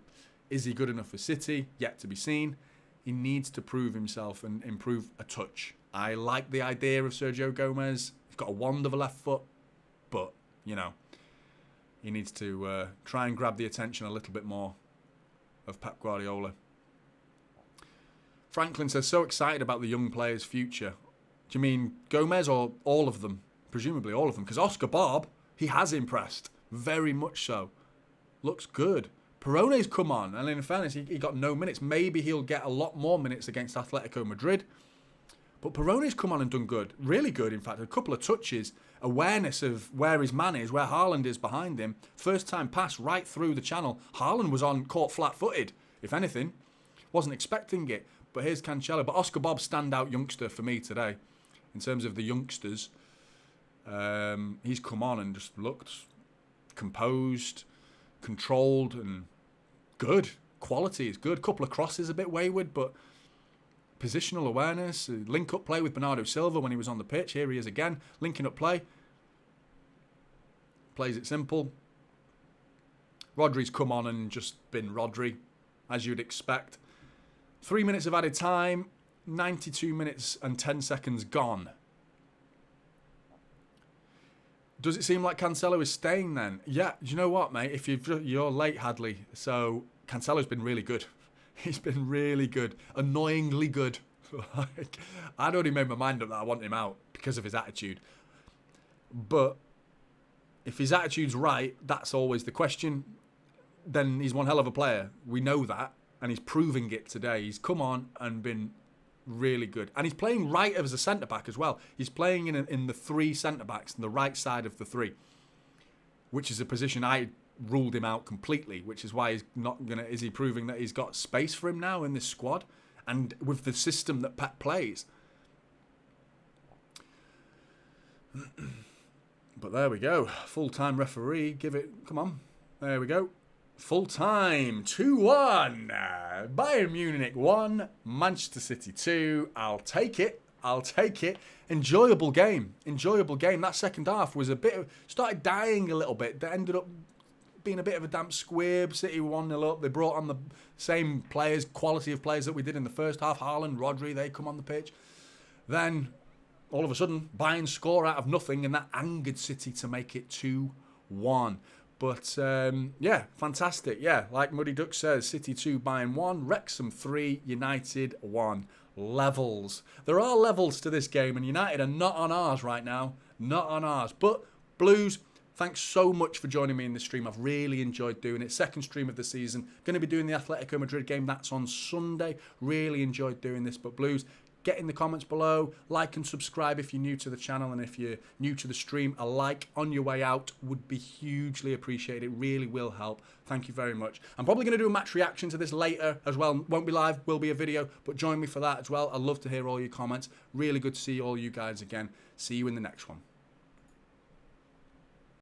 is he good enough for City? Yet to be seen. He needs to prove himself and improve a touch. I like the idea of Sergio Gomez. He's got a wand of a left foot. But, you know, he needs to try and grab the attention a little bit more of Pep Guardiola. Franklin says, so excited about the young players' future. Do you mean Gomez or all of them? Presumably all of them. Because Oscar Bob, he has impressed. Very much so. Looks good. Perone's come on. And in fairness, he got no minutes. Maybe he'll get a lot more minutes against Atletico Madrid. But Perone's come on and done good. Really good, in fact. A couple of touches. Awareness of where his man is, where Haaland is behind him. First time pass right through the channel. Haaland was on court flat-footed, if anything. Wasn't expecting it. But here's Cancelo. But Oscar Bob, standout youngster for me today. In terms of the youngsters. He's come on and just looked composed, controlled, and good. Quality is good. Couple of crosses a bit wayward, but positional awareness. Link-up play with Bernardo Silva when he was on the pitch. Here he is again. Linking up play. Plays it simple. Rodri's come on and just been Rodri, as you'd expect. 3 minutes of added time. 92 minutes and 10 seconds gone. Does it seem like Cancelo is staying then? Yeah, do you know what, mate? If you're late, Hadley. So Cancelo's been really good. He's been really good. Annoyingly good. I'd already made my mind up that I want him out because of his attitude. But if his attitude's right, that's always the question. Then he's one hell of a player. We know that. And he's proving it today. He's come on and been really good. And he's playing right as a centre-back as well. He's playing in the three centre-backs, on the right side of the three. Which is a position I ruled him out completely, which is why he's not going to... Is he proving that he's got space for him now in this squad? And with the system that Pep plays. But there we go. Full-time referee. Give it... Come on. There we go. Full-time. 2-1. Bayern Munich 1. Manchester City 2. I'll take it. I'll take it. Enjoyable game. Enjoyable game. That second half was a bit of... Started dying a little bit. That ended up being a bit of a damp squib. City 1-0 up. They brought on the same players, quality of players that we did in the first half. Haaland, Rodri, they come on the pitch. Then, all of a sudden, Bayern score out of nothing, and that angered City to make it 2-1. But, yeah, fantastic. Yeah, like Muddy Duck says, City 2, Bayern 1, Wrexham 3, United 1. Levels. There are levels to this game, and United are not on ours right now. Not on ours. But, Blues, thanks so much for joining me in this stream. I've really enjoyed doing it. Second stream of the season. Going to be doing the Atletico Madrid game. That's on Sunday. Really enjoyed doing this. But, Blues, get in the comments below. Like and subscribe if you're new to the channel. And if you're new to the stream, a like on your way out would be hugely appreciated. It really will help. Thank you very much. I'm probably going to do a match reaction to this later as well. Won't be live, will be a video. But join me for that as well. I'd love to hear all your comments. Really good to see all you guys again. See you in the next one.